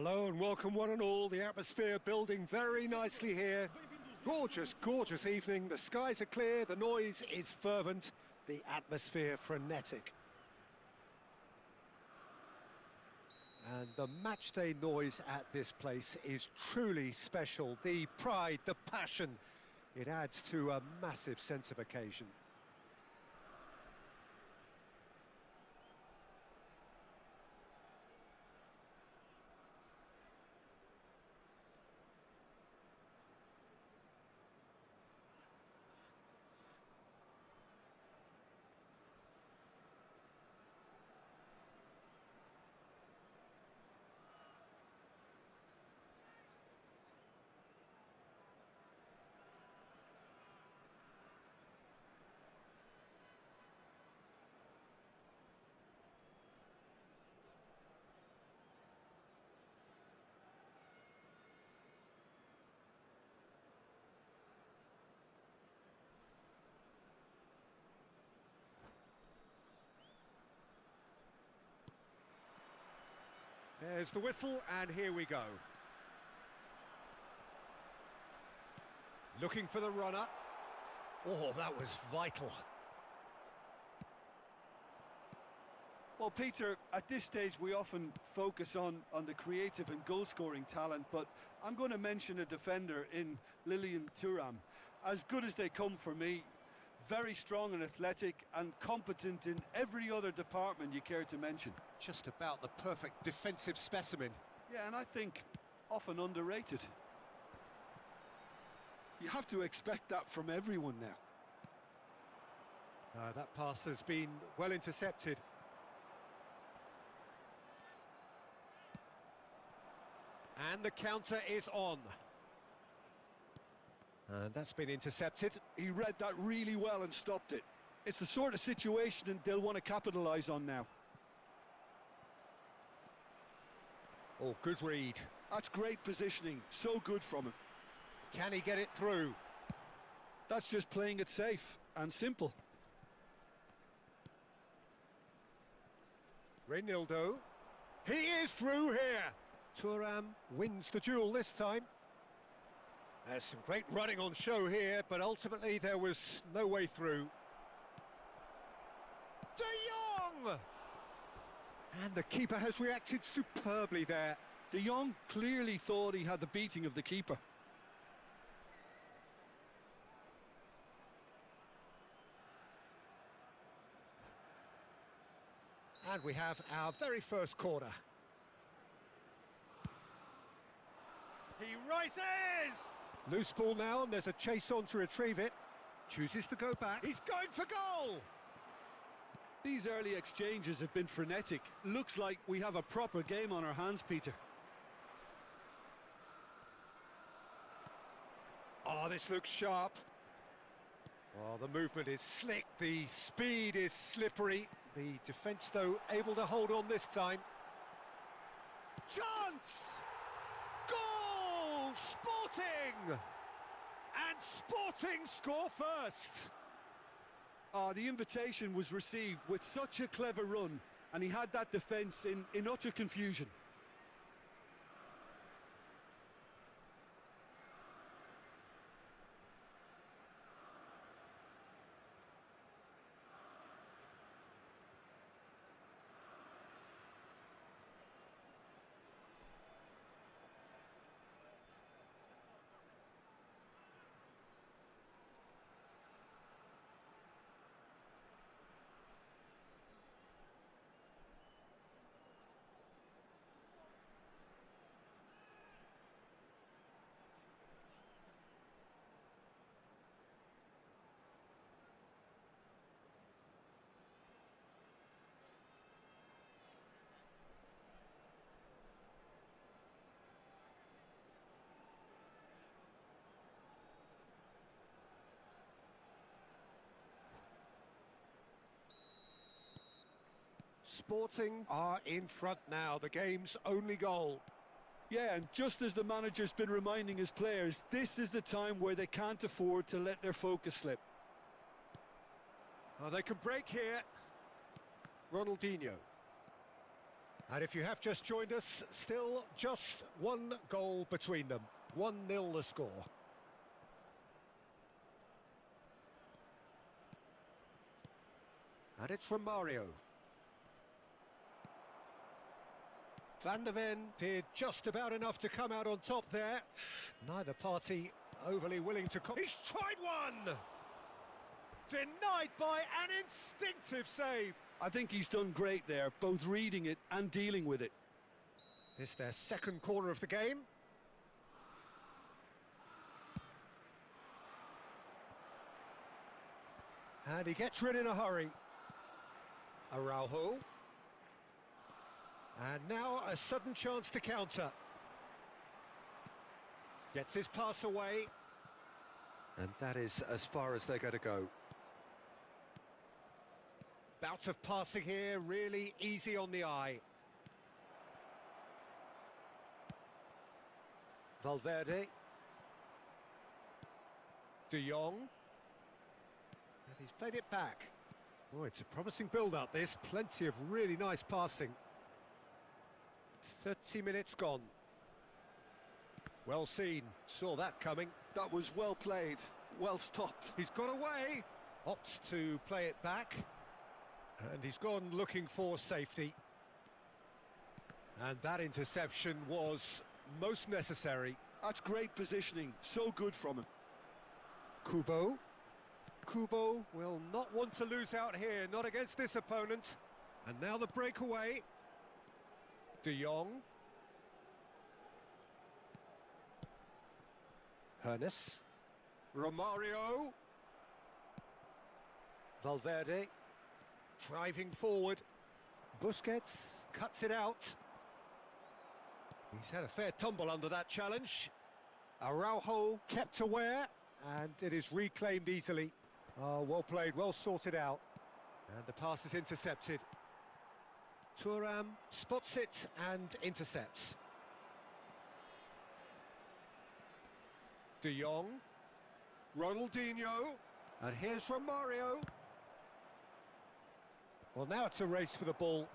Hello and welcome one and all. The atmosphere building very nicely here. Gorgeous, gorgeous evening. The skies are clear, the noise is fervent, the atmosphere frenetic. And the matchday noise at this place is truly special. The pride, the passion, it adds to a massive sense of occasion. There's the whistle, and here we go. Looking for the runner. Oh, that was vital. Well, Peter, at this stage we often focus on the creative and goal-scoring talent, but I'm going to mention a defender in Lilian Thuram. As good as they come for me, very strong and athletic and competent in every other department you care to mention. Just about the perfect defensive specimen. Yeah, and I think often underrated. You have to expect that from everyone now. That pass has been well intercepted. And the counter is on. And that's been intercepted. He read that really well and stopped it. It's the sort of situation they'll want to capitalise on now. Oh, good read. That's great positioning, so good from him. Can he get it through? That's just playing it safe and simple. Reynildo. He is through here. Thuram wins the duel this time. There's some great running on show here, but ultimately there was no way through. De Jong! And the keeper has reacted superbly there. De Jong clearly thought he had the beating of the keeper. And we have our very first corner. He rises! Loose ball now, and there's a chase on to retrieve it. Chooses to go back. He's going for goal! These early exchanges have been frenetic. Looks like we have a proper game on our hands, Peter. Oh, this looks sharp. Oh, the movement is slick, the speed is slippery. The defence, though, able to hold on this time. Chance! Goal! Sporting! And Sporting score first! The invitation was received with such a clever run, and he had that defence in utter confusion. Sporting are in front now, the game's only goal. Yeah, and just as the manager's been reminding his players, this is the time where they can't afford to let their focus slip. Oh, they can break here. Ronaldinho. And if you have just joined us, still just one goal between them. 1-0 the score. And it's from Mario. Van der Ven did just about enough to come out on top there. Neither party overly willing to... He's tried one! Denied by an instinctive save. I think he's done great there, both reading it and dealing with it. This their second corner of the game. And he gets rid in a hurry. Araujo. And now a sudden chance to counter. Gets his pass away. And that is as far as they're going to go. Bout of passing here, really easy on the eye. Valverde. De Jong. And he's played it back. Oh, it's a promising build-up, this. Plenty of really nice passing. 30 minutes gone. Well seen. Saw that coming. That was well played, well stopped. He's got away. Opts to play it back. And he's gone looking for safety. And that interception was most necessary. That's great positioning. So good from him. Kubo. Kubo will not want to lose out here, not against this opponent. And now the breakaway. De Jong. Hernes. Romario. Valverde. Driving forward. Busquets cuts it out. He's had a fair tumble under that challenge. Araujo kept aware, and it is reclaimed easily. Oh, well played, well sorted out. And the pass is intercepted. Thuram spots it and intercepts. De Jong. Ronaldinho. And here's Romario. Well, now it's a race for the ball.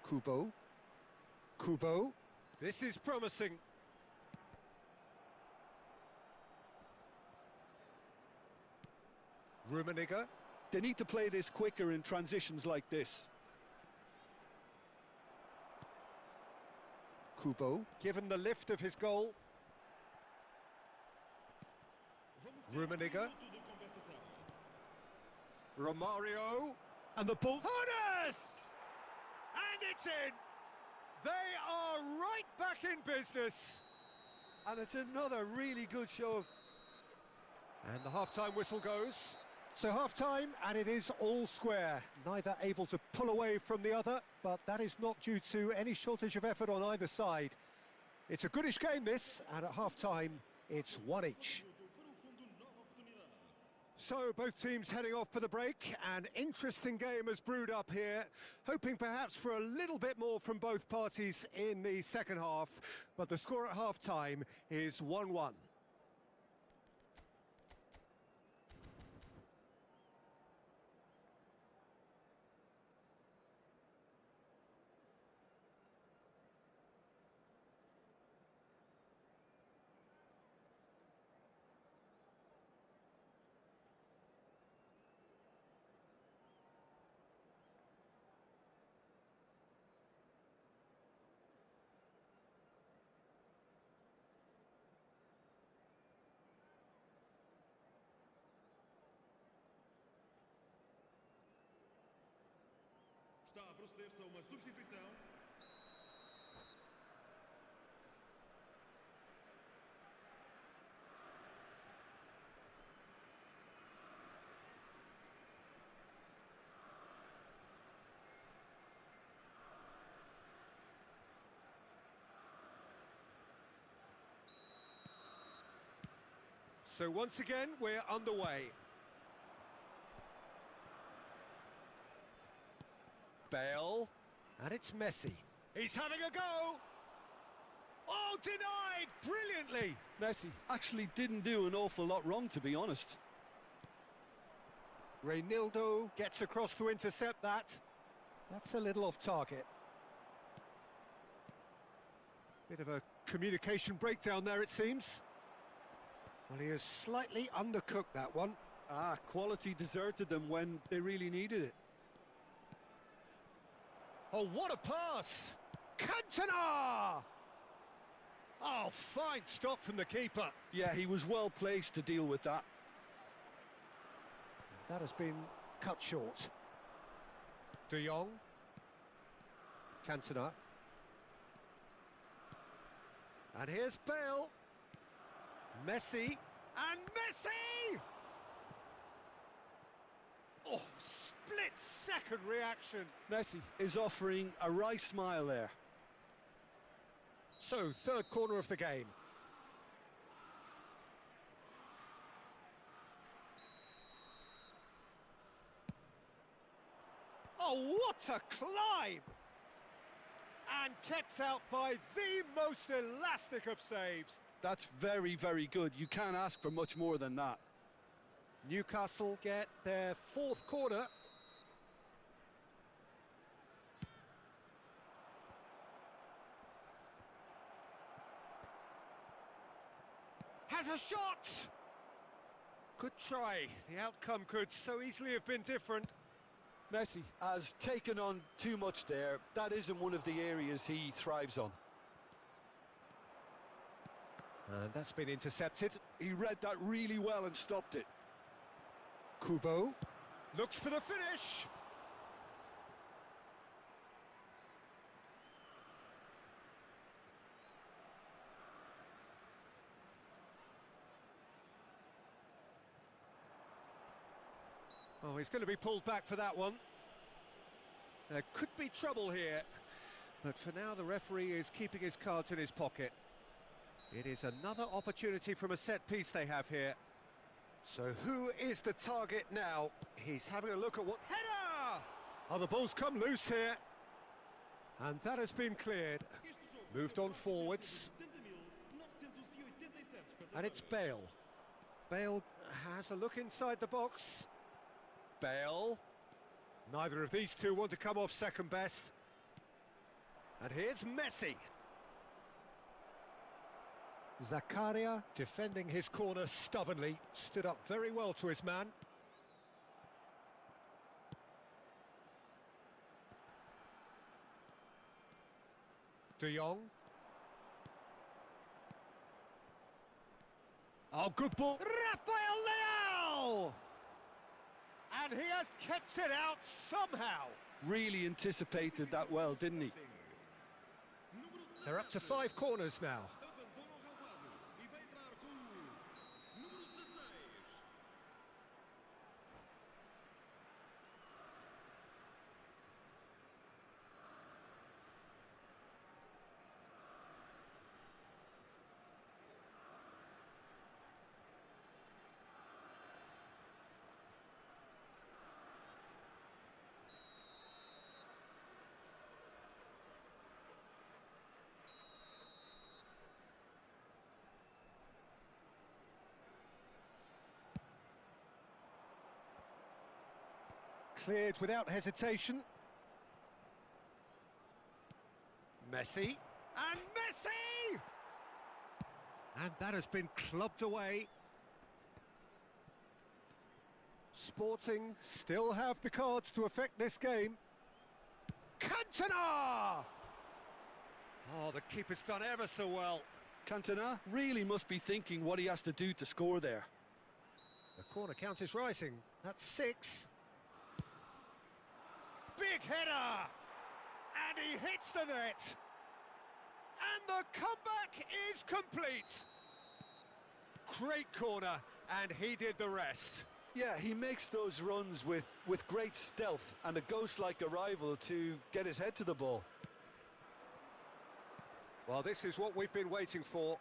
Kubo. Kubo. This is promising. Rummenigge. They need to play this quicker in transitions like this. Kubo, given the lift of his goal. Rummenigge. Romario. And the ball. Hernes! And it's in! They are right back in business. And it's another really good show of... And the half-time whistle goes. So half-time, and it is all square. Neither able to pull away from the other, but that is not due to any shortage of effort on either side. It's a goodish game, this, and at half-time, it's one each. So both teams heading off for the break. An interesting game has brewed up here, hoping perhaps for a little bit more from both parties in the second half, but the score at half-time is 1-1. Está a proceder-se a uma substituição. So once again, we're underway. Bale, and it's Messi. He's having a go! Oh, denied! Brilliantly! Messi actually didn't do an awful lot wrong, to be honest. Reynildo gets across to intercept that. That's a little off target. Bit of a communication breakdown there, it seems. Well, he has slightly undercooked that one. Ah, quality deserted them when they really needed it. Oh, what a pass! Cantona! Oh, fine stop from the keeper. Yeah, he was well placed to deal with that. That has been cut short. De Jong. Cantona. And here's Bale. Messi. And Messi! Oh, split-second reaction. Messi is offering a wry smile there. So, third corner of the game. Oh, what a climb! And kept out by the most elastic of saves. That's very, very good. You can't ask for much more than that. Newcastle get their fourth corner. Has a shot! Good try. The outcome could so easily have been different. Messi has taken on too much there. That isn't one of the areas he thrives on. And that's been intercepted. He read that really well and stopped it. Kubo looks for the finish. Oh, he's going to be pulled back for that one. There could be trouble here, but for now the referee is keeping his cards in his pocket. It is another opportunity from a set piece they have here. So who is the target now? He's having a look at what... Header! Oh, the ball's come loose here. And that has been cleared. Moved on forwards. And it's Bale. Bale has a look inside the box. Bale. Neither of these two want to come off second best. And here's Messi. Zakaria defending his corner stubbornly, stood up very well to his man. De Jong. Oh, good ball. Rafael Leao! And he has kept it out somehow. Really anticipated that well, didn't he? They're up to 5 corners now. Cleared without hesitation. Messi. And Messi! And that has been clubbed away. Sporting still have the cards to affect this game. Cantona! Oh, the keeper's done ever so well. Cantona really must be thinking what he has to do to score there. The corner count is rising. That's 6. Big header! And he hits the net! And the comeback is complete! Great corner, and he did the rest. Yeah, he makes those runs with great stealth and a ghost-like arrival to get his head to the ball. Well, this is what we've been waiting for.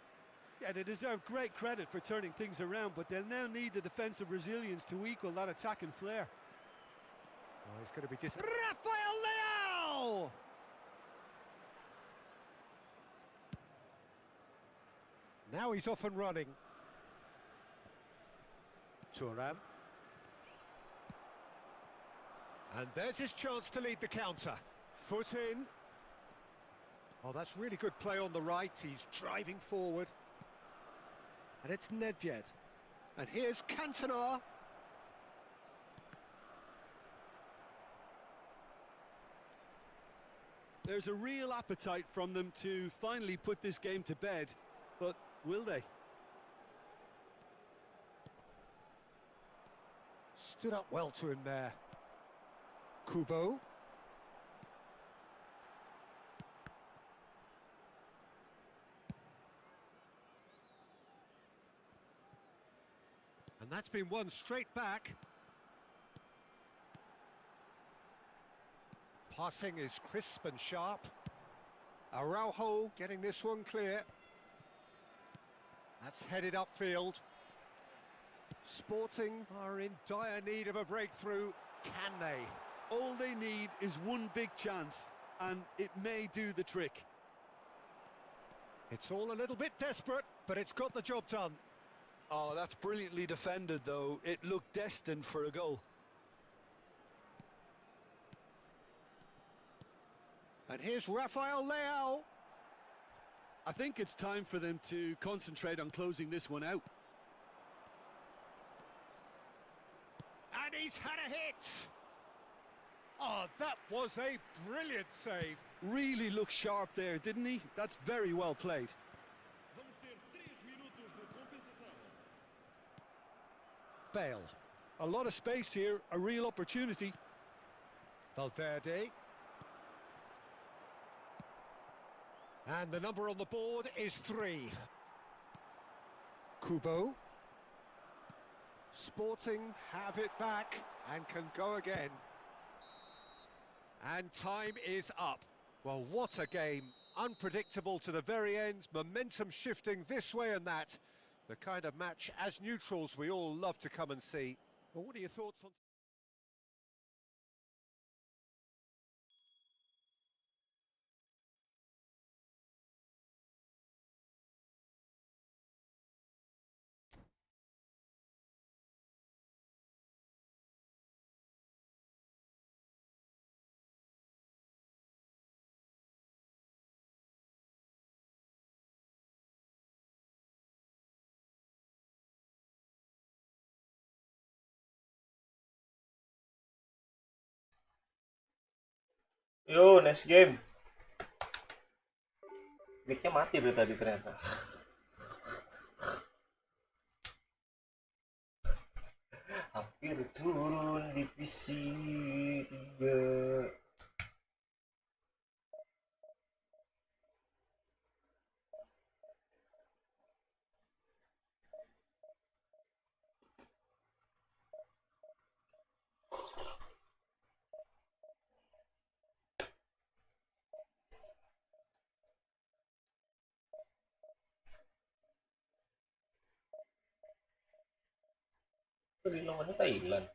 Yeah, they deserve great credit for turning things around, but they'll now need the defensive resilience to equal that attacking flair. Oh, he's going to be Rafael Leao! Now he's off and running. Thuram. And there's his chance to lead the counter. Foot in. Oh, that's really good play on the right. He's driving forward. And it's Nedved. And here's Cantona. There's a real appetite from them to finally put this game to bed, but will they? Stood up well to him there. Kubo. And that's been won straight back. Passing is crisp and sharp. Araujo getting this one clear. That's headed upfield. Sporting are in dire need of a breakthrough. Can they? All they need is one big chance, and it may do the trick. It's all a little bit desperate, but it's got the job done. Oh, that's brilliantly defended, though. It looked destined for a goal. And here's Rafael Leao. I think it's time for them to concentrate on closing this one out. And he's had a hit. Oh, that was a brilliant save. Really looked sharp there, didn't he? That's very well played. Vamos ter 3 minutos de compensação. Bale. A lot of space here, a real opportunity. Valverde. And the number on the board is 3. Kubo. Sporting have it back and can go again. And time is up. Well, what a game. Unpredictable to the very end, momentum shifting this way and that. The kind of match, as neutrals, we all love to come and see. Well, what are your thoughts on... Yo, next game. Mic-nya mati dari tadi ternyata. Hampir turun divisi 3. Itu di lawannya Thailand.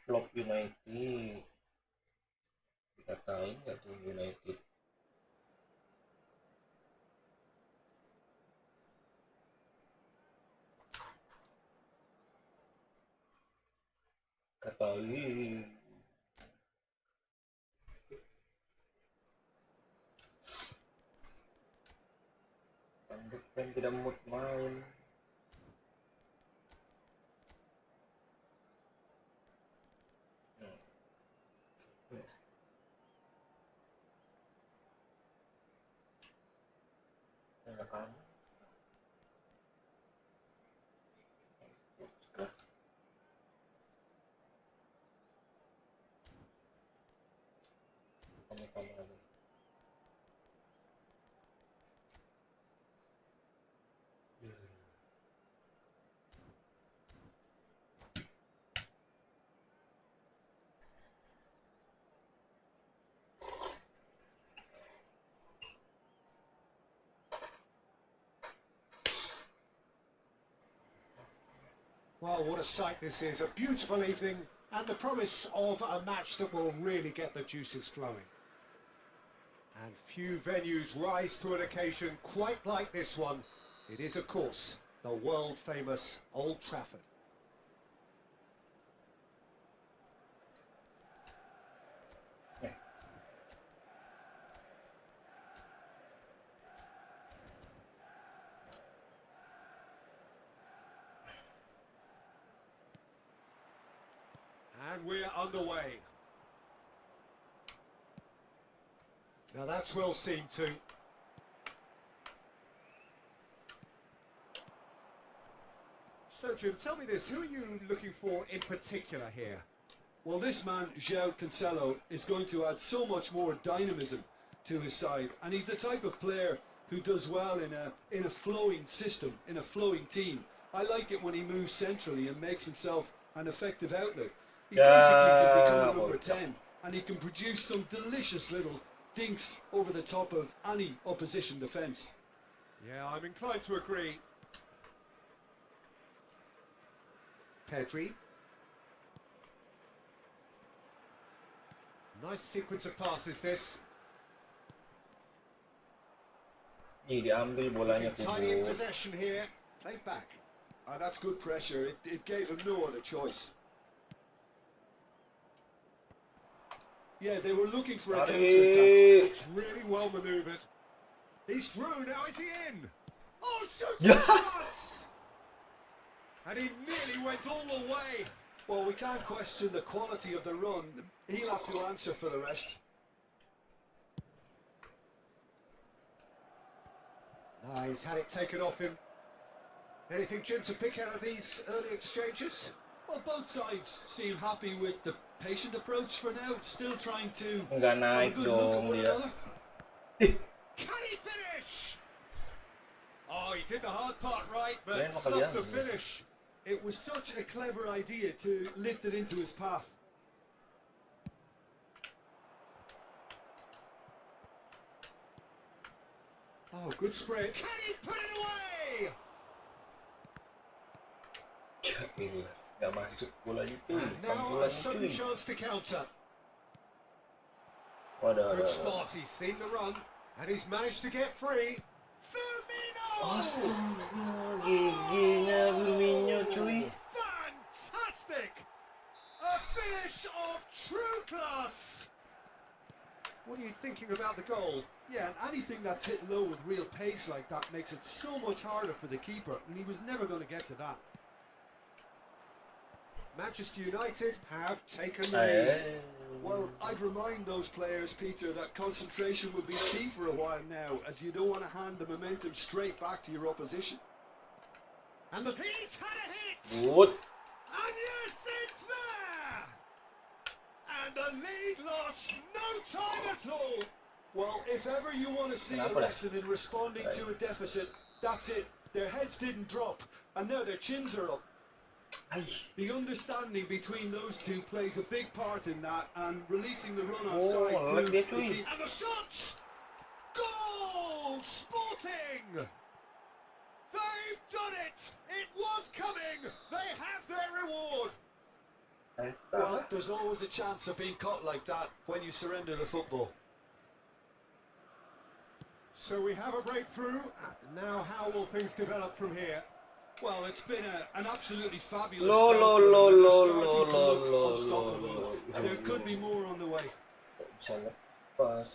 Flop United. Dikatain nggak tuh United? Katain. Sang defend tidak mood main. Kan? Well, what a sight this is. A beautiful evening and the promise of a match that will really get the juices flowing. And few venues rise to an occasion quite like this one. It is, of course, the world-famous Old Trafford. And we're underway. Now that's well seen too. So Jim, tell me this, who are you looking for in particular here? Well, this man, João Cancelo, is going to add so much more dynamism to his side, and he's the type of player who does well in a flowing system, in a flowing team. I like it when he moves centrally and makes himself an effective outlet. He basically can become a number 10, and he can produce some delicious little dinks over the top of any opposition defence. Yeah, I'm inclined to agree. Pedri. Nice sequence of passes this. Diambil bolanya Tiny in kubur. possession here. Played back. That's good pressure. It gave him no other choice. Yeah, they were looking for a counter-attack. It's really well manoeuvred. He's through, now is he in? Oh, shoots shots! And he nearly went all the way. Well, we can't question the quality of the run. He'll have to answer for the rest. He's had it taken off him. Anything, Jim, to pick out of these early exchanges? Well, both sides seem happy with the patient approach for now, still trying to Enggak have a naik good look at dong one dia. another. Can he finish? Oh, he did the hard part right, but Kirain bakal not the diambil. finish. It was such a clever idea to lift it into his path. Oh, good sprint. Can he put it away? Gila, nggak masuk bola itu. And now a sudden chance to counter. Waduh, Good spot, he's seen the run, and he's managed to get free. Firmino! Astaga, giginya Firmino cuy. Fantastic! A finish of true class! What are you thinking about the goal? Yeah, and anything that's hit low with real pace like that makes it so much harder for the keeper, and he was never going to get to that. Manchester United have taken the lead. Well, I'd remind those players, Peter, that concentration will be key for a while now, as you don't want to hand the momentum straight back to your opposition. And he's had a hit! Good. And yes, it's there! And the lead lost no time at all! Well, if ever you want to see a lesson in responding to a deficit, that's it. Their heads didn't drop, and now their chins are up. The understanding between those two plays a big part in that, and releasing the run outside. Like that, And the shot! Goal! Sporting! They've done it! It was coming! They have their reward! Well, there's always a chance of being caught like that when you surrender the football. So we have a breakthrough. Now how will things develop from here? Well, it's been an absolutely fabulous Lo, spell lo, for them, lo, and they're lo, starting to lo, look lo, unstoppable. lo. There could be more on the way. Bisa lepas.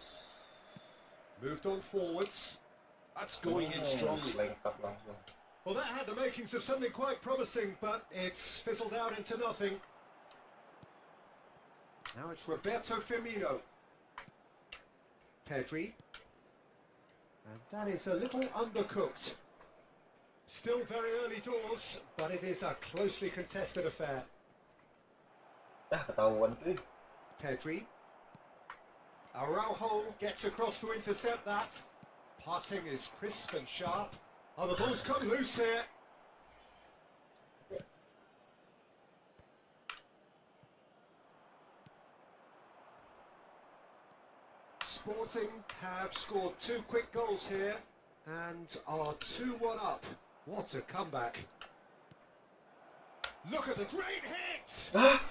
Moved on forwards. That's going in strongly. Lengkap langsung. Well, that had the makings of something quite promising, but it's fizzled out into nothing. Now it's Roberto Firmino. Pedri. And that is a little undercooked. Still very early doors, but it is a closely contested affair. Ketahuan cuy. Pedri. Araujo gets across to intercept that. Passing is crisp and sharp. Oh, the ball's come loose here. Sporting have scored 2 quick goals here and are 2-1 up. What a comeback. Look at the great hit!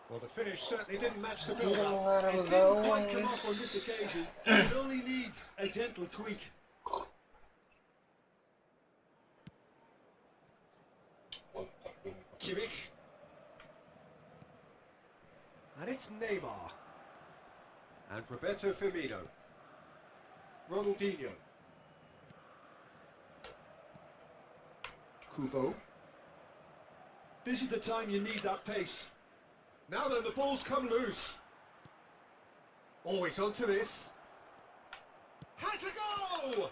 Well, the finish certainly didn't match the build-up. It didn't quite come off on this occasion. It only needs a gentle tweak. Kimmich. And it's Neymar. And Roberto Firmino. Ronaldinho. Kubo. This is the time you need that pace. Now then, the ball's come loose. Always onto this. Has a go!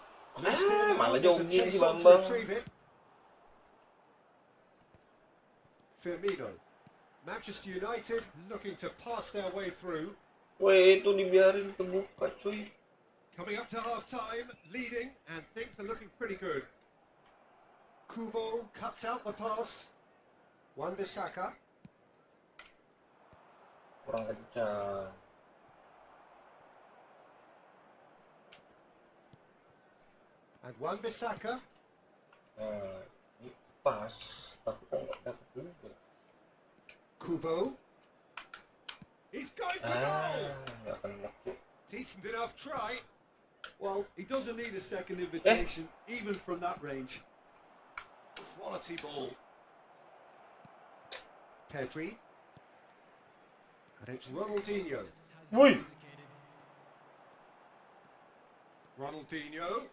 Malah jogging si Bambang. Firmino. Manchester United looking to pass their way through. Weh, itu dibiarin terbuka cuy. Coming up to half-time, leading, and things are looking pretty good. Kubo cuts out the pass. Wan-Bissaka. Kurang kencang. And Wan-Bissaka. Nah, ini pas, tapi kan nggak dapat juga. Kubo. He's going for goal! Nggak kena cuy. Decent enough try. Well, he doesn't need a second invitation, even from that range. Quality ball. Pedri. And it's Ronaldinho. Woi! Ronaldinho.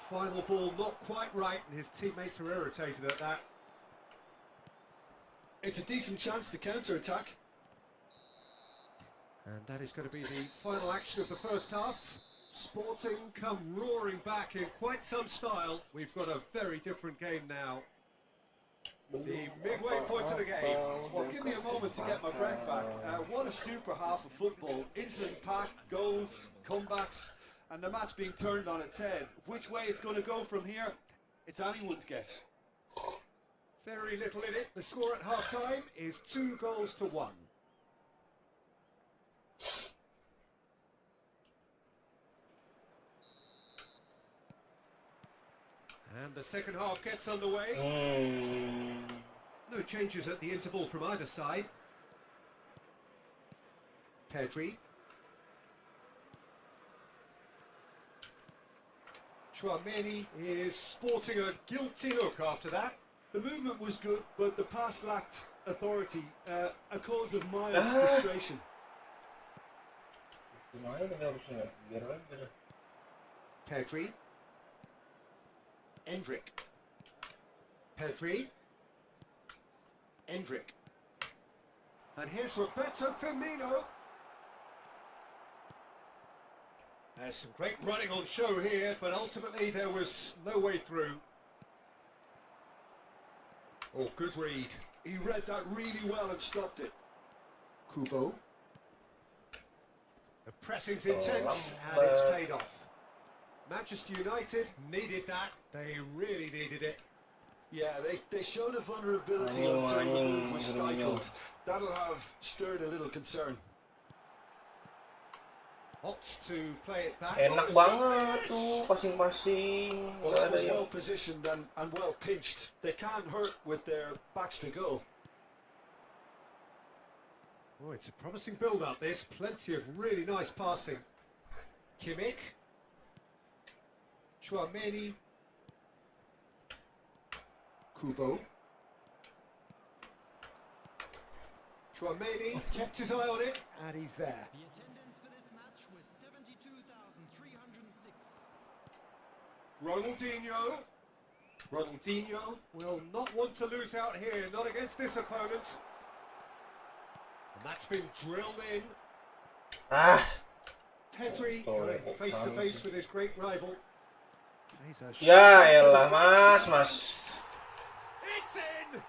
Final ball not quite right, and his teammates are irritated at that. It's a decent chance to counter-attack. And that is going to be the final action of the first half. Sporting come roaring back in quite some style. We've got a very different game now. The midway point of the game. Well, give me a moment to get my breath back. What a super half of football. Incident-packed, goals, comebacks, and the match being turned on its head. Which way it's going to go from here, it's anyone's guess. Very little in it. The score at half-time is 2-1. And the second half gets underway. No changes at the interval from either side. Pedri. Tchouaméni is sporting a guilty look after that. The movement was good, but the pass lacked authority, a cause of mild frustration. Pedri. Endrick. Pedri. Endrick. And here's Roberto Firmino. There's some great running on show here, but ultimately there was no way through. Oh, good read. He read that really well and stopped it. Kubo. The pressing's intense and it's paid off. Manchester United needed that. They really needed it. Yeah, they showed a vulnerability until the move was stifled. That'll have stirred a little concern. Opts to play it back. Enak banget tuh, passing-passing. Well, that was well positioned and well pinched. They can't hurt with their backs to goal. Oh, it's a promising build-up, this. Plenty of really nice passing. Kimmich. Tchouaméni. Kubo. Tchouaméni kept his eye on it, and he's there. The attendance for this match was 72,300. Ronaldinho. Ronaldinho will not want to lose out here, not against this opponent. And that's been drilled in. Pedri going face to face with his great rival. Ya elah mas. It's in.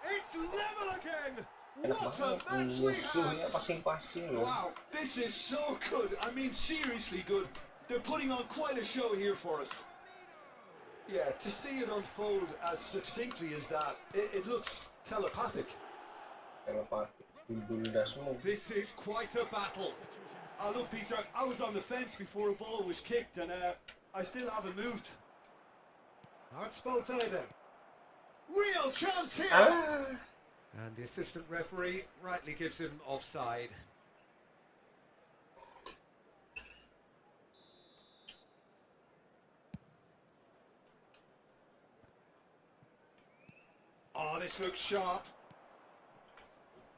It's level again. Musuhnya passing-passing loh. Wow, this is so good. I mean, seriously good. They're putting on quite a show here for us. Yeah, to see it unfold as succinctly as that, it looks telepathic. This is quite a battle. Look, Peter, I was on the fence before a ball was kicked, and I still haven't moved. Now it's Valverde. Real chance here. And the assistant referee rightly gives him offside. Oh, this looks sharp.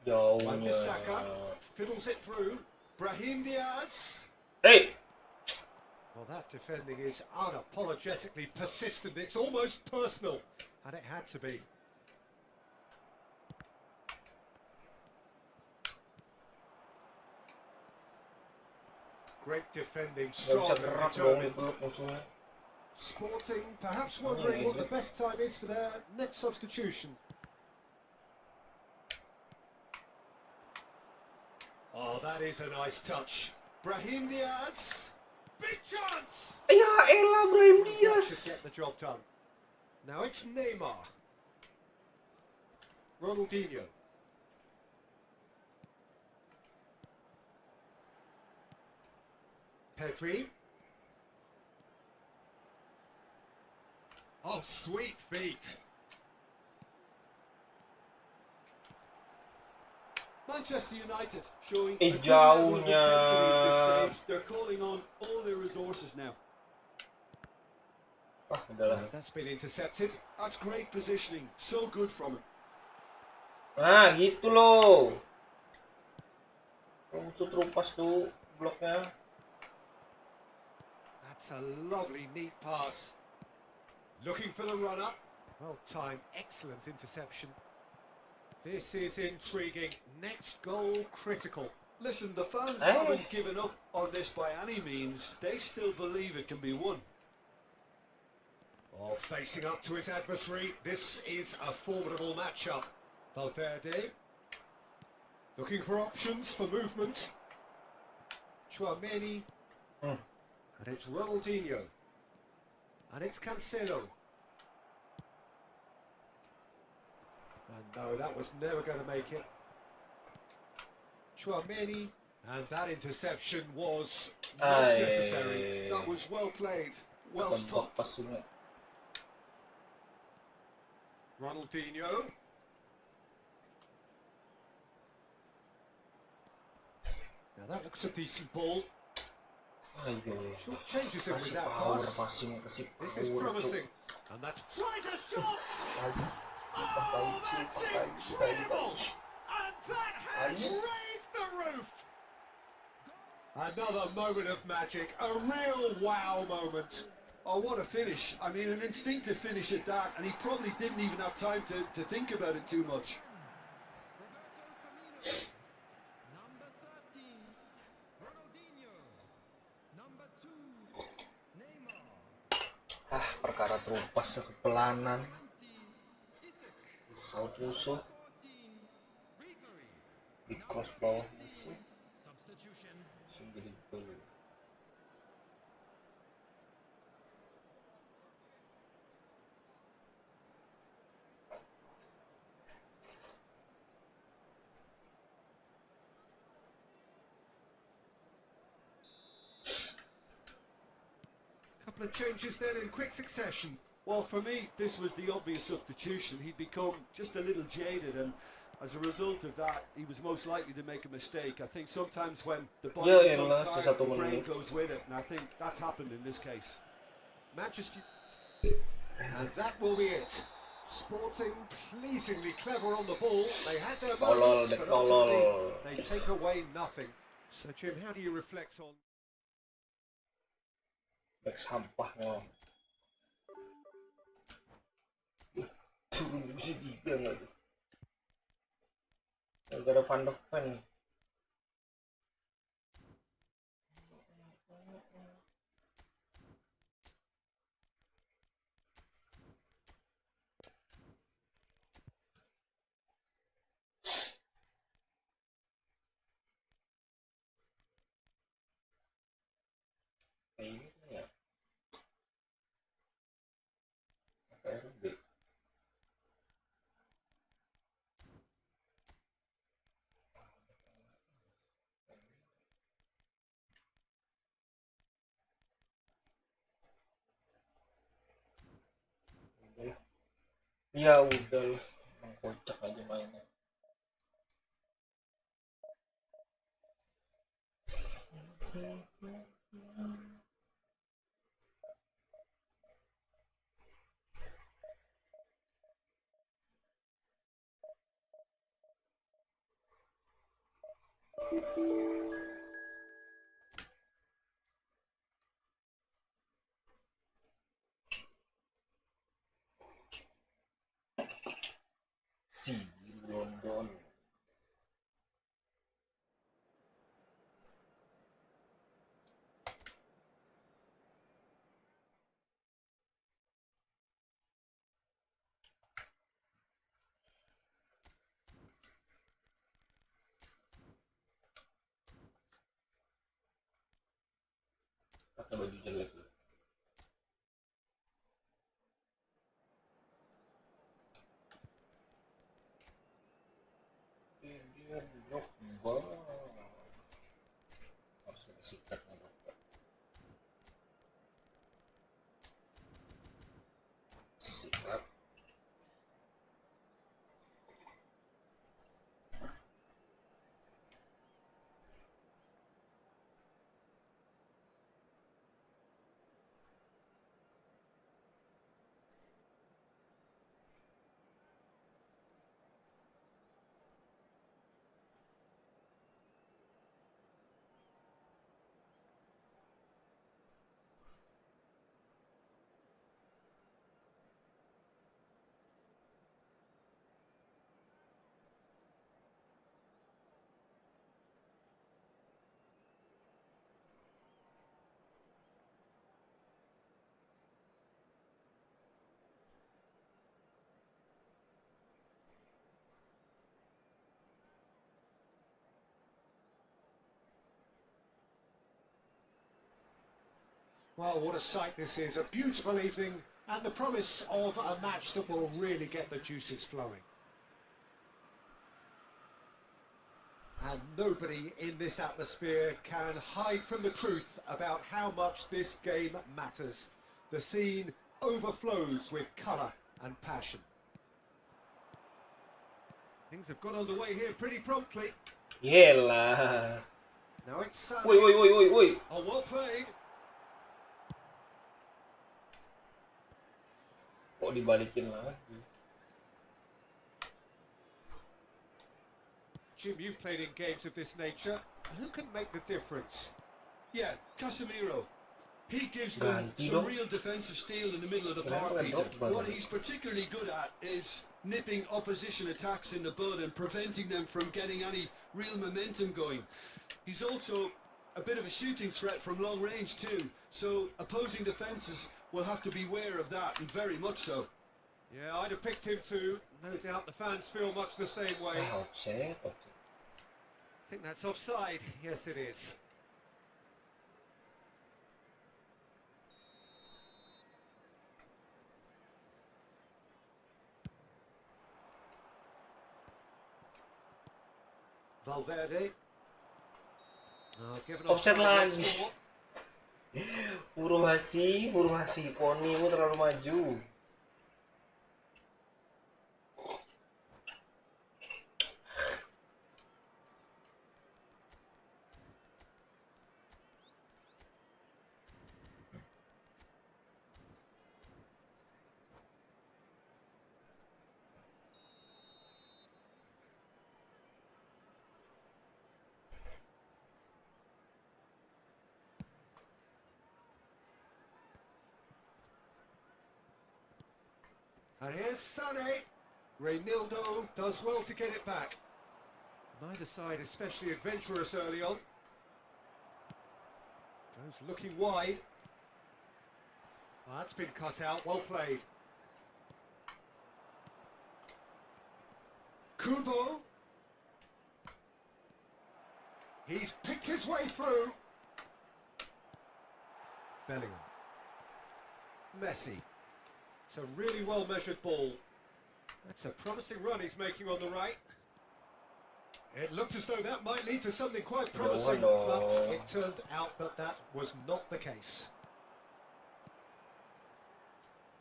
Jauhnya. Saka fiddles it through. Brahim Diaz. Hey. Well, that defending is unapologetically persistent. It's almost personal, and it had to be. Great defending, strong and determined. Sporting, perhaps wondering what the best time is for their next substitution. Oh, that is a nice touch. Brahim Diaz. Big chance! Ya elah, Brahim Should Diaz. get the job done. Now it's Neymar. Ronaldinho. Pedri. Oh, sweet feet. Manchester United showing Eh, a good level of jauhnya. intensity at this stage. They're calling on all their resources now. Udahlah. That's been intercepted. That's great positioning. So good from him. Nah, gitu loh. Musuh terumpas tuh bloknya. That's a lovely, neat pass. Looking for the run-up. Well timed, excellent interception. This is intriguing. Next goal critical. Listen, the fans haven't given up on this by any means. They still believe it can be won. Oh, facing up to his adversary. This is a formidable matchup. Valverde. Looking for options for movement. Chouameni. And it's Ronaldinho. And it's Cancelo. And no, that was never going to make it. Chouameni. And that interception was most necessary. That was well played. Well stopped. Ronaldinho. Now that looks a decent ball. Short changes him with that pass. This is promising. And that tries a shot! Oh, that's incredible! And that has raised the roof! Another moment of magic, a real wow moment. Oh, what a finish. I mean, an instinctive finish at that, and he probably didn't even have time to think about it too much. Number 13, Ronaldinho. Number 2, Neymar. Perkara terumpas kepelanan. Saut musuh. Di cross bawah musuh. Langsung jadi gol. Couple of changes then in quick succession. Well, for me, this was the obvious substitution. He'd become just a little jaded, and as a result of that, he was most likely to make a mistake. I think sometimes when the body becomes tired, the brain goes with it, and I think that's happened in this case. Manchester... And that will be it. Sporting, pleasingly clever on the ball. They had their moments, but ultimately they take away nothing. So, Jim, how do you reflect on... Back sampah memang. turun divisi 3 nggak tuh? Gara-gara Van de Ven. Kayak ini ya. KRB. Ya udah lah, emang kocak aja mainnya. Si London. Pakai baju jelek loh. Dia drop ball. Harus kita sikat nih dokter. Sikat. Well, what a sight this is. A beautiful evening and the promise of a match that will really get the juices flowing. And nobody in this atmosphere can hide from the truth about how much this game matters. The scene overflows with colour and passion. Things have got underway here pretty promptly. Yelah. Now it's Woi. Oh, well played. Kok dibalikin lagi? Jim, you've played in games of this nature. Who can make the difference? Yeah, Casemiro. He gives them Ganti some dong. real defensive steel in the middle of the Kenapa park, nggak Peter. drop What bang? he's particularly good at is nipping opposition attacks in the bud and preventing them from getting any real momentum going. He's also a bit of a shooting threat from long range too, so opposing defences will have to beware of that, and very much so. Yeah, I'd have picked him too. No doubt the fans feel much the same way. Ah, offset. I think that's offside. Yes, it is. Valverde. Given Offset offside once lagi. more. Furuhasi, ponimu terlalu maju. And here's Sané. Reynildo does well to get it back. Neither side especially adventurous early on. Goes looking wide. That's been cut out, well played. Kubo. He's picked his way through. Bellingham. Messi. It's a really well measured ball. That's a promising run he's making on the right. It looked as though that might lead to something quite promising, but it turned out that that was not the case.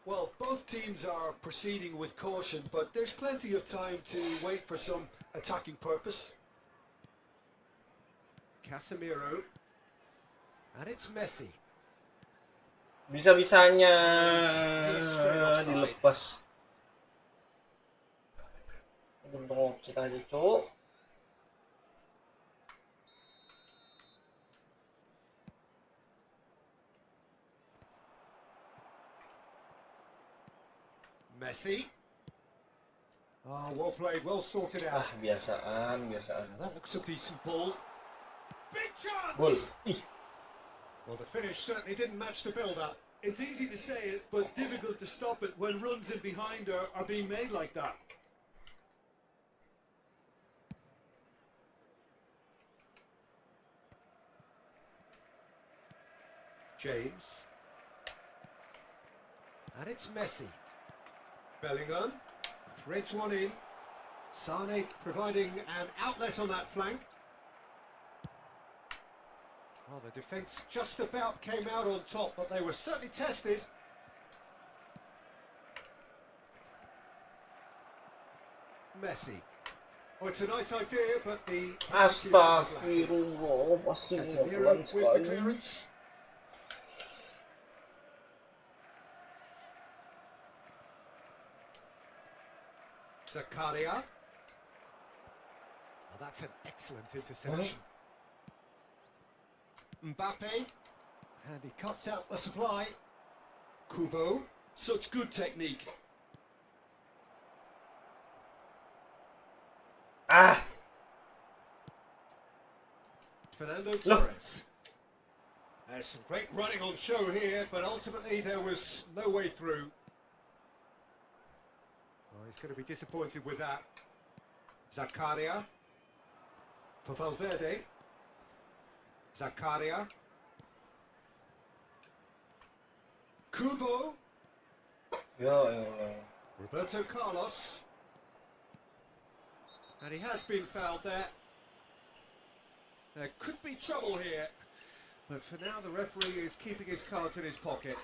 Well, both teams are proceeding with caution, but there's plenty of time to wait for some attacking purpose. Casemiro. And it's Messi. Bisa-bisanya dilepas. Untung offset aja, cuk. Messi. Oh, well played, well sorted out. Biasaan. Now that looks a decent ball. Big chance! Gol. Well, the finish certainly didn't match the build-up. It's easy to say it, but difficult to stop it when runs in behind are being made like that. James. And it's Messi. Bellingham threads one in. Sané providing an outlet on that flank. Well, the defence just about came out on top, but they were certainly tested. Messi. Oh, it's a nice idea, but the... Astagfirullah, masih Casemiro pelan with the sekali. clearance. Zakaria. Well, that's an excellent interception. Mbappe. And he cuts out the supply. Kubo. Such good technique. Fernando Torres. There's some great running on show here, but ultimately there was no way through. Oh, he's going to be disappointed with that. Zakaria. For Valverde. Zakaria. Kubo. Roberto Carlos. And he has been fouled there. There could be trouble here, but for now the referee is keeping his cards in his pocket.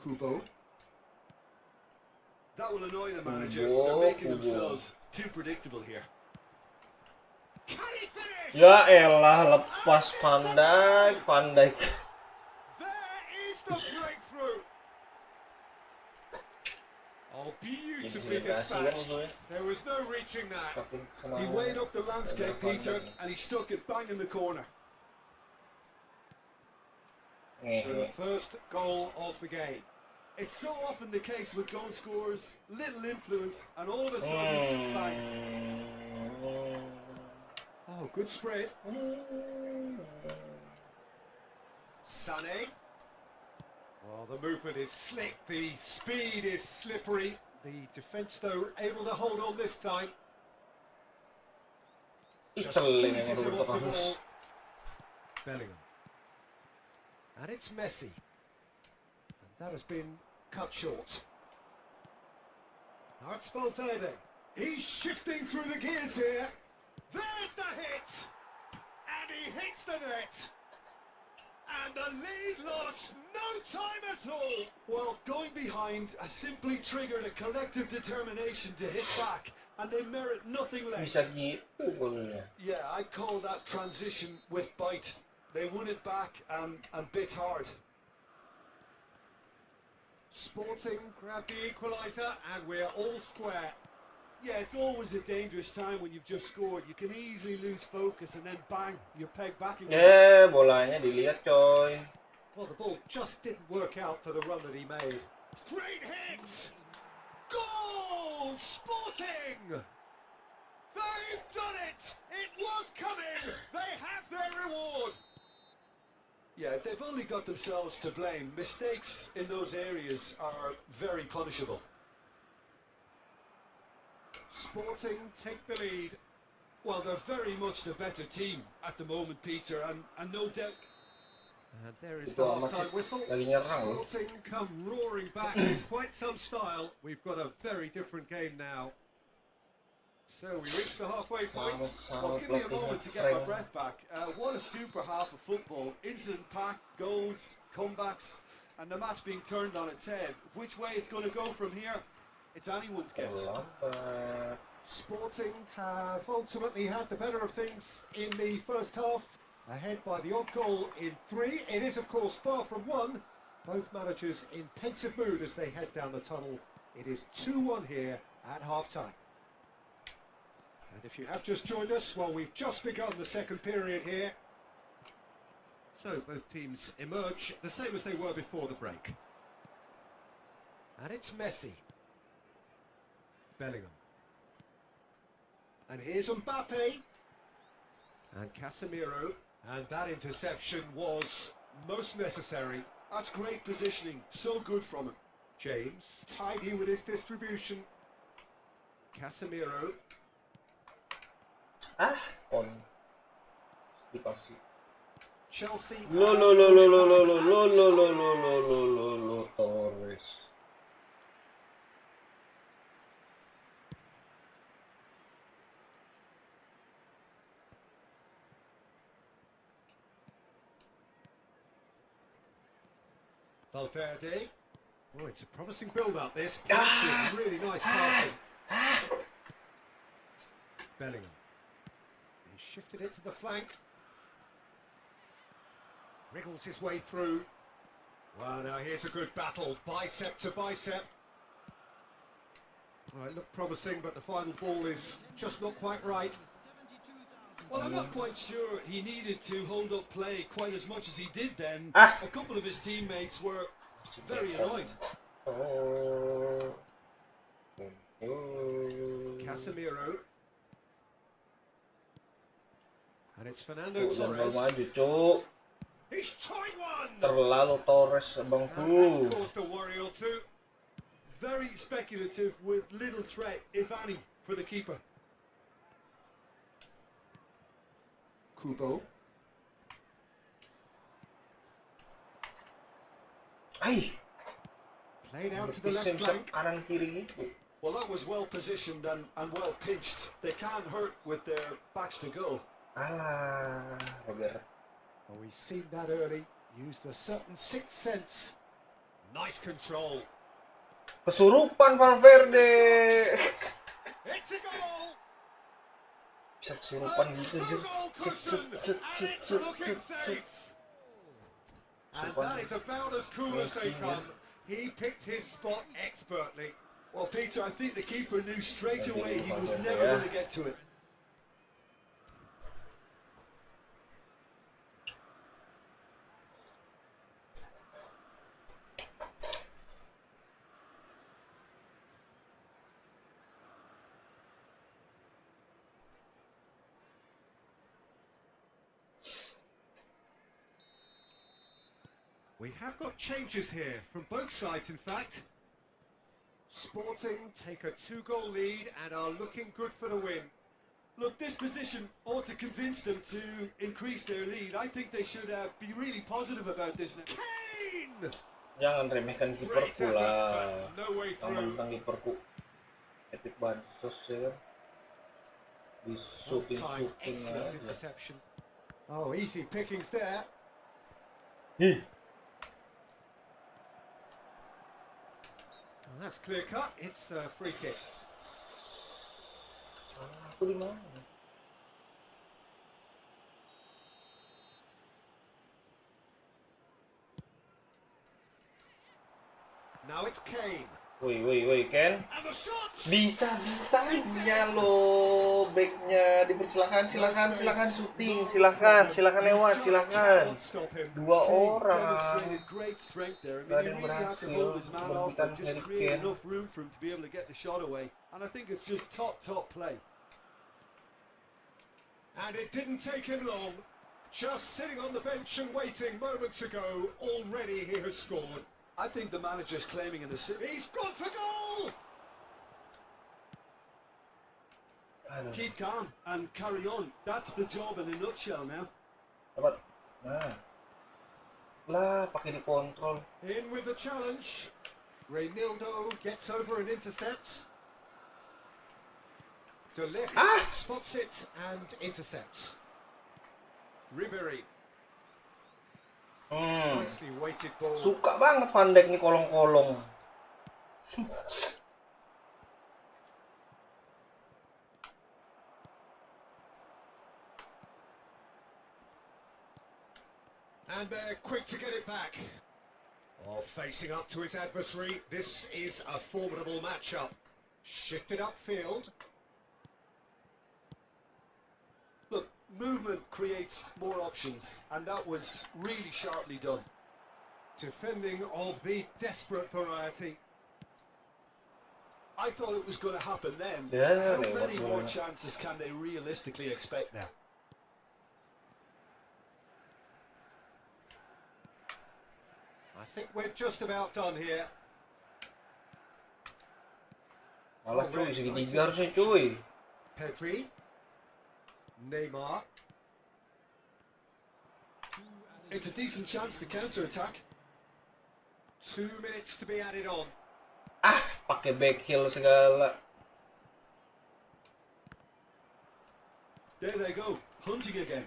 Kubo. That will annoy the manager. They're making themselves too predictable here. Can he finish? Ya elah, lepas Van Dijk. There is the breakthrough. Oh, beautifully dispatched. There was no reaching that. He weighed up the landscape, Peter, and he stuck it bang in the corner. So the first goal of the game. It's so often the case with goal scorers, little influence, and all of a sudden, bang. Oh, good spread. Sané. Well, the movement is slick, the speed is slippery. The defence, though, able to hold on this time. Just eases him off the ball. Bellingham. And it's Messi. And that has been cut short. Now it's Valverde. He's shifting through the gears here. There's the hit! And he hits the net! And the lead lost no time at all! Well, going behind has simply triggered a collective determination to hit back, and they merit nothing less. Bisa gitu golnya. Yeah, I'd call that transition with bite. They won it back and bit hard. Sporting grabbed the equaliser, and we're all square. Yeah, it's always a dangerous time when you've just scored. You can easily lose focus and then bang, you're pegged back again. Bolanya dilihat coy. Well, the ball just didn't work out for the run that he made. Great hit! Goal! Sporting! They've done it! It was coming! They have their reward! Yeah, they've only got themselves to blame. Mistakes in those areas are very punishable. Sporting take the lead. Well, they're very much the better team at the moment, Peter, and no doubt. And there is Itu the amat half-time sih, whistle. lagi nyerang loh. Sporting come roaring back in quite some style. We've got a very different game now. So we reach the halfway point. Well, give me a moment to get my breath back. What a super half of football. Incident-packed, goals, comebacks, and the match being turned on its head. Which way it's going to go from here, it's anyone's guess. Sporting have ultimately had the better of things in the first half, ahead by the odd goal in 3. It is, of course, far from 1. Both managers in pensive mood as they head down the tunnel. It is 2-1 here at half-time. And if you have just joined us, well, we've just begun the second period here. So both teams emerge the same as they were before the break. And it's Messi. Bellingham. And here's Mbappe. And Casemiro. And that interception was most necessary. That's great positioning. So good from him. James, tidy with his distribution. Casemiro. Stipasi. Chelsea. Torres. Valverde. Oh, it's a promising build-up, this. Really nice passing. Bellingham. He shifted it to the flank. Wriggles his way through. Well, now here's a good battle, bicep to bicep. Well, it looked promising, but the final ball is just not quite right. Well, I'm not quite sure he needed to hold up play quite as much as he did then. A couple of his teammates were very annoyed. Casemiro. And it's Fernando Torres. Maju, cuk. He's tried one! Terlalu Torres, abangku. That's caused a worry or two. Very speculative with little threat, if any, for the keeper. Kubo. Played out to the left flank. Kanan kiri itu. Well, that was well positioned and well pinched. They can't hurt with their backs to goal. Alah, Robert. Oh, we've seen that early. Used a certain sixth sense. Nice control. Kesurupan Valverde. It's a goal. Bisa kesurupan gitu aja. And that is about as cool as they come. He picked his spot expertly. Well, Peter, I think the keeper knew straight away he was never going to get to it. We have got changes here, from both sides in fact. Sporting take a 2-goal lead and are looking good for the win. Look, this position ought to convince them to increase their lead. I think they should be really positive about this now. Kane! Jangan remehkan kiperku lah. No way through. Tentang kiperku. Epic bansos ya kan. Disupin-supin aja. Interception. Oh, easy pickings there. Well, that's clear cut. It's a free kick. Salah aku di mana? Now it's Kane. Woi, Ken. And the shot! Bisa-bisanya lo backnya dipersilakan, silakan syuting, silakan lewat, silakan. Dua orang. Demonstrated great strength there. I Gak mean, ada he yang really had to berhasil hold his man off menghentikan and just Harry create Kane. enough room for him to be able to get the shot away. And I think it's just top play. And it didn't take him long. Just sitting on the bench and waiting moments ago, already he has scored. I think the manager's claiming an assist. He's gone for goal! Aduh, Keep calm and carry on. That's the job in a nutshell now. dapat. Nah. Lah, pakai dikontrol. In with the challenge. Reynildo gets over and intercepts. De Ligt spots it and intercepts. Ribéry. Nicely weighted ball. Suka banget Van Dijk nih kolong-kolong. And they're quick to get it back. Oh, facing up to his adversary, this is a formidable matchup. Shifted upfield. Look, movement creates more options, and that was really sharply done. Defending of the desperate variety. I thought it was going to happen then. Yeah, How they many were more gonna- chances can they realistically expect now? I think we're just about done here. Malah cuy, segitiga harusnya cuy. Pedri. Neymar. It's a decent chance to counter-attack. 2 minutes to be added on. Pakai back heel segala. There they go, hunting again.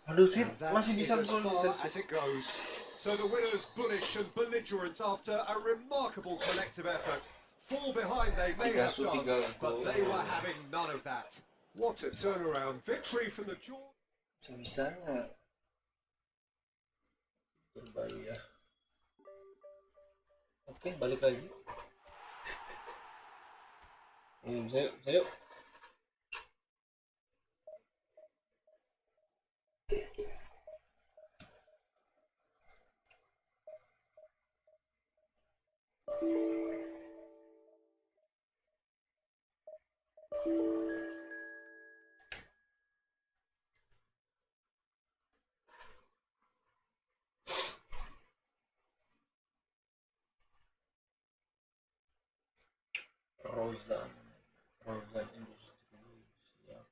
Aduh sih, And that masih is bisa as gol far terus. as it goes. So the winners bullish and belligerent after a remarkable collective effort. Fall behind they may Tiga have su, done, tiga but gol. they were having none of that. What a turnaround. Victory from the jaw. Bisa-bisanya. Berbahaya. Oke, balik lagi. Ini bisa yuk. Rozan Industri. Siap.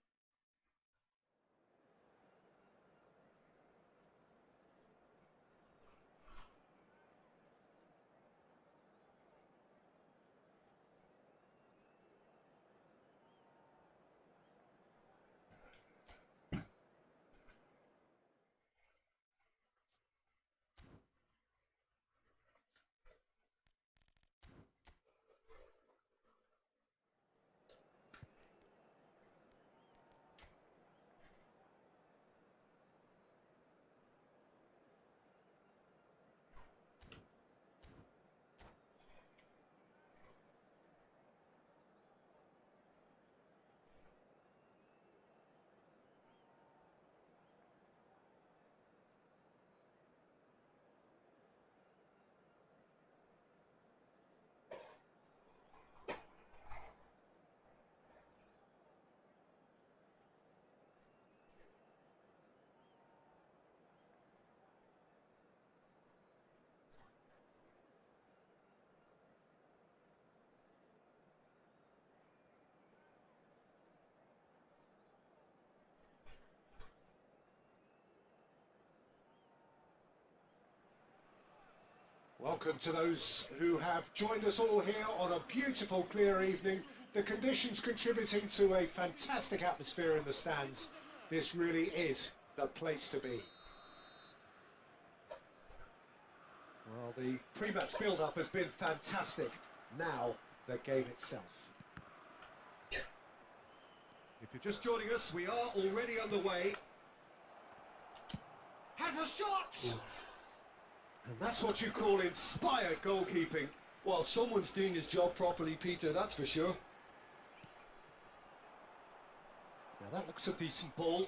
Welcome to those who have joined us all here on a beautiful, clear evening. The conditions contributing to a fantastic atmosphere in the stands. This really is the place to be. Well, the pre-match build-up has been fantastic. Now, the game itself. If you're just joining us, we are already underway. Has a shot! And that's what you call inspired goalkeeping. Well, someone's doing his job properly, Peter, that's for sure. Now that looks a decent ball.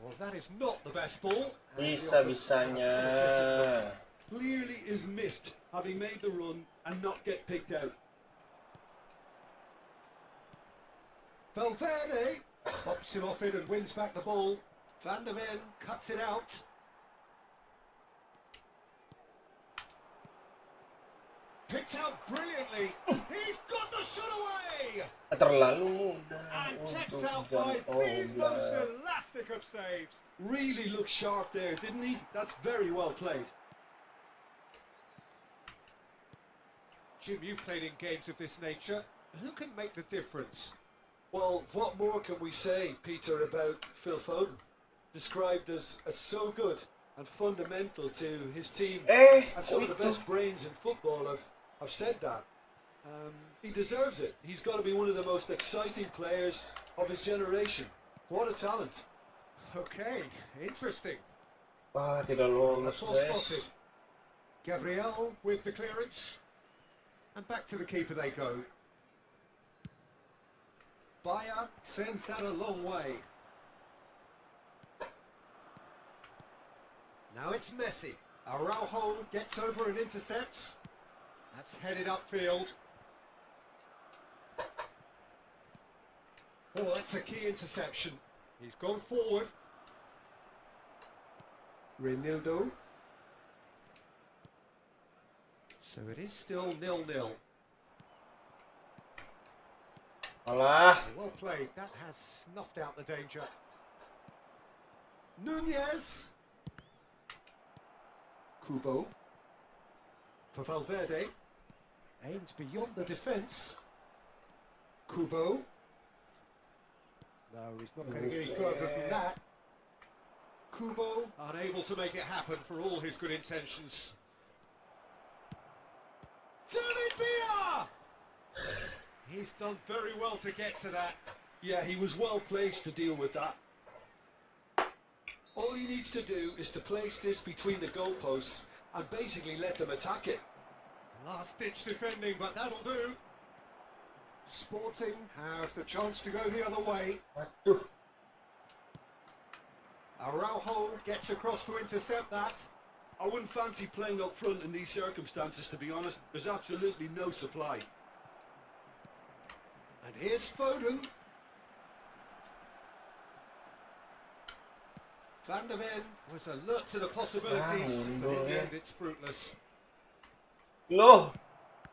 Well, that is not the best ball. Bisa-bisanya. Clearly is miffed, having made the run and not get picked out. Valverde pops him off it and wins back the ball. Van der Ven cuts it out. Picked out brilliantly. He's got the shot away. Terlalu mudah And kept untuk out by the most Oblak. elastic of saves. Really looked sharp there, didn't he? That's very well played. Jim, you've played in games of this nature. Who can make the difference? Well, what more can we say, Peter, about Phil Foden? Described as so good and fundamental to his team, and some of the best brains in football have said that. He deserves it. He's got to be one of the most exciting players of his generation. What a talent. Okay, interesting. Wah, tidak lolos, That's all guys. spotted. Gabriel with the clearance. And back to the keeper they go. Bayer sends that a long way. Now it's Messi. Araujo gets over and intercepts. That's headed upfield. Oh, that's a key interception. He's gone forward. Reinildo. So it is still 0-0. Alah. Well played. That has snuffed out the danger. Nunez. Kubo. For Valverde. Aims beyond the defence. Kubo. No, he's not going to get any further than that. Kubo unable to make it happen for all his good intentions. David Villa! He's done very well to get to that. Yeah, he was well placed to deal with that. All he needs to do is to place this between the goalposts and basically let them attack it. Last-ditch defending, but that'll do. Sporting have the chance to go the other way. Waduh. Araujo gets across to intercept that. I wouldn't fancy playing up front in these circumstances, to be honest. There's absolutely no supply. And here's Foden. Van der Ven was alert to the possibilities, but in the end it's fruitless. Loh,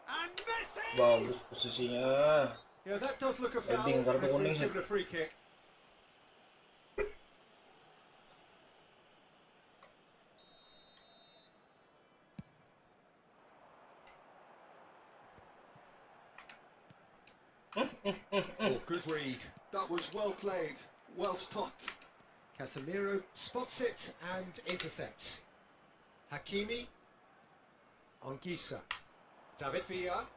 And Messi! bagus posisinya. Yeah, that does look a foul. Heading, kartu Referee's kuning. given a free kick. Oh, good read. That was well played, well stopped. Casemiro spots it and intercepts. Hakimi. Anguissa. David Villa.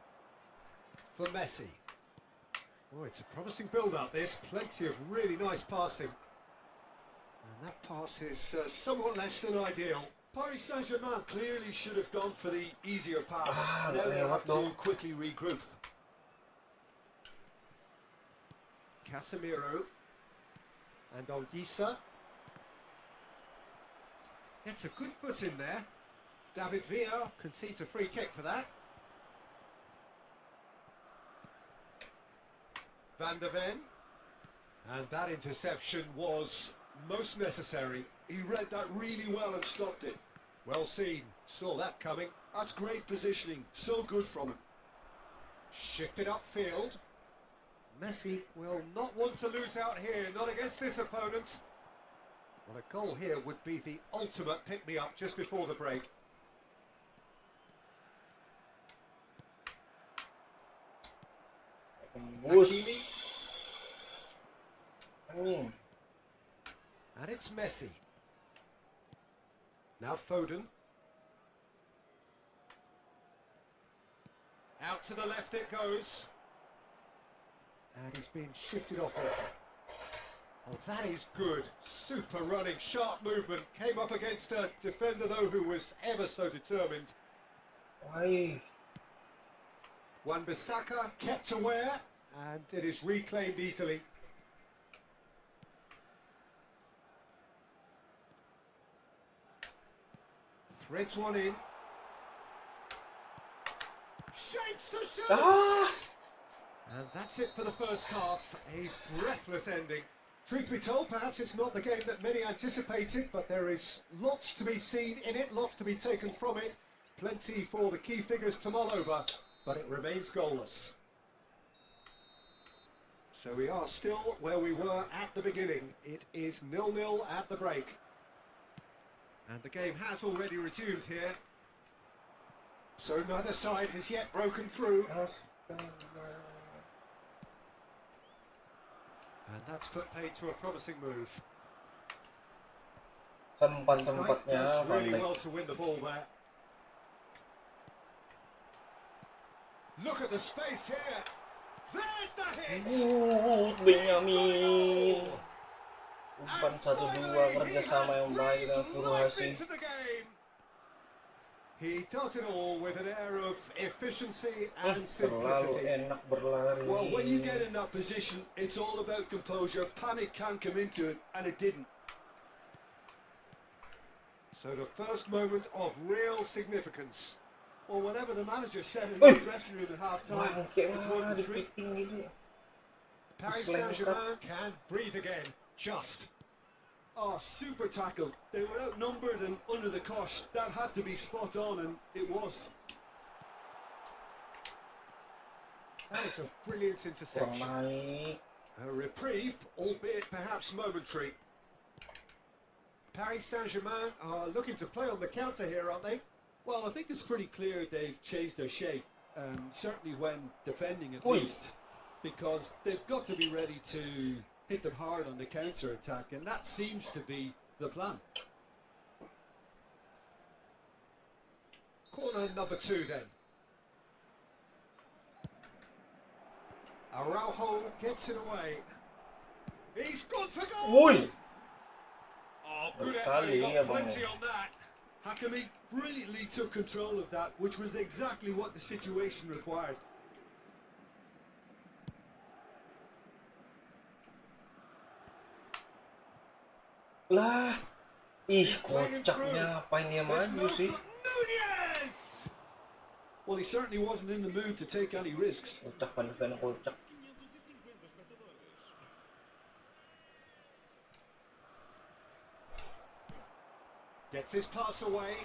For Messi. Oh, it's a promising build-up, this. Plenty of really nice passing. And that pass is somewhat less than ideal. Paris Saint-Germain clearly should have gone for the easier pass. Ah, Now they lewat have to dong. quickly regroup. Casemiro. And Anguissa. Gets a good foot in there. David Villa concedes a free kick for that. Van der Ven. And that interception was most necessary. He read that really well and stopped it. Well seen. Saw that coming. That's great positioning. So good from him. Shifted upfield. Messi will not want to lose out here, not against this opponent. Well, a goal here would be the ultimate pick-me-up just before the break. Tembus. Angin. And it's Messi. Now Foden. Out to the left it goes. And he's been shifted off it. Oh, that is good. Super running, sharp movement. Came up against a defender, though, who was ever so determined. Why? Wan-Bissaka kept aware, and it is reclaimed easily. Threads one in. Shapes the shot! Ah! And that's it for the first half. A breathless ending. Truth be told, perhaps it's not the game that many anticipated, but there is lots to be seen in it, lots to be taken from it. Plenty for the key figures to mull over, but it remains goalless. So we are still where we were at the beginning. It is 0-0 at the break. And the game has already resumed here. So neither side has yet broken through. And that's put paid to a promising move. Sempat-sempatnya does Van really Dijk. well to win the ball there. Look at the space here. There's the hit. Benyamin. Umpan 1-2 kerjasama yang baik dengan Furuhashi. He does it all with an air of efficiency and Terlalu simplicity. enak berlari. Well, when you get in that position, it's all about composure. Panic can come into it, and it didn't. So the first moment of real significance. Well, whatever the manager said in the dressing room at half-time, it's one of the three. Paris Saint-Germain can breathe again. Just. Oh, super tackle. They were outnumbered and under the cosh. That had to be spot on, and it was. That is a brilliant interception. A reprieve, albeit perhaps momentary. Paris Saint-Germain are looking to play on the counter here, aren't they? Well, I think it's pretty clear they've changed their shape, certainly when defending at least, because they've got to be ready to hit them hard on the counter-attack, and that seems to be the plan. Corner number 2 then. Araujo gets it away. He's gone for goal! Ui! Oh, good effort, he got plenty on that. Hakimi brilliantly took control of that, which was exactly what the situation required. Lah, kocaknya apain dia maju sih? Well, he certainly wasn't in the mood to take any risks. Kocak, pandai kocak. Gets his pass away.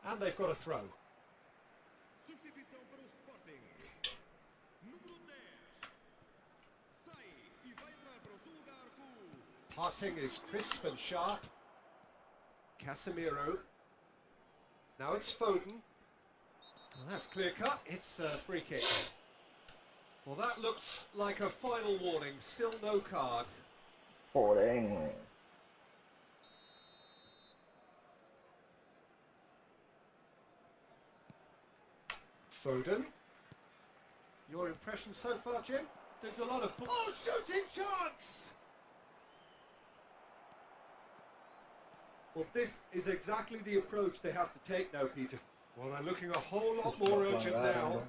And they've got a throw. Substituição para o Sporting. Número 10. Sai e vai entrar para o seu lugar com... Passing is crisp and sharp. Casemiro. Now it's Foden. Well, that's clear cut. It's a free kick. Well, that looks like a final warning. Still no card. Foden. Foden. Your impression so far, Jim? There's a lot of... Oh, shooting chance! Well, this is exactly the approach they have to take now, Peter. Well, they're looking a whole lot more urgent now.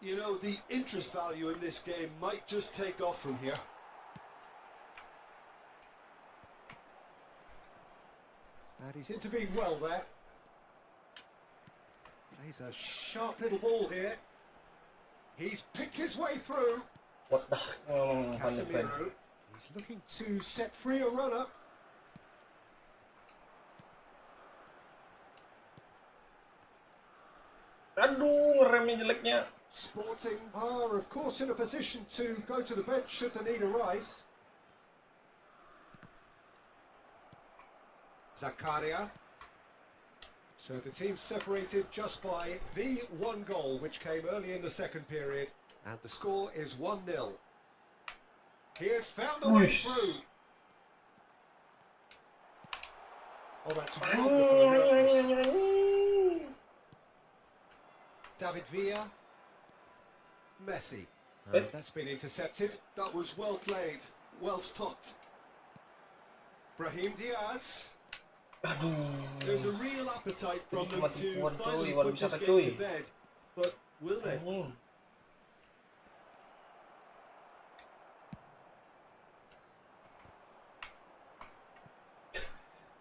You know, the interest value in this game might just take off from here. And he's intervened well there. Plays a sharp little ball here. He's picked his way through. What the heck? Casemiro. He's looking to set free a runner. Aduh, ngeremnya jeleknya. Sporting are, of course, in a position to go to the bench should the need arise. Zakaria. So the team separated just by the one goal, which came early in the second period. And the score is 1-0. He has found a way through. Oh, that's wonderful. David Villa. Messi. And that's been intercepted. That was well played, well stopped. Brahim Diaz. Aduh. There's a real appetite from them Cuma to tipuan finally cuy, walau put this misalkan game to cuy. bed, but will they?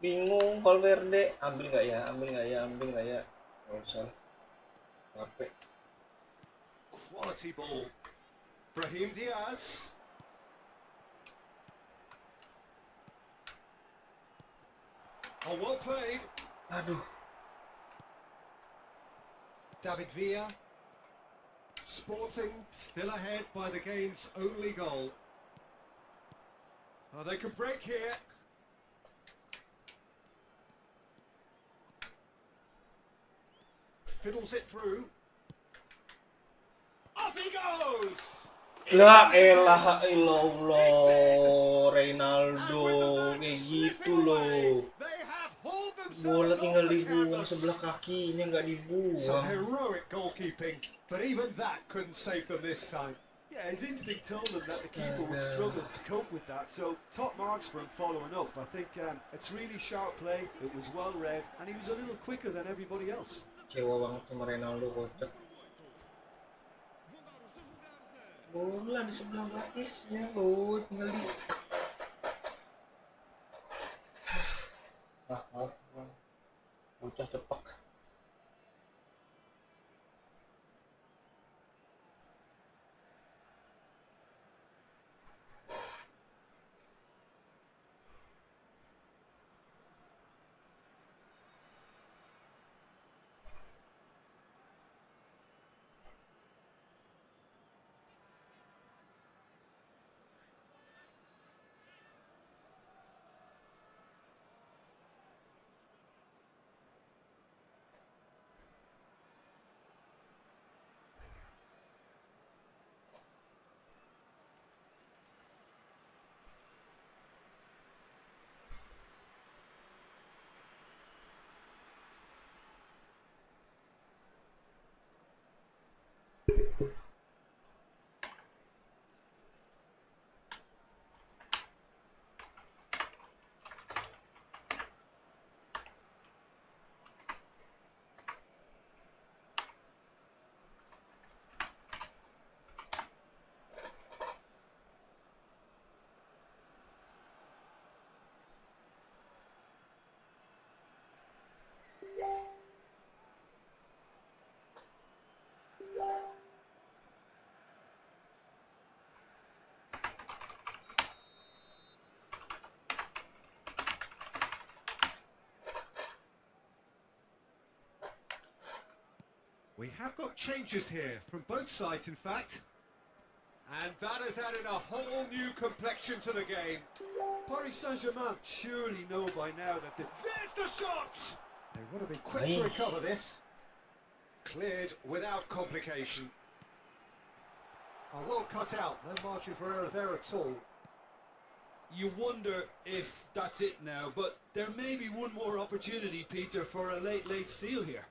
Bingung Valverde, ambil nggak ya, ambil nggak ya, ambil nggak ya, nggak usah, capek. Quality ball. Brahim Diaz. Oh, well played. Aduh. David Villa. Sporting still ahead by the game's only goal. Oh, they can break here. Fiddles it through. Up he goes! La ilaha illallah, Ronaldo kayak gitu loh. Bola tinggal dibuang sebelah kakinya, nggak Some dibuang. heroic goalkeeping, but even that couldn't save them this time. Yeah, his instinct told him that the keeper would struggle to cope with that, so top marks for him following up. I think it's really sharp play, it was well read, and he was a little quicker than everybody else. Kecewa banget sama Ronaldo, kocak. Bola di sebelah batisnya loh, tinggal di... bocah cepak. We have got changes here, from both sides in fact. And that has added a whole new complexion to the game. Paris Saint-Germain surely know by now that There's the shot! They want to be quick to recover this. Cleared without complication. Oh, well cut out, no margin for error there at all. you wonder if that's it now, but there may be one more opportunity, Peter, for a late steal here.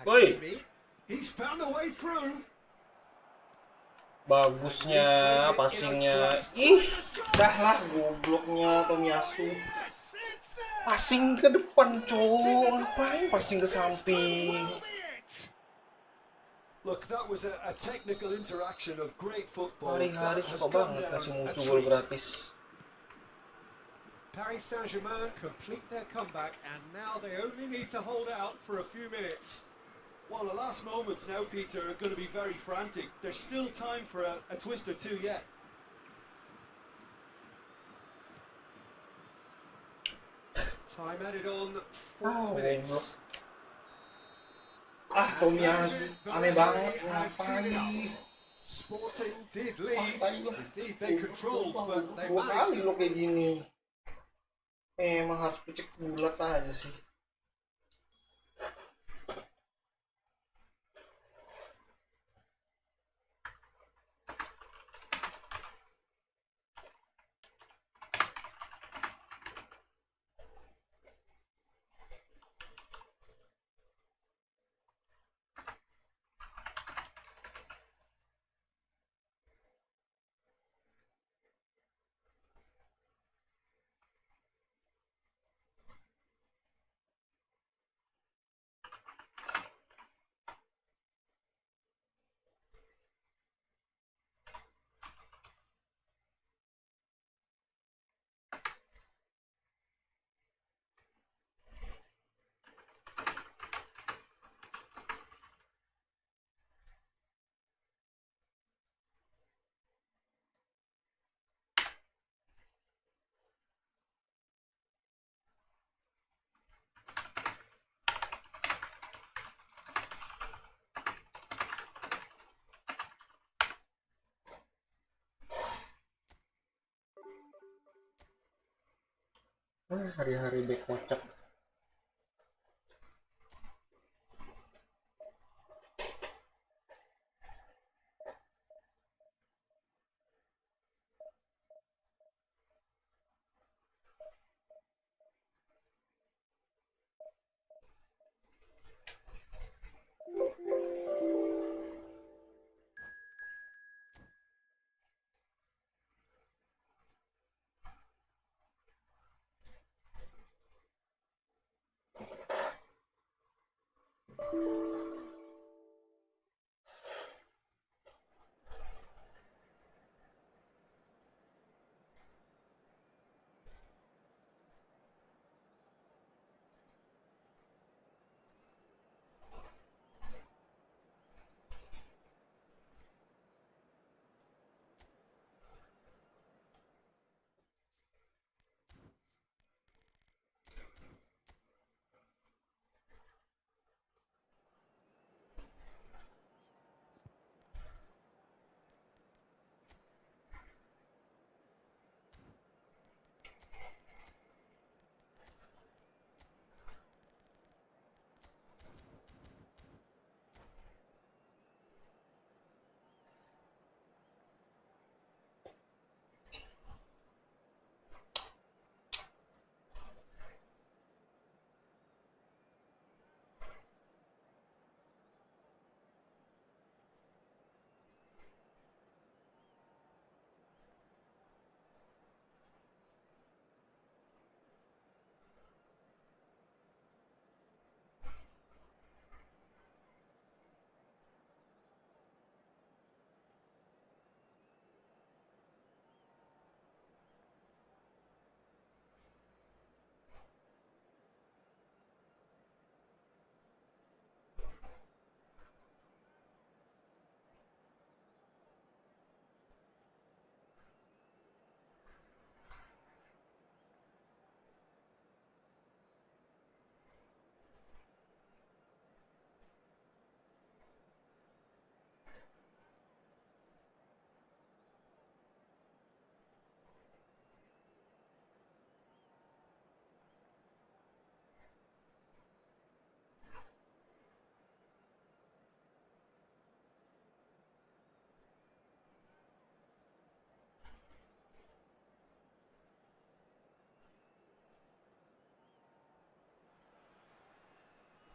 Woi, He's found a way through. bagusnya passingnya. Ih, dah lah gobloknya Tomiyasu. Passing ke depan, cowok. Ngapain passing ke samping? Look, that was a technical interaction of great football. Hari-hari suka banget kasih musuh gol gratis. Paris Saint-Germain complete their comeback and now they only need to hold out for a few minutes. Well, the last moments now, Peter, are going to be very frantic. There's still time for a twist or two yet. Time added on 4 minutes. Tomiyasu, aneh banget, ngapain? Sporting did lead. Indeed, they controlled, but they Dua managed kali lo kayak gini. Emang harus pecek bulat aja sih. Hari-hari back kocak.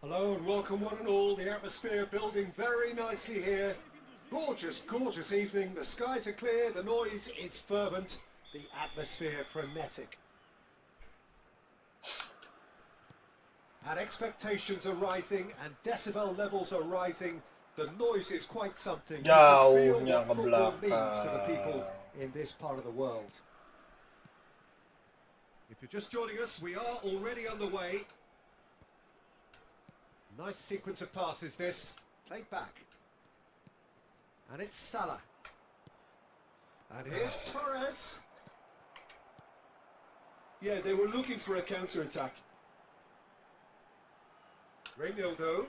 Hello and welcome one and all. The atmosphere building very nicely here. Gorgeous, gorgeous evening. The skies are clear, the noise is fervent, the atmosphere frenetic. And expectations are rising and decibel levels are rising. The noise is quite something. You can feel Jauhnya what ke football means to the belakang. people in this part of the world. If you're just joining us, we are already underway. Nice sequence of passes this, played back. And it's Salah. And here's Torres. Yeah, they were looking for a counter-attack. Reinildo.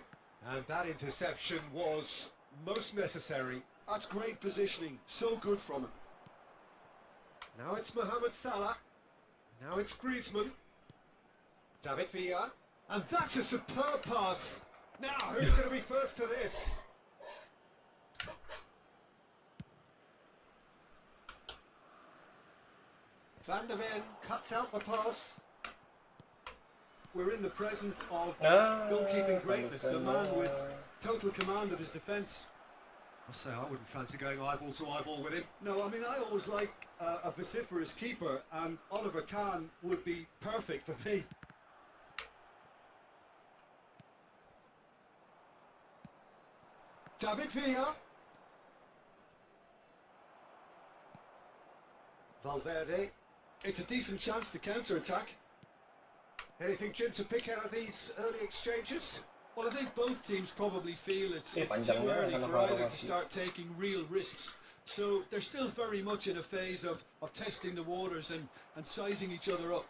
And that interception was most necessary. That's great positioning, so good from him. Now it's Mohamed Salah. Now it's Griezmann. David Villa. And that's a superb pass. Now, who's going to be first to this? Van der Ven cuts out the pass. We're in the presence of goalkeeping greatness, a man with total command of his defence. I'll say I wouldn't fancy going eyeball to eyeball with him. No, I mean, I always like a vociferous keeper, and Oliver Kahn would be perfect for me. David Villa. Valverde. It's a decent chance to counter-attack. Anything, Jim, to pick out of these early exchanges? Well, I think both teams probably feel it's too Panjangnya early kalau for either to Harold start taking real risks. So they're still very much in a phase of testing the waters and sizing each other up.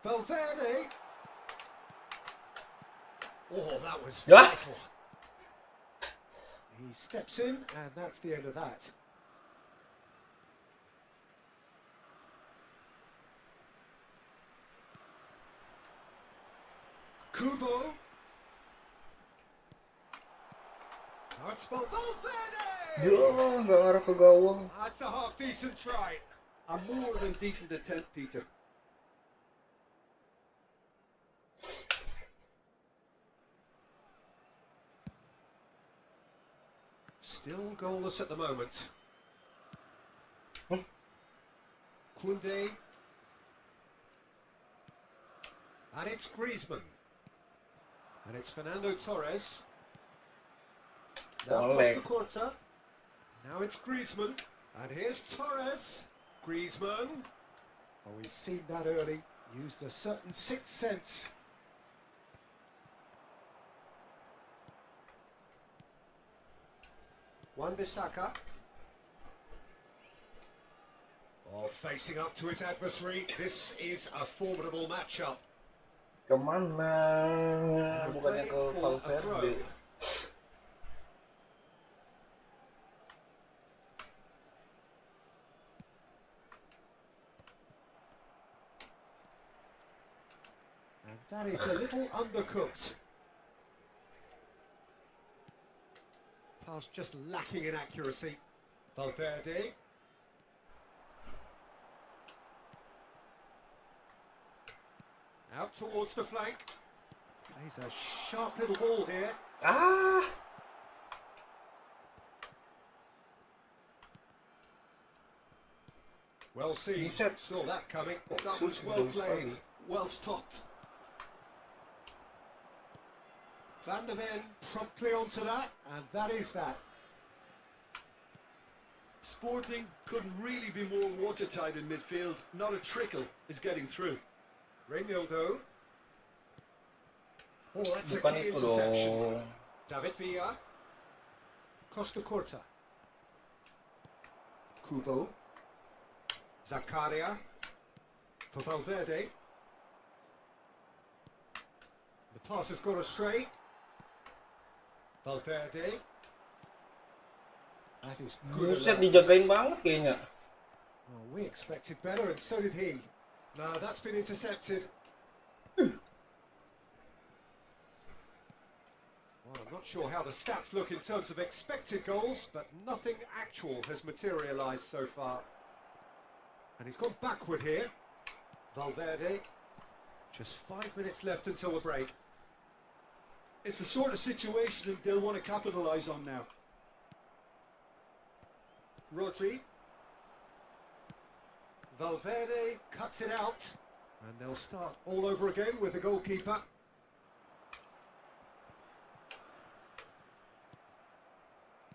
Valverde. Oh, that was Yeah. vital. He steps in, and that's the end of that. Kubo. Now it's Valverde! Ya, nggak ngarah ke gawang. That's a half-decent try. A more than decent attempt, Peter. Still goalless at the moment. Huh? Koundé. And it's Griezmann. And it's Fernando Torres. Now Oleh. Costa Corta. Now it's Griezmann. And here's Torres. Griezmann. Oh, we've seen that early. Used a certain sixth sense. Wan-Bissaka. Oh, facing up to his adversary. This is a formidable matchup. Kemana? Bukannya ke Valverde. And that is a little undercooked. Pass just lacking in accuracy. Valverde. Out towards the flank. Plays a sharp little ball here. Ah! Well seen. Buset. Saw that coming. That was well played, well stopped. Van der Ven promptly onto that, and that is that. Sporting couldn't really be more watertight in midfield. Not a trickle is getting through. Reinildo. Oh, that's a Bukan key itu interception. dong. David Villa. Costa Corta. Kubo. Zakaria. For Valverde. The pass has gone astray. Valverde. That is good. Buset, allowance. dijagain banget kayaknya. Oh, we expected better, and so did he. No, that's been intercepted. Well, I'm not sure how the stats look in terms of expected goals, but nothing actual has materialised so far. And he's gone backward here. Valverde. Just 5 minutes left until the break. It's the sort of situation that they'll want to capitalise on now. Rodri. Valverde cuts it out. And they'll start all over again with the goalkeeper.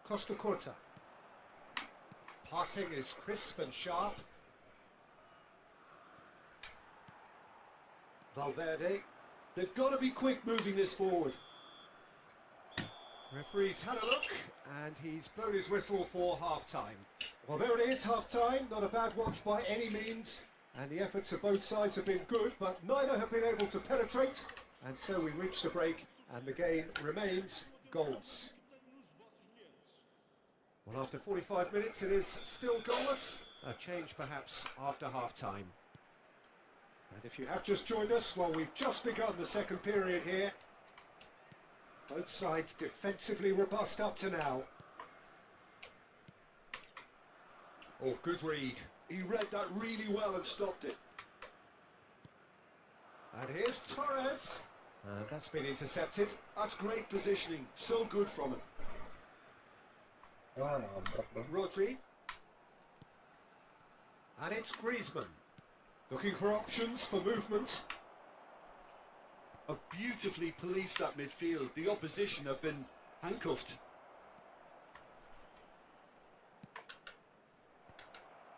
Costa Corta. Passing is crisp and sharp. Valverde. They've got to be quick moving this forward. Referee's had a look, and he's blown his whistle for half-time. Well, there it is, half-time. Not a bad watch by any means. And the efforts of both sides have been good, but neither have been able to penetrate. And so we reach the break, and the game remains goalless. Well, after 45 minutes, it is still goalless. A change, perhaps, after half-time. And if you have just joined us, well, we've just begun the second period here. Both sides defensively robust up to now. Oh, good read. He read that really well and stopped it. And here's Torres. And that's been intercepted. That's great positioning. So good from him. Wah, nabrak dong. Rodri. And it's Griezmann. Looking for options for movement. Have beautifully policed that midfield. The opposition have been handcuffed.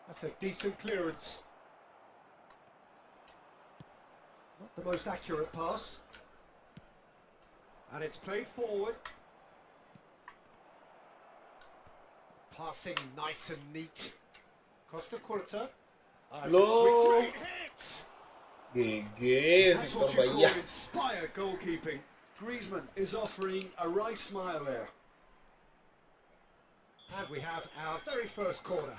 That's a decent clearance. Not the most accurate pass. And it's played forward. Passing nice and neat. Costa Corta. And Low. a great hit. GG, That's Victor what you call Bailly. inspired goalkeeping. Griezmann is offering a right smile there. And we have our very first corner.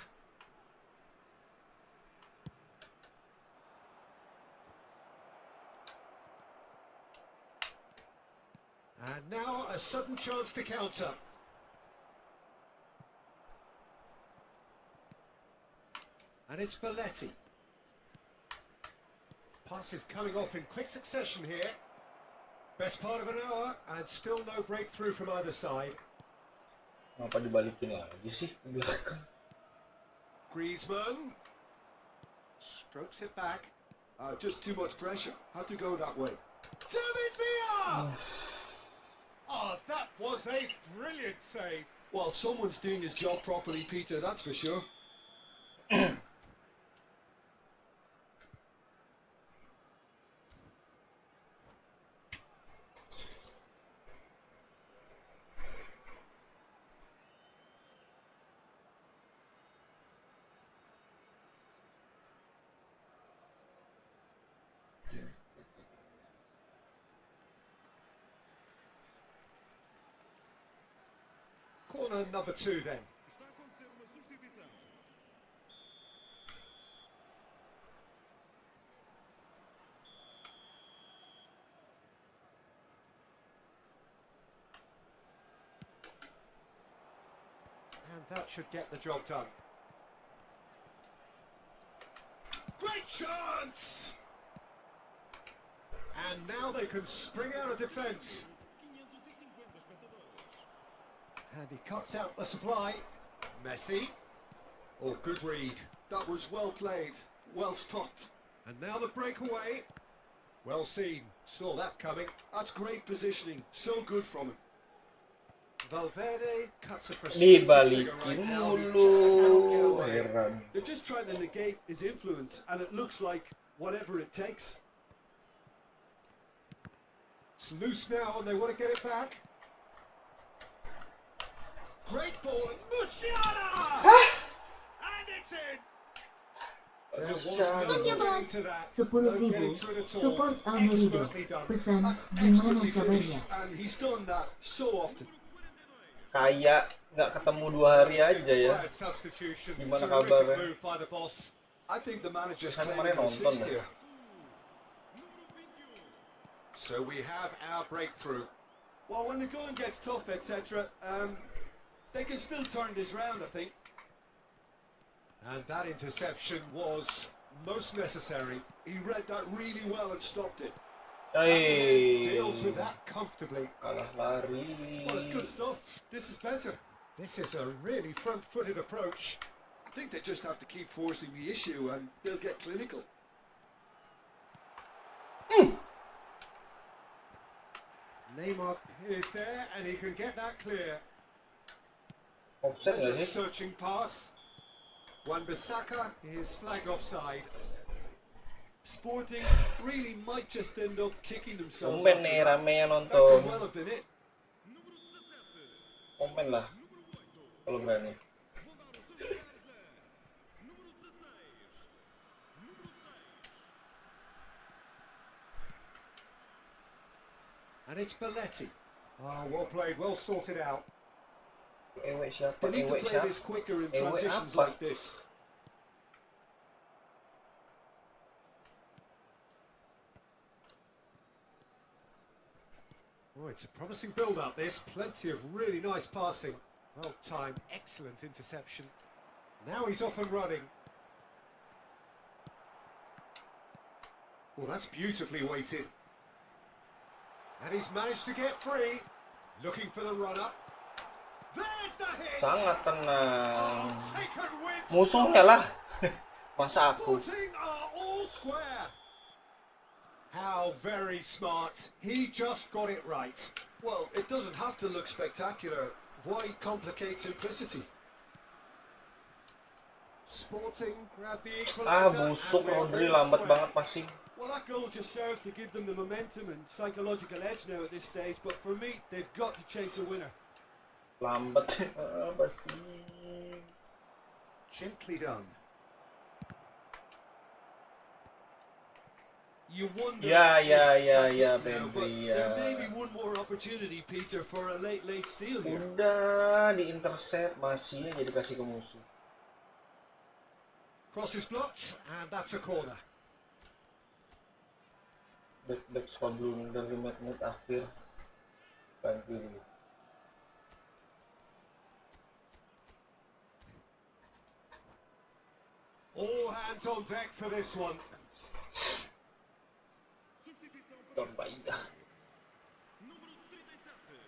And now a sudden chance to counter. And it's Belletti. Passes coming off in quick succession here. Best part of an hour and still no breakthrough from either side. Apa dibalikin lagi sih ke belakang? Griezmann strokes it back. Just too much pressure. Had to go that way. David Villa! Oh, that was a brilliant save. Well, someone's doing his job properly, Peter, that's for sure. Corner number 2 then. Está a acontecer uma substituição. And that should get the job done. Great chance! And now they can spring out of defence. 550 espectadores. And he cuts out the supply. Messi. Oh, good read. That was well played, well stopped. And now the breakaway. Well seen. Saw that coming. That's great positioning, so good from him. Valverde cuts a precise figure right Dibalikin now. mulu, heran. They're just trying to negate his influence, and it looks like whatever it takes. It's loose now and they want to get it back. Great ball and Musiala! And it's in! There was no Sosia getting Bos, to that. 10.000 No getting to it at all. support Almerido. Expertly done. Pesan That's gimana expertly finished, kabarnya? and he's done that so often. Kayak nggak ketemu 2 hari aja ya. Inspired substitution. Gimana Terrific kabarnya? move by the boss. I think the manager's Saya claiming kemarin an nonton assist ya. here. So we have our breakthrough. Well, when the going gets tough, etc., they can still turn this round, I think. And that interception was most necessary. He read that really well and stopped it. Deals with that comfortably. Kalah lari. Well, it's good stuff. This is better. This is a really front-footed approach. I think they just have to keep forcing the issue and they'll get clinical. Neymar is there and he can get that clear. Offset There's nggak a sih? searching pass. Wan-Bissaka is flagged offside. Sporting really might just end up kicking themselves. Tumben after nih that. rame yang That nonton. could well have been it. Komen lah kalau berani. And it's Belletti. Oh, well played, well sorted out. Ewe siapa? They need to Ewe play siapa? this quicker in Ewe transitions apa? like this. Oh, it's a promising build-up, this. Plenty of really nice passing. Well timed, excellent interception. Now he's off and running. Oh, that's beautifully weighted. And he's managed to get free. Looking for the run-up. There's the hit! Sangat tenang. Oh, taken with Musuhnya lah. Masa aku? Sporting are all square. How very smart. He just got it right. Well, it doesn't have to look spectacular. Why complicate simplicity? Sporting grab the equalizer. Busuk and we're Rodri all lambat square. banget passing. Well, that goal just serves to give them the momentum and psychological edge now at this stage, but for me, they've got to chase a winner. Lambat. Apa sih? Gently done. You wonder Ya, if that's ya, it now, but Pedri, ya. there may be one more opportunity, Peter, for a late steal here. Udah di-intercept, masih aja dikasih ke musuh. Cross is blocked, and that's a corner. Back suka blunder di menit akhir. Bantu dulu. All hands on deck for this one. Substituição para Don os Baida. número 37,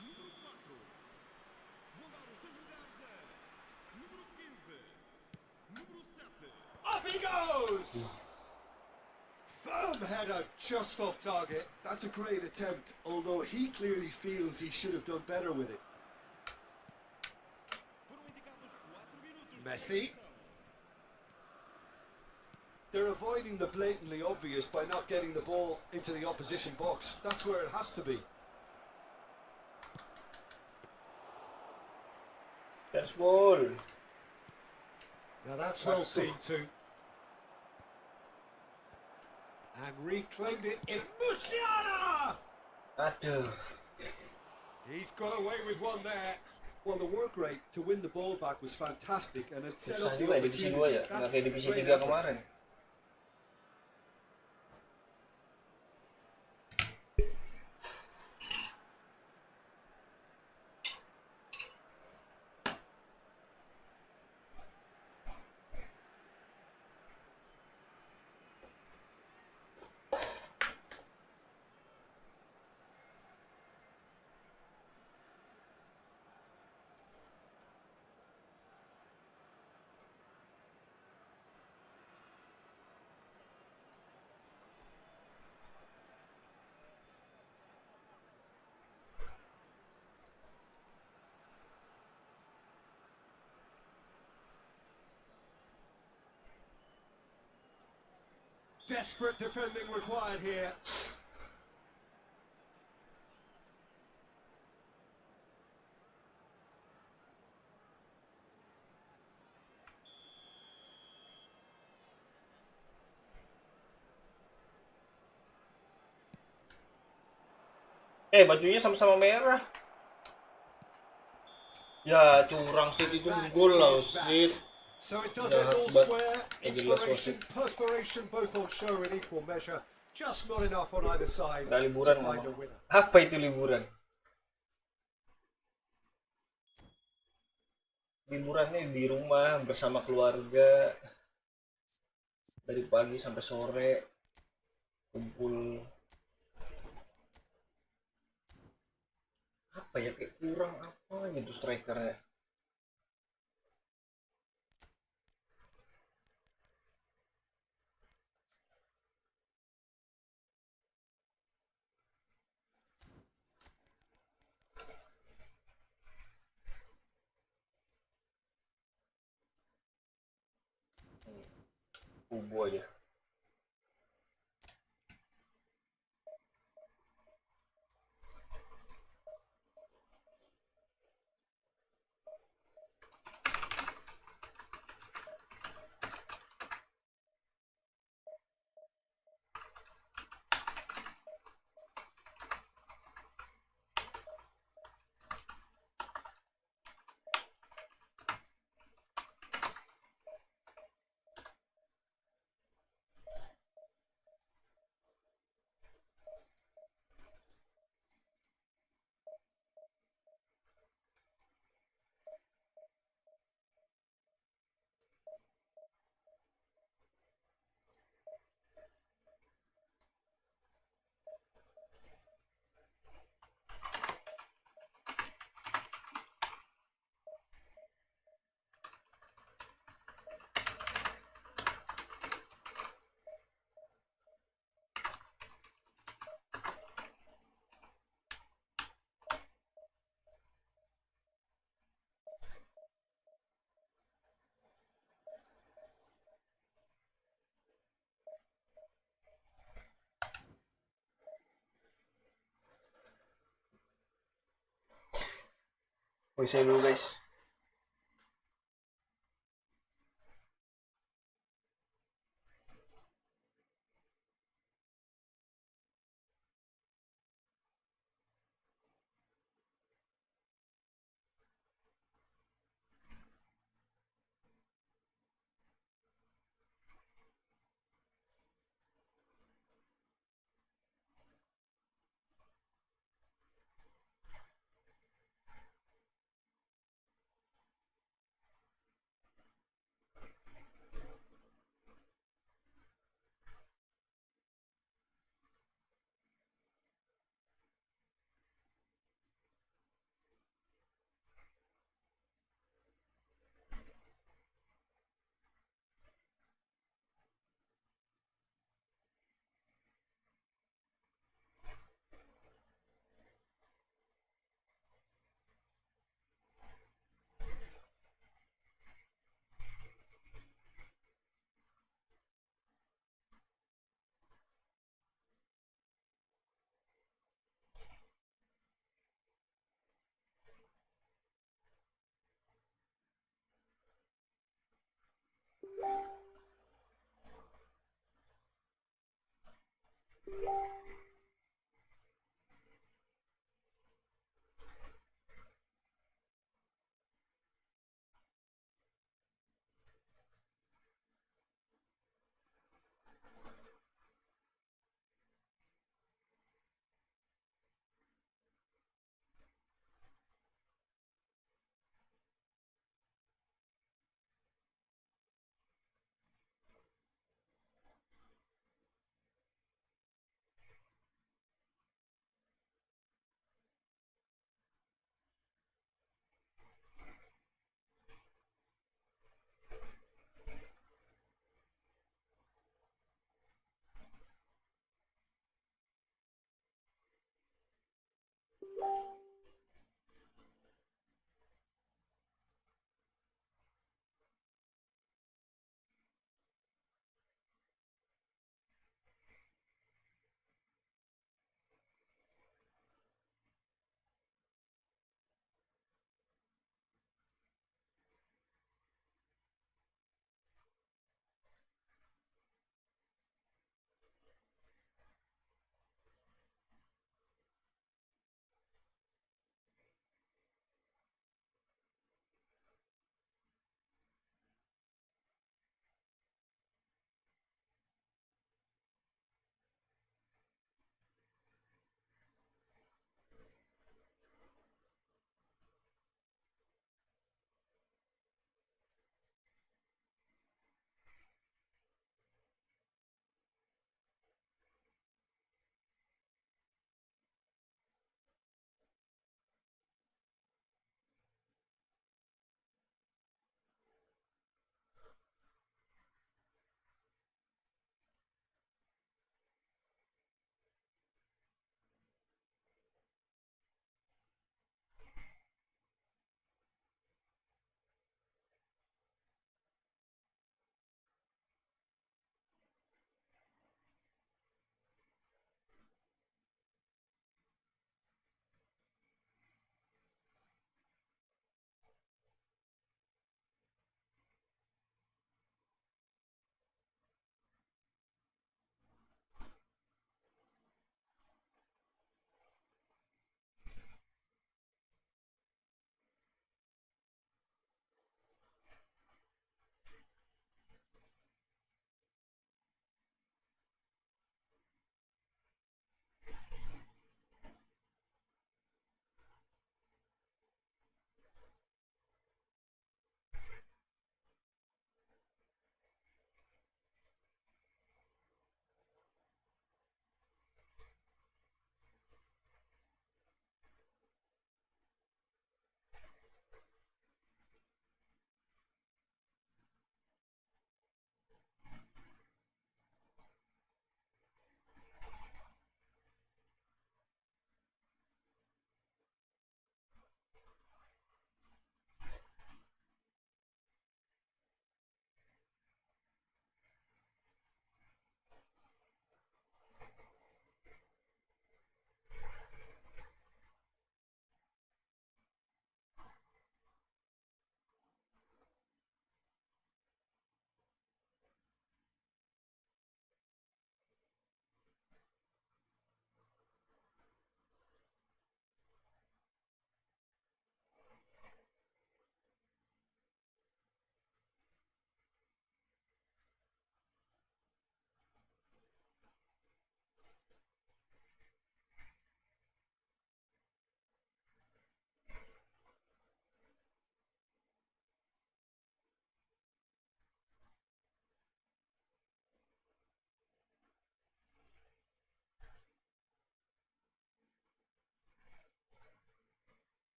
número 4. Vão dar os seus lugares a número 15, número 7. Up he goes! Firm header just off target. That's a great attempt, although he clearly feels he should have done better with it. Foram indicados 4 minutos. Messi. They're avoiding the blatantly obvious by not getting the ball into the opposition box. That's where it has to be. That's ball. Now that's well seen too. And reclaimed it in Musiala! Aduh. He's got away with one there. Well, the work rate to win the ball back was fantastic, and it set Susah up the juga divisi 2 ya. opportunity. Nggak kayak divisi great 3 effort. kemarin. Desperate defending required here. Bajunya sama-sama merah. Ya, curang sih itu gol lah, sih. So it does it all square. Inspiration, wasit. perspiration, both on show in equal measure. Just not enough on either side Nggak to liburan find a ngomong. winner. Apa itu liburan? Liburannya di rumah bersama keluarga dari pagi sampai sore kumpul. Apa ya, kayak kurang apa gitu strikernya. Kubu aja. Bisa dulu guys.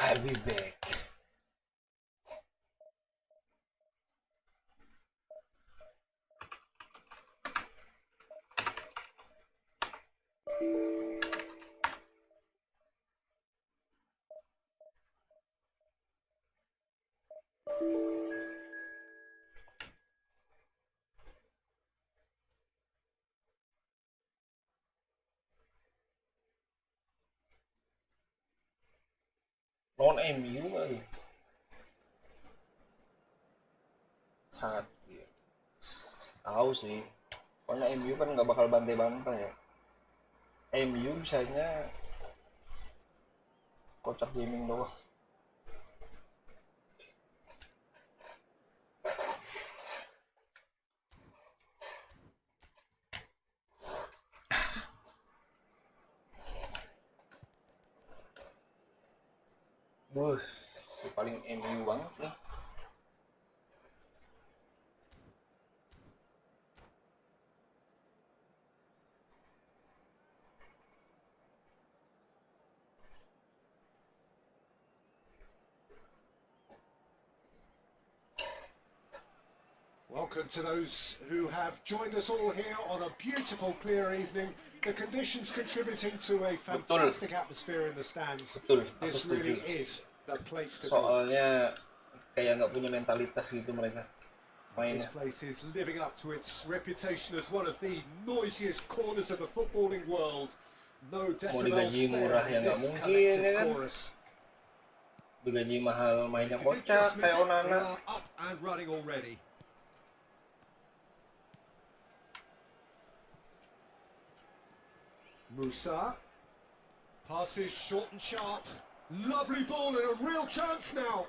I'll be back. Non MU kali. Sakit. Tahu sih. Soalnya MU kan nggak bakal bantai-bantai ya. MU bisanya kocak gaming doang. Bus, si paling MU banget nih. Welcome to those who have joined us all here on a beautiful, clear evening. The conditions contributing to a fantastic atmosphere in the stands. Betul, aku This setuju. really is the place to be. Soalnya kayak nggak punya mentalitas gitu mereka This mainnya. place is living up to its reputation as one of the noisiest corners of the footballing world. No Mau decibels digaji spared murah ya in nggak this mungkin collective ya kan. chorus. Digaji mahal mainnya If you did kocak just miss kayak it, they Onana. are up and running already. Musa passes short and sharp. Lovely ball and a real chance now.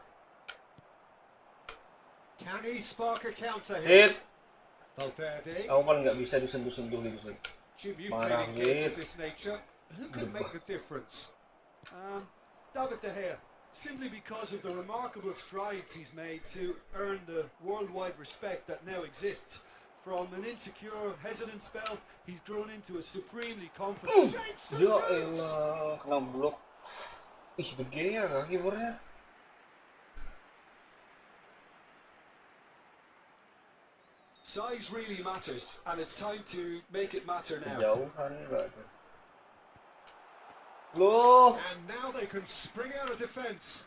Can he spark a counter here? Sit. Valverde. Aku paling nggak bisa disentuh-sentuh gitu sih. Jim, you've Marah, played in games Sid. of this nature. Who can make the difference? David De Gea, simply because of the remarkable strides he's made to earn the worldwide respect that now exists. From an insecure, hesitant spell, he's grown into a supremely confident. Shapes to Ya shoot! elah, kena blok. Ih, De Gea kah kipernya? Size really matters, and it's time to make it matter now. Kejauhan enggak ada. Loh, And now they can spring out of defence.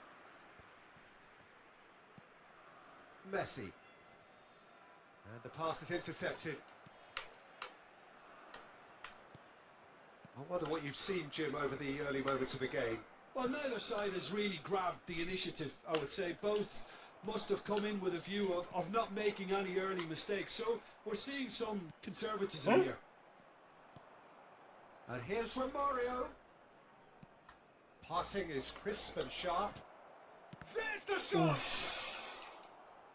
Messi. And the pass is intercepted. I wonder what you've seen, Jim, over the early moments of the game. Well, neither side has really grabbed the initiative, I would say. Both must have come in with a view of not making any early mistakes. So we're seeing some conservatism here. And here's Romario. Passing is crisp and sharp. There's the shot!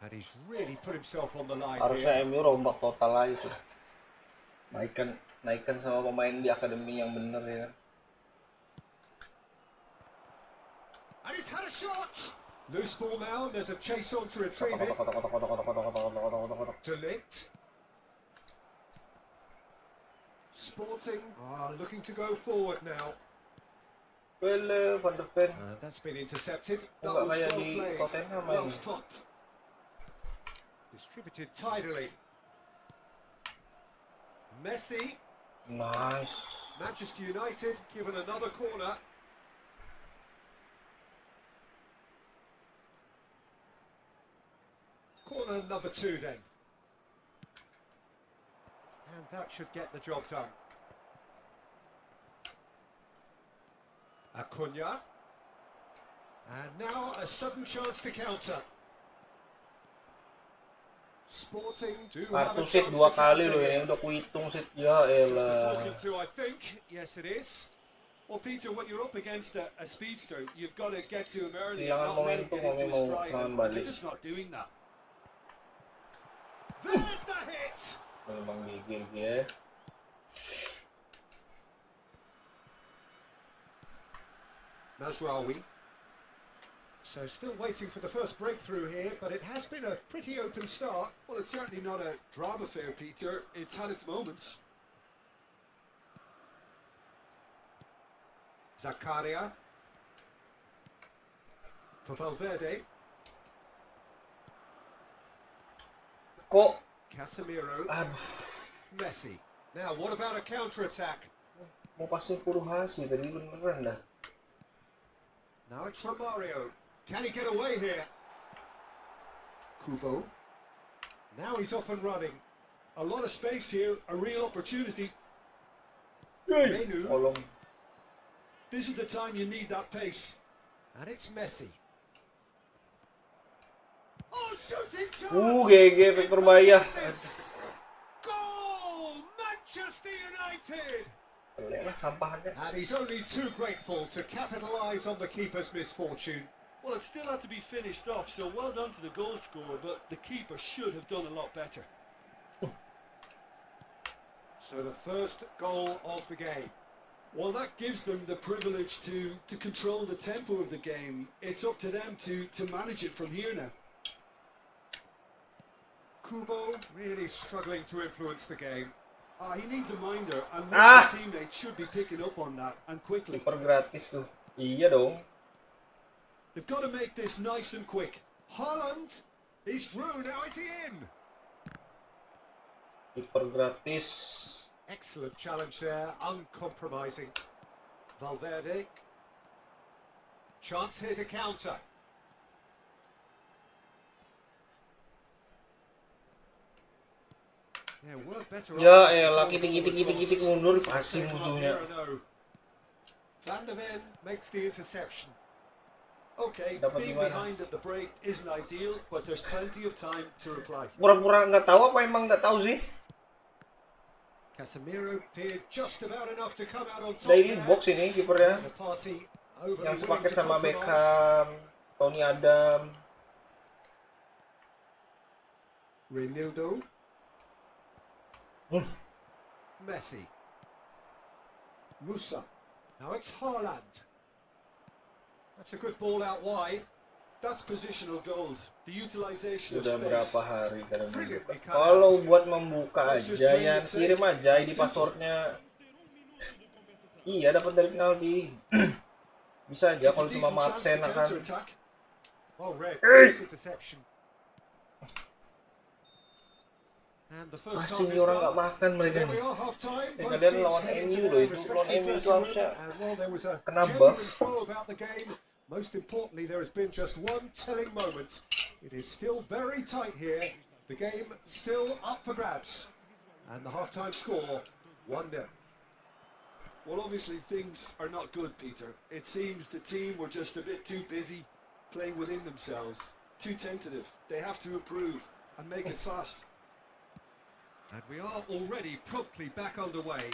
And he's really put himself on the line harusnya here. MU rombak total aja sudah. Naikkan sama pemain di akademi yang bener ya kan. And he's had a shot! Loose ball now, and there's a chase on to retrieve it. De Ligt. Sporting are looking to go forward now. Well, Van de Ven. That's been intercepted. That Enggak was kayak well di played, Tottenham well main. stopped. Distributed tidily. Messi. Nice. Manchester United given another corner. Corner number 2 then. And that should get the job done. Acuna. And now a sudden chance to counter. Sporting do have Kartu a sit chance 2 to kali counter loh here. ini udah kuhitung sit ya Just the elah. talking to, I think. Yes, it is. Well, Peter, when you're up against a speedster, you've got to get to him early and Kehilangan not let him momentum get into kami his mau stride. serangan And balik. they're just not doing that. There's the hit! Memang gigil dia. Mazraoui. So still waiting for the first breakthrough here, but it has been a pretty open start. Well, it's certainly not a drab affair, Peter. It's had its moments. Zakaria. For Valverde. Kok Casemiro. aduh, Messi. Now, what about a counter-attack? mau pasnya Furuhashi tadi beneran dah. Now it's Romario. Can he get away here? Kubo. Now he's off and running. A lot of space here, a real opportunity. Menu. Kolong. This is the time you need that pace. And it's Messi. Oh, shooting chance! GG Victor Baya. Goal! Manchester United! Sampahannya. And he's only too grateful to capitalise on the keeper's misfortune. Well, it still had to be finished off, so well done to the goal scorer, but the keeper should have done a lot better. So the first goal of the game. Well, that gives them the privilege to control the tempo of the game. It's up to them to manage it from here now. Kubo really struggling to influence the game. He needs a minder, and one of his teammates should be picking up on that, and quickly. Super gratis tuh. Iya dong. They've got to make this nice and quick. Haaland! He's through, now is he in? Super gratis. Excellent challenge there, uncompromising. Valverde. Chance here to counter. There were better Ya elah, kitik mundur pasti musuhnya. Van der Ven makes the interception. Okay, Dapat being gimana? behind at the break isn't ideal, but there's plenty of time to reply. Pura-pura nggak tahu apa emang nggak tahu sih? Casemiro did just about enough to come out on top. Daily box ini kipernya. The party Yang sepaket sama Beckham, Tony Adam. Ronaldo. Messi. Musa. Now it's Haaland. That's a good ball out wide. That's positional gold. The utilization of Sudah space. berapa hari karena membuka. Kalau buat membuka aja ya kirim aja ID passwordnya. Iya dapat dari penalti. Bisa aja kalau cuma absen akan. Oh, red. Interception. Masih nih orang nggak makan mereka nih. Kadang lawan MU loh itu, lawan MU itu harusnya kena buff. Most importantly, there has been just one telling moment. It is still very tight here. The game still up for grabs. And the half-time score, 1-0. Well, obviously things are not good, Peter. It seems the team were just a bit too busy playing within themselves. Too tentative. They have to improve and make it fast. And we are already promptly back underway.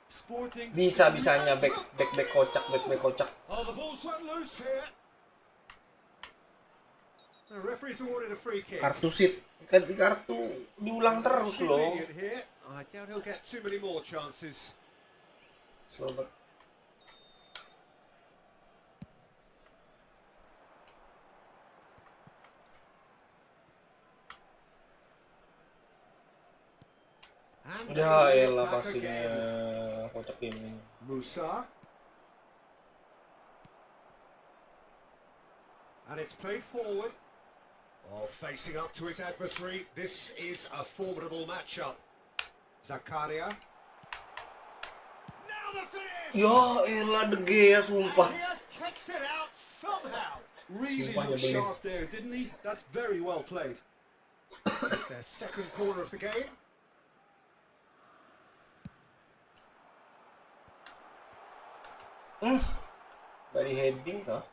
Sporting. Bisa-bisanya back kocak. Oh, the ball's run loose here. The referee's awarded a free kick. Kartu sip, kan di kartu diulang terus loh. I doubt he'll get too many more chances. Selamat. Ya elah pastinya kocak ini. Musa. And it's played forward. Oh, facing up to his adversary. This is a formidable matchup. Zakaria. Now the finish! Ya elah De Gea sumpah. And he has kicked it out somehow. Really looked sharp there, didn't he? That's very well played. It's their second corner of the game. Dari heading kah?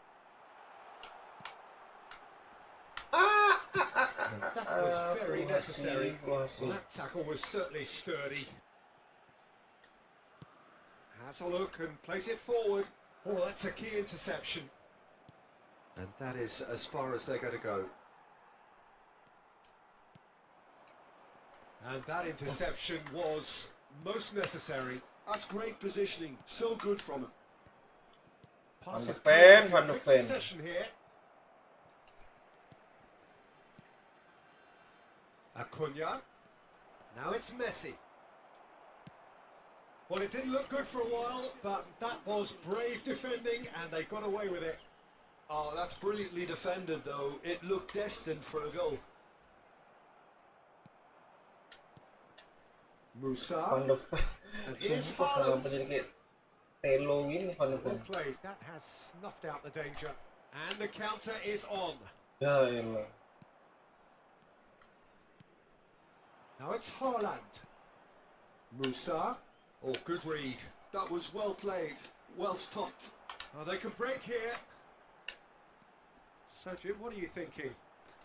That was very necessary. Well, that tackle was certainly sturdy. Has a look and plays it forward. Oh, that's a key interception. And that is as far as they're going to go. And that interception was most necessary. That's great positioning. So good from him. Van de Ven. Here. Acuna. Now it's Messi. Well, it didn't look good for a while, but that was brave defending, and they got away with it. Oh, that's brilliantly defended, though. It looked destined for a goal. Musa. Van de Ven. Sumpah kenapa jadi kayak telo gini Van de Ven. Well played. That has snuffed out the danger. And the counter is on. Ya elah. Now it's Haaland. Musa. Oh, good read. That was well played, well stopped. Oh, they can break here. So, Jim, what are you thinking?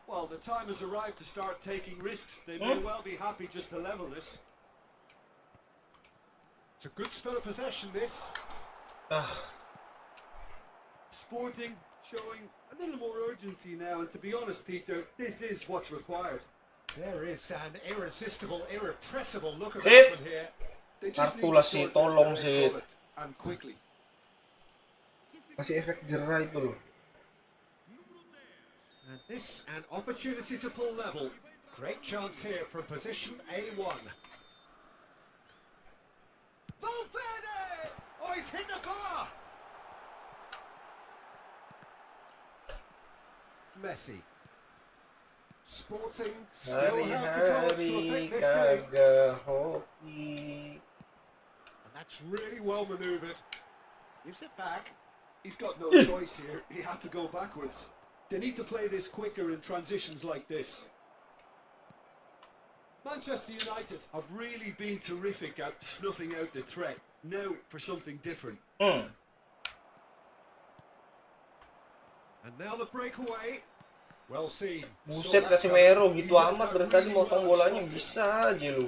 Well, the time has arrived to start taking risks. They may well be happy just to level this. It's a good spell of possession, this. Sporting showing a little more urgency now, and to be honest, Peter, this is what's required. There is an irresistible, irrepressible look of Sit. Edmund here. They just need Kartu to lah si, sort out tolong their si. product, and quickly. Kasih efek jerah itu loh. And this an opportunity to pull level. Great chance here from position A1. Valverde! Oh, he's hit the bar! Messi. Sporting still have the cards to affect this game. Kagak hoki. And that's really well manoeuvred. Gives it back. He's got no choice here. He had to go backwards. They need to play this quicker in transitions like this. Manchester United have really been terrific at snuffing out the threat. Now for something different. And now the breakaway. Well seen. Buset Casemiro gitu amat dari tadi motong bolanya bisa aja lu.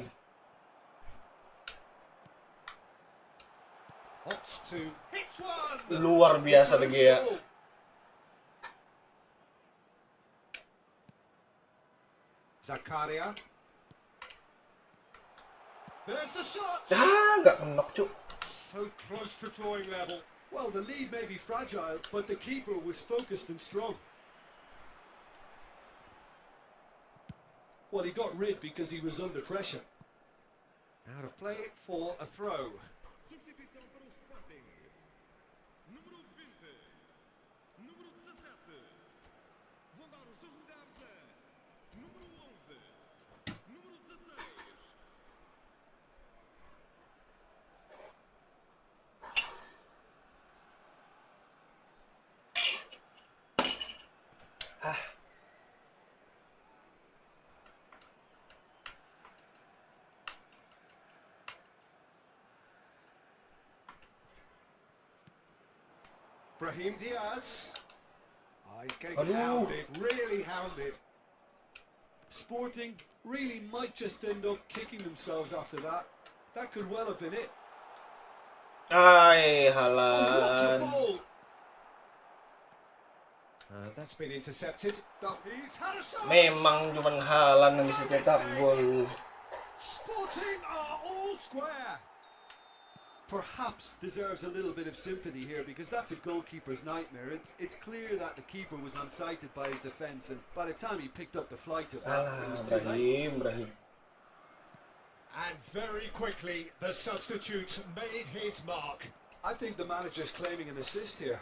Opts to hit one. Luar biasa De Gea. Zakaria. There's the shot. Nggak kenok cuk. So close to drawing level. Well, the lead may be fragile, but the keeper was focused and strong. Well, he got rid because he was under pressure. Out of play for a throw. Substituição para o Sporting. Número 20. Número 17. Vão dar os seus lugares a número 11. Número 16. Brahim Diaz. Oh, he's getting Aduh. hounded, really hounded. Sporting really might just end up kicking themselves after that. That could well have been it. Ay, Oh, what a Haaland. ball! That's been intercepted. He's had a shot. Memang cuman Haaland yang bisa cetak gol. Sporting are all square. Perhaps deserves a little bit of sympathy here because that's a goalkeeper's nightmare. It's clear that the keeper was unsighted by his defence, and by the time he picked up the flight of that, it was too late. Brahim. And very quickly, the substitute made his mark. I think the manager's claiming an assist here.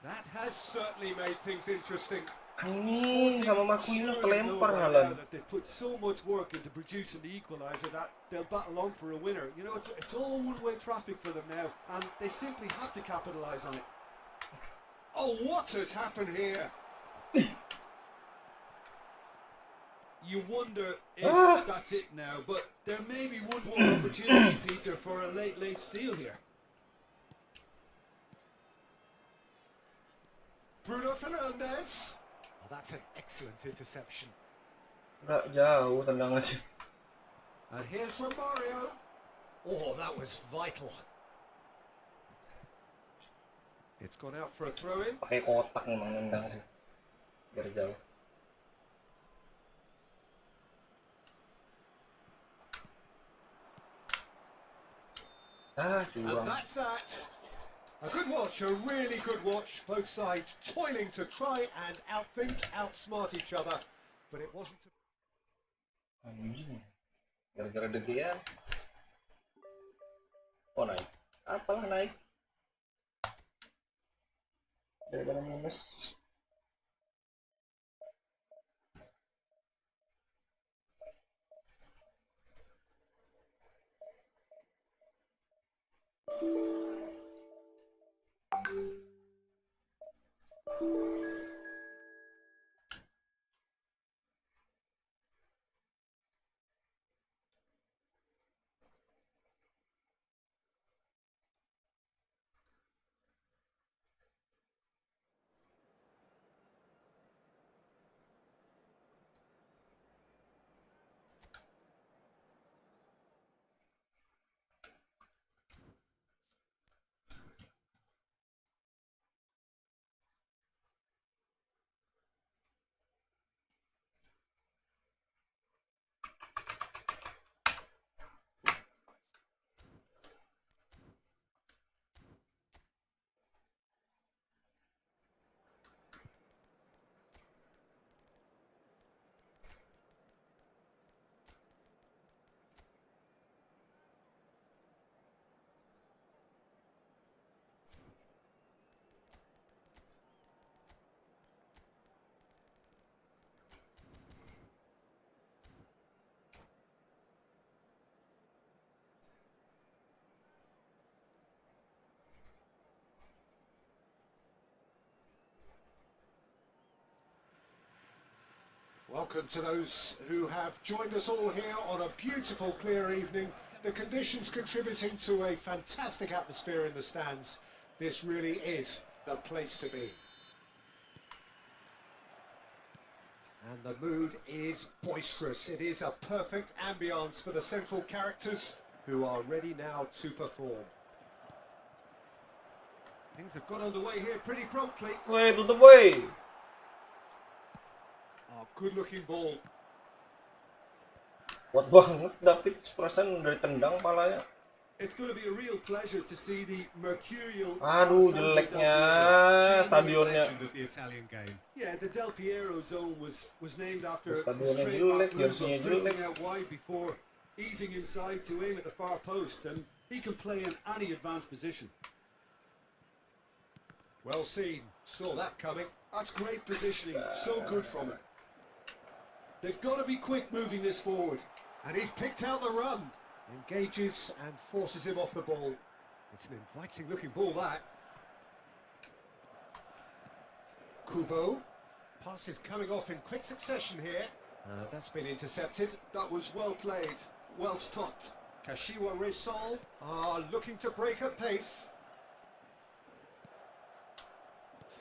That has certainly made things interesting. Anjing sama Marquinhos Surely know terlempar by now Haaland. that they've put so much work into producing the equaliser that they'll battle on for a winner. You know, it's all one-way traffic for them now, and they simply have to capitalise on it. Oh, what has happened here? You wonder if that's it now, but there may be one more opportunity, Peter, for a late steal here. Bruno Fernandes. Oh, that's an excellent interception. Nggak jauh tendangannya. And here's Romario. Oh, that was vital. It's gone out for a throw-in. Pakai kotak memang nendang sih. Biar jauh. And curang. that's that. A good watch, a really good watch. Both sides toiling to try and outthink, outsmart each other. But it wasn't... Anjing. Gara-gara De Gea. Oh, naik. Apalah naik. Gara-gara minus. Welcome to those who have joined us all here on a beautiful, clear evening. The conditions contributing to a fantastic atmosphere in the stands. This really is the place to be. And the mood is boisterous. It is a perfect ambience for the central characters who are ready now to perform. Things have got underway here pretty promptly. Woi, tutup woi. Oh, good-looking ball. Kuat banget David, perasaan dari tendang palanya. It's going to be a real pleasure to see the mercurial. Aduh, jeleknya stadionnya. Yeah, the Del Piero zone was named after Stadionnya jelek, jersinya jelek. out wide before easing inside to aim at the far post, and he can play in any advanced position. Well seen, saw that coming. That's great positioning, so good from him. They've got to be quick moving this forward. And he's picked out the run. Engages and forces him off the ball. It's an inviting looking ball, that. Kubo. Pass is coming off in quick succession here. That's been intercepted. That was well played, well stopped. Kashiwa Resol are looking to break at pace.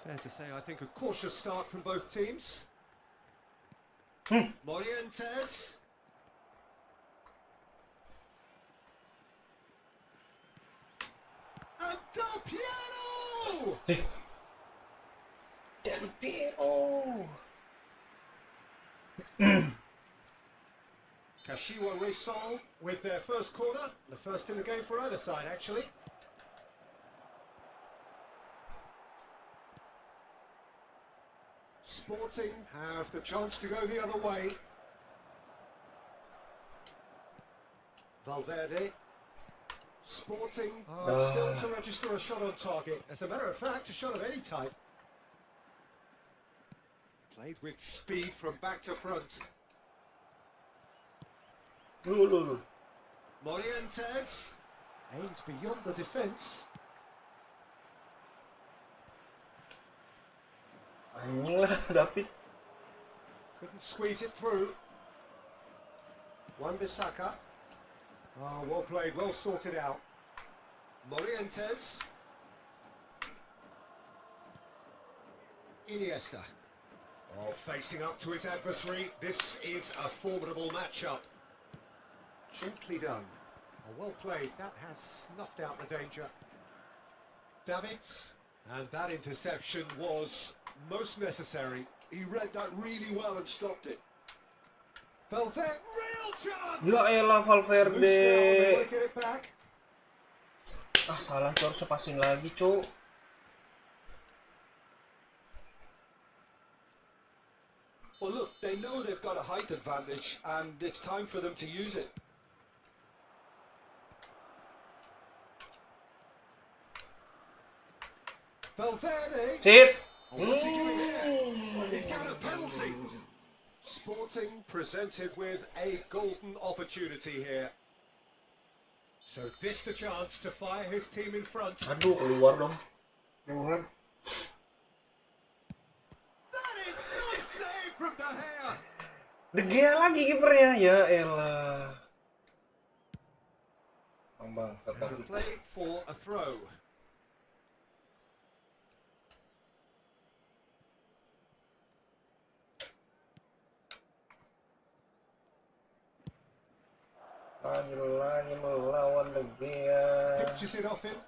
Fair to say, I think, a cautious start from both teams. Morientes. And Del Piero! Del Piero! Kashiwa Resol with their first corner. The first in the game for either side, actually. Sporting have the chance to go the other way. Valverde. Sporting are still to register a shot on target. As a matter of fact, a shot of any type. Played with speed from back to front. Morientes aims beyond the defence. Anjing lah, David. Couldn't squeeze it through. Wan-Bissaka. Oh, well played, well sorted out. Morientes. Iniesta. Oh, facing up to his adversary. This is a formidable matchup. Gently done. Oh, well played. That has snuffed out the danger. Davids. And that interception was most necessary. He read that really well and stopped it. Valverde, real chance! Ya elah Valverde. Get it back. Ah, salah, itu harusnya passing lagi, Cuk. Well, look, they know they've got a height advantage, and it's time for them to use it. Valverde. Sit. Oh, what's he giving here? He's given a penalty. Sporting presented with a golden opportunity here. So this the chance to fire his team in front. Aduh, keluar dong. Keluar. That is some save from De Gea. De Gea lagi kipernya, ya elah. Bang, Play for a throw. Lagi melawan De Gea. Pitches it off him.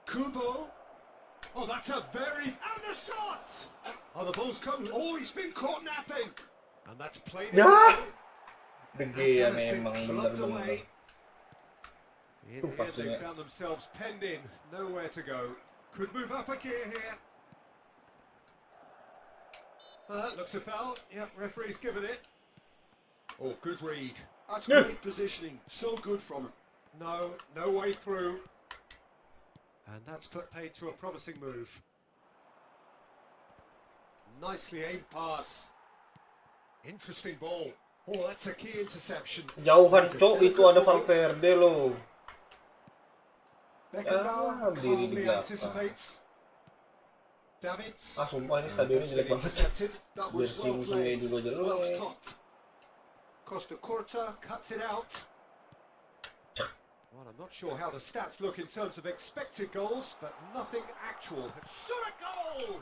Kubo. Oh, that's a very... And the shot! Oh, the ball's come. Oh, he's been caught napping. And that's played in. De Gea memang bener-bener. In here, they found themselves penned in. Nowhere to go. Could move up a gear here. Looks a foul. Yep, referee's given it. Oh, good read. That's great positioning. So good from him. No way through. And that's put paid to a promising move. Nicely aimed pass. Interesting ball. Oh, that's a key interception. Jauhan, Cok, itu ada Valverde loh. Beckenbauer calmly anticipates. Davids. Ah, sumpah ini stadionnya jelek banget. That was Jersey well musuhnya played, juga well jelek. stopped. Costa Curta cuts it out. Well, I'm not sure how the stats look in terms of expected goals, but nothing actual. Shot a goal!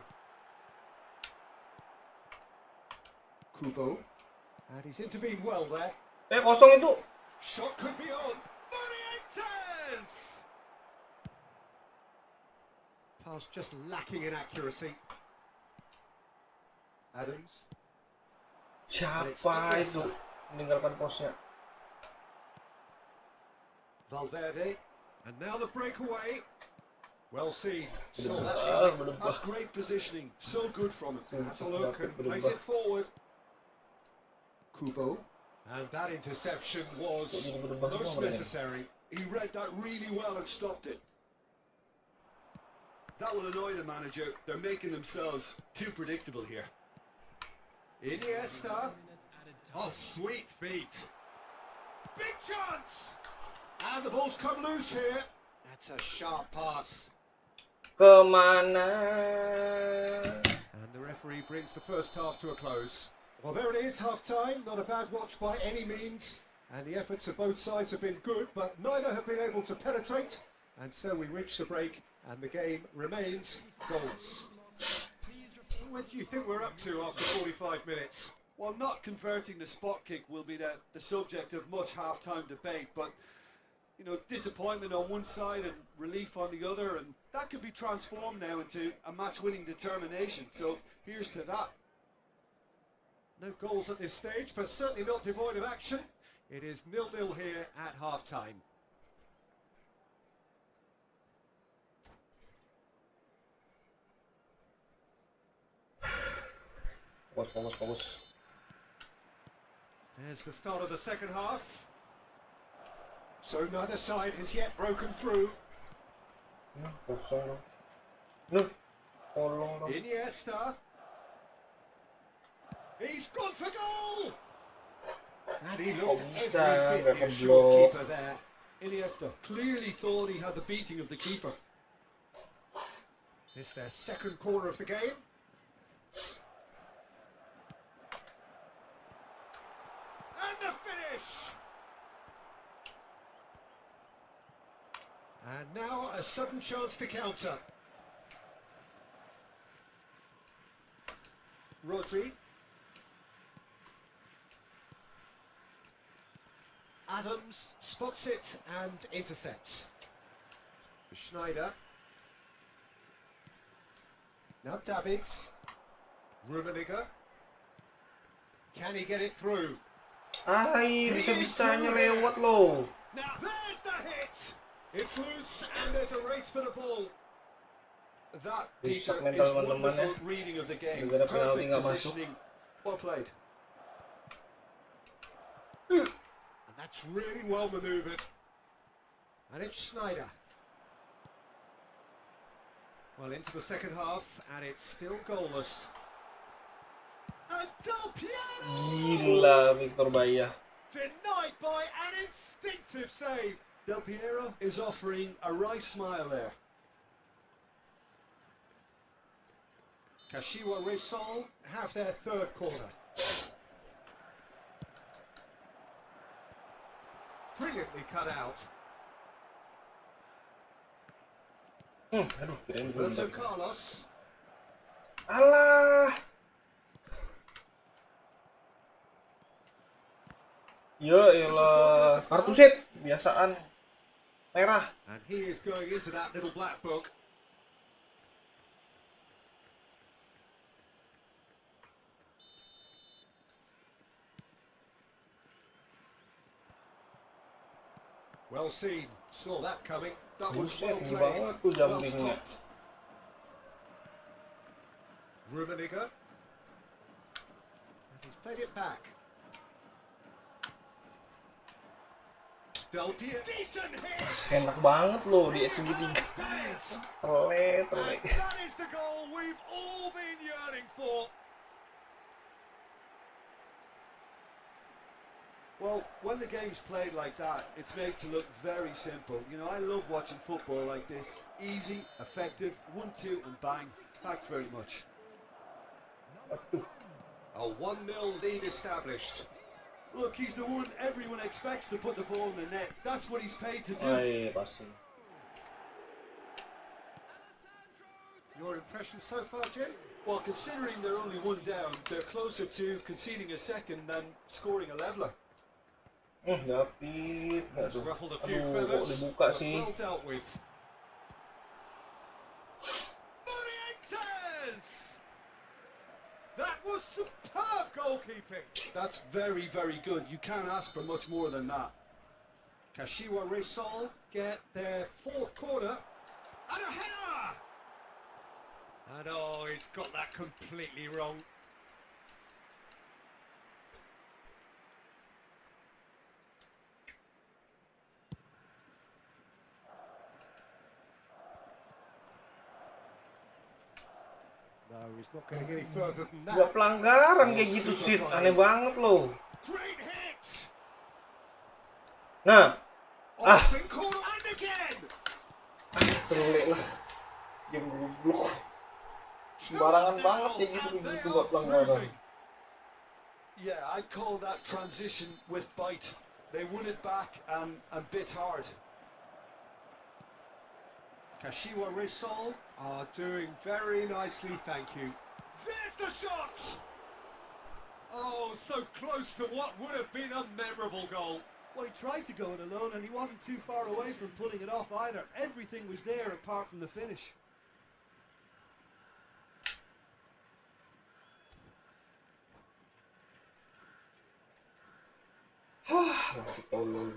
Kubo. And he's intervened well there. Kosong itu. Shot could be on. Morientes! Pass just lacking in accuracy. Adams. Siapa itu meninggalkan posnya? Valverde. And now the breakaway. Well seen. So that's great positioning. So good from him. That's a look and plays it forward. Kubo. And that interception was most necessary. He read that really well and stopped it. That will annoy the manager. They're making themselves too predictable here. Iniesta. Oh, sweet feet. Big chance! And the ball's come loose here. That's a sharp pass. Kemana? And the referee brings the first half to a close. Well, there it is, half-time. Not a bad watch by any means. And the efforts of both sides have been good, but neither have been able to penetrate. And so we reach the break, and the game remains goals. What do you think we're up to after 45 minutes? Well, not converting the spot kick will be the subject of much half-time debate, but, you know, disappointment on one side and relief on the other, and that could be transformed now into a match-winning determination. So here's to that. No goals at this stage, but certainly not devoid of action. It is 0-0 here at half-time. Fokus. There's the start of the second half. So neither side has yet broken through. Kosong dong. Tolong dong. Iniesta. He's gone for goal! And he looked every bit the short keeper there. Iniesta clearly thought he had the beating of the keeper. It's their second corner of the game. And the finish! And now a sudden chance to counter. Rodri. Adams spots it and intercepts. Schneider. Now Davids. Rummenigge. Can he get it through? Ay, bisa-bisanya lewat loh. Now there's the hit. It's loose and there's a race for the ball. That, Peter, Rusak is mental teman-teman ya. wonderful reading of the game. Gara-gara penalti Perfect nggak masuk. positioning. Well played. And that's really well manoeuvred. And it's Schneider. Well, into the second half, and it's still goalless. And Del Piero! Gila, Victor Baia. Denied by an instinctive save. Del Piero is offering a wry smile there. Kashiwa Reysol have their third corner. Brilliantly cut out. Aduh, kirain belum Roberto dapat. Carlos. Alah. Ya elah, kartu set biasaan merah. And he is going into that little black book. Well seen, saw that coming. That was Buset, well tinggi played. banget tuh Well jumpingnya. stopped. Rummenigge. And he's played it back. Del Piero. Decent hit! Enak banget loh di XG3. Telet. And that is the goal we've all been yearning for. Well, when the game's played like that, it's made to look very simple. You know, I love watching football like this. Easy, effective, 1-2 and bang. Thanks very much. Aduh. A 1-0 lead established. Look, he's the one everyone expects to put the ball in the net. That's what he's paid to do. Ay, passing. Your impression so far, Jim? Well, considering they're only one down, they're closer to conceding a second than scoring a leveler. Dapit. Has Aduh, ruffled a few kok feathers, dibuka but sih. well dealt with. Morientes! That was superb goalkeeping. That's very, very good. You can't ask for much more than that. Kashiwa Reysol get their fourth corner. And a header! And oh, he's got that completely wrong. No, he's not getting any further than that. Gak pelanggaran kayak gitu sih, aneh banget loh. Great hit! Nah, Austin corner and again! terlek lah. Game goblok. Sembarangan banget kayak gitu gak pelanggaran. Yeah, I'd call that transition with bite. They won it back and bit hard. Kashiwa Reysol are doing very nicely, thank you. There's the shot! Oh, so close to what would have been a memorable goal. Well, he tried to go it alone and he wasn't too far away from pulling it off either. Everything was there apart from the finish. Masih tolol.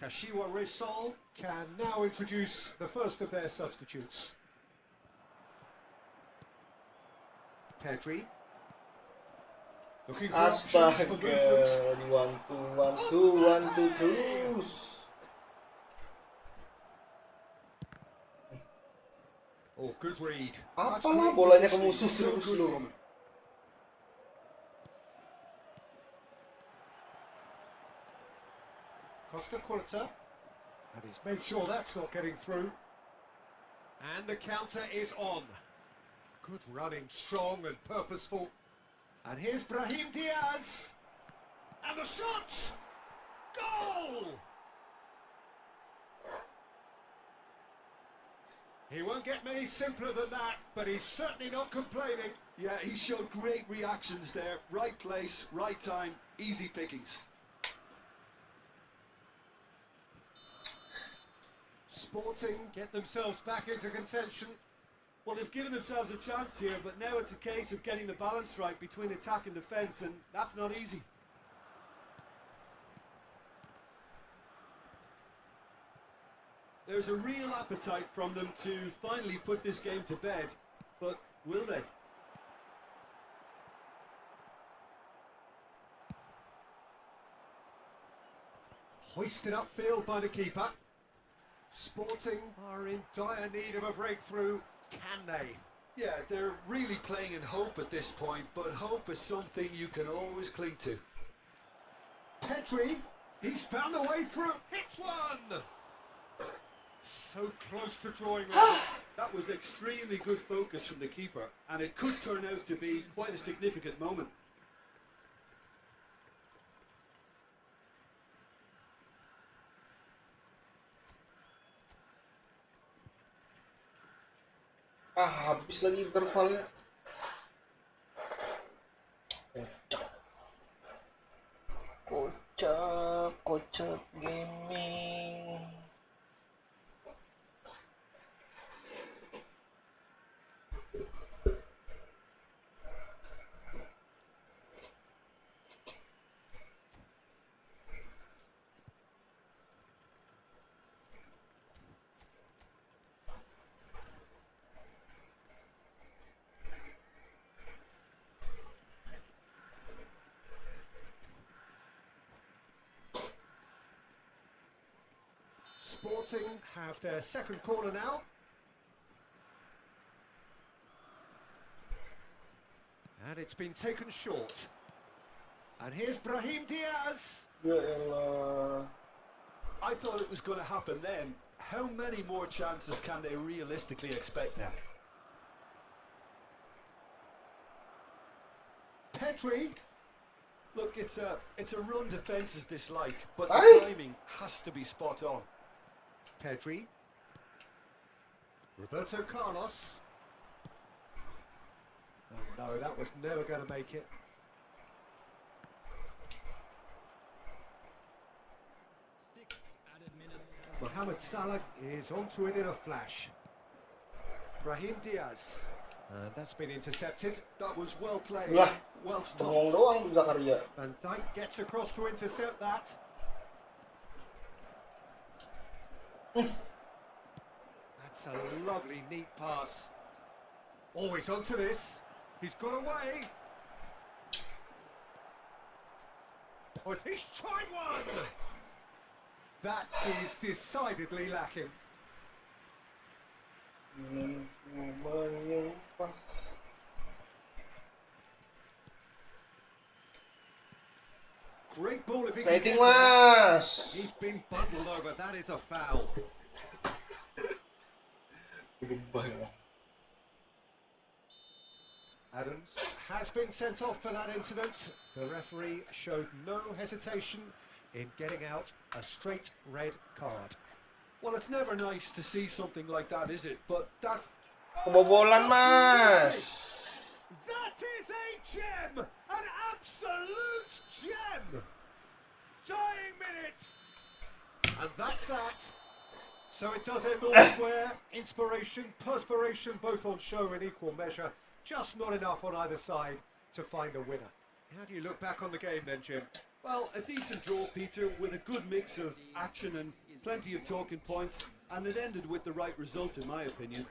Kashiwa Reysol can now introduce the first of their substitutes. Pedri. Looking for options for movement. Astaga, one two terus. Oh, good read. Apalah bolanya ke musuh terus loh. Costa Curta, and he's made sure that's not getting through. And the counter is on. Good running, strong and purposeful. And here's Brahim Diaz. And the shot! Goal! He won't get many simpler than that, but he's certainly not complaining. Yeah, he showed great reactions there. Right place, right time, easy pickings. Sporting get themselves back into contention. Well, they've given themselves a chance here, but now it's a case of getting the balance right between attack and defence, and that's not easy. There's a real appetite from them to finally put this game to bed, but will they? Hoisted upfield by the keeper. Sporting are in dire need of a breakthrough. Can they? Yeah, they're really playing in hope at this point, but hope is something you can always cling to. Pedri, he's found a way through. Hits one! So close to drawing level. That was extremely good focus from the keeper, and it could turn out to be quite a significant moment. Habis lagi intervalnya. Kocak gaming. Sporting have their second corner now. And it's been taken short. And here's Brahim Diaz. Ya elah. I thought it was going to happen then. How many more chances can they realistically expect now? Petri. Look, it's a run defence's dislike, but Aye. the timing has to be spot on. Pedri. Roberto Carlos. Oh no, that was never going to make it. Mohamed Salah is onto it in a flash. Brahim Diaz. And that's been intercepted. That was well played, Lah, well bengong stopped. doang tuh Zakaria. Van Dijk gets across to intercept that. That's a lovely, neat pass. Always onto this. He's got away. Oh, he's tried one! That is decidedly lacking. Great ball if he can Sliding get there. mas. He's been bundled over. That is a foul. Adams has been sent off for that incident. The referee showed no hesitation in getting out a straight red card. Well, it's never nice to see something like that, is it? But that's... Kebobolan mas. That is a gem! An absolute gem! Dying minutes! And that's that. So it does end all square. Inspiration, perspiration, both on show in equal measure. Just not enough on either side to find a winner. How do you look back on the game then, Jim? Well, a decent draw, Peter, with a good mix of action and plenty of talking points, and it ended with the right result, in my opinion.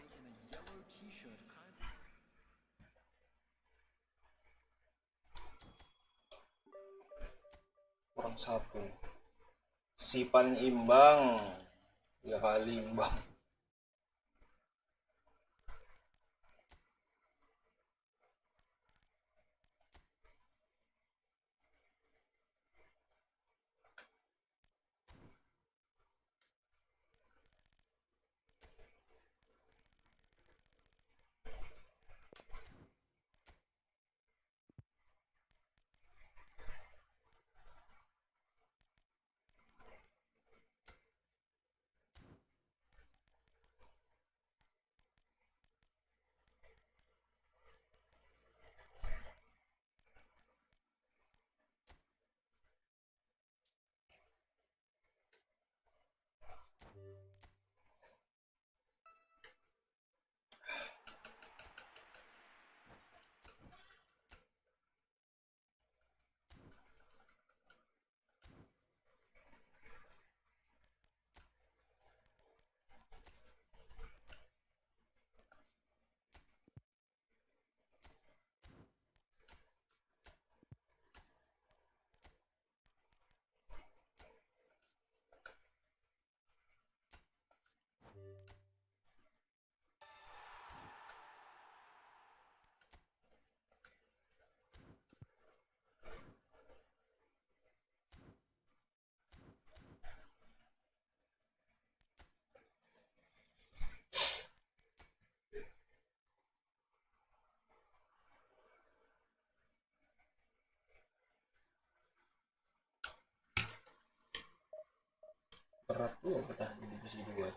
Kurang satu. Si paling imbang. 3 kali imbang. Berat tuh bertahan di divisi 2.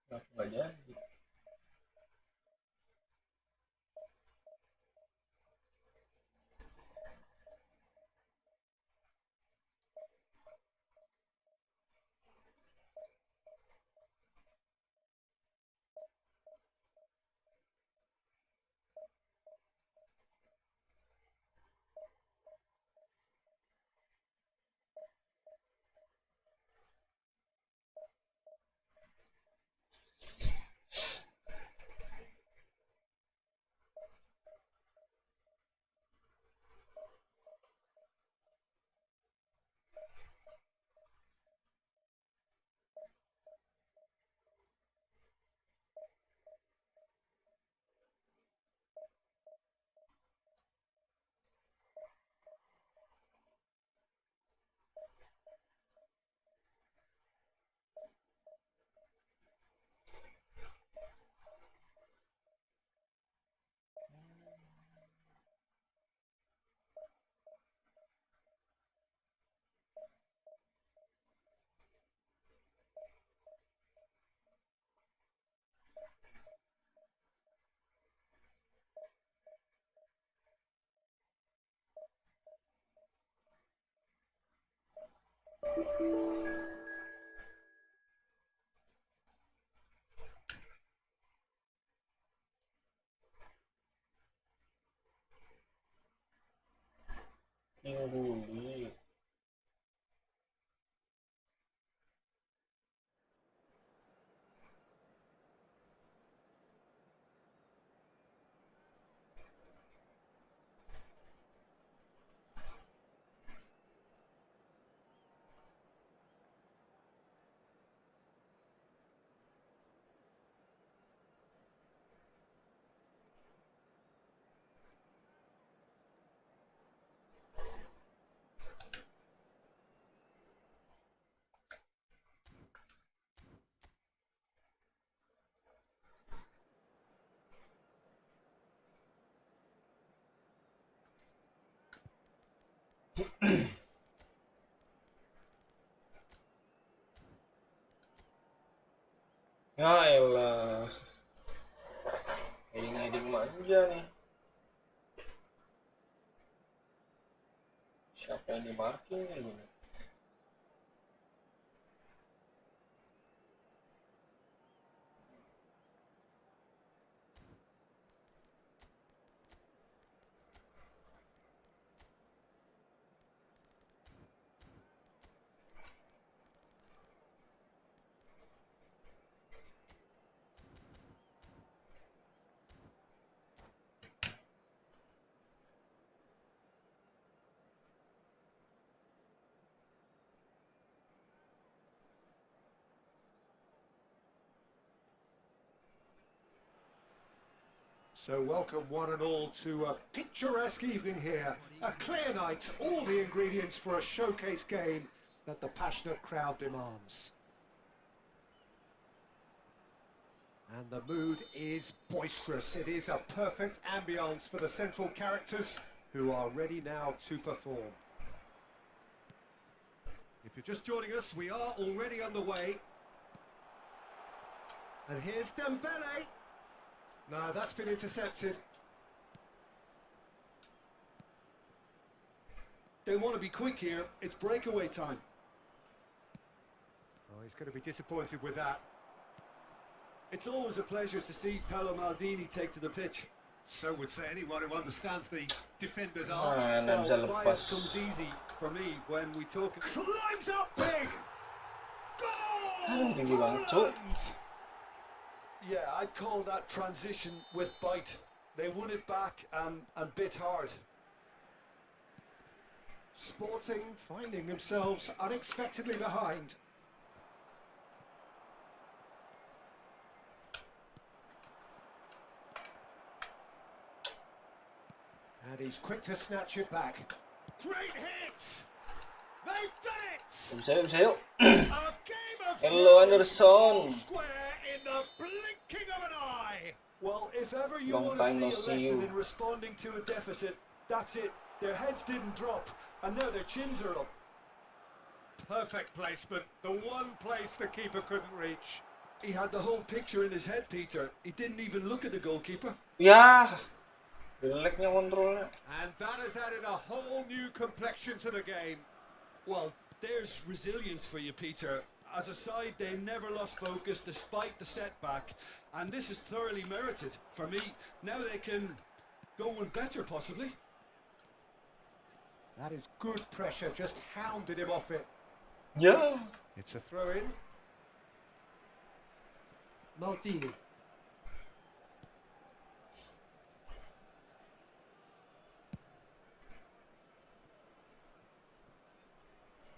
Nggak jadi. Tingguli. Ya elah. Heading manja nih. Siapa yang di marking ini? So welcome one and all to a picturesque evening here. A clear night, all the ingredients for a showcase game that the passionate crowd demands. And the mood is boisterous. It is a perfect ambience for the central characters who are ready now to perform. If you're just joining us, we are already underway. And here's Dembele. No, that's been intercepted. They want to be quick here. It's breakaway time. Oh, he's going to be disappointed with that. It's always a pleasure to see Paolo Maldini take to the pitch. So would say anyone who understands the defender's art. Well, bias comes easy for me when we talk. Climbs up big! Aduh, tinggi Goal! banget, Cuk. Yeah, I'd call that transition with bite. They won it back and bit hard. Sporting finding themselves unexpectedly behind. And he's quick to snatch it back. Great hit! They've done it! Bisa yuk. A game of Hello, Anderson. square in the blinking of an eye. Well, if ever you Long want to time see no a see lesson you. in responding to a deficit, that's it. Their heads didn't drop, and now their chins are up. Perfect placement, the one place the keeper couldn't reach. He had the whole picture in his head, Peter. He didn't even look at the goalkeeper. Ya, jeleknya kontrolnya. And that has added a whole new complexion to the game. Well, there's resilience for you, Peter. As a side, they never lost focus despite the setback. And this is thoroughly merited. For me, now they can go one better, possibly. That is good pressure, just hounded him off it. Ya. It's a throw-in. Maldini.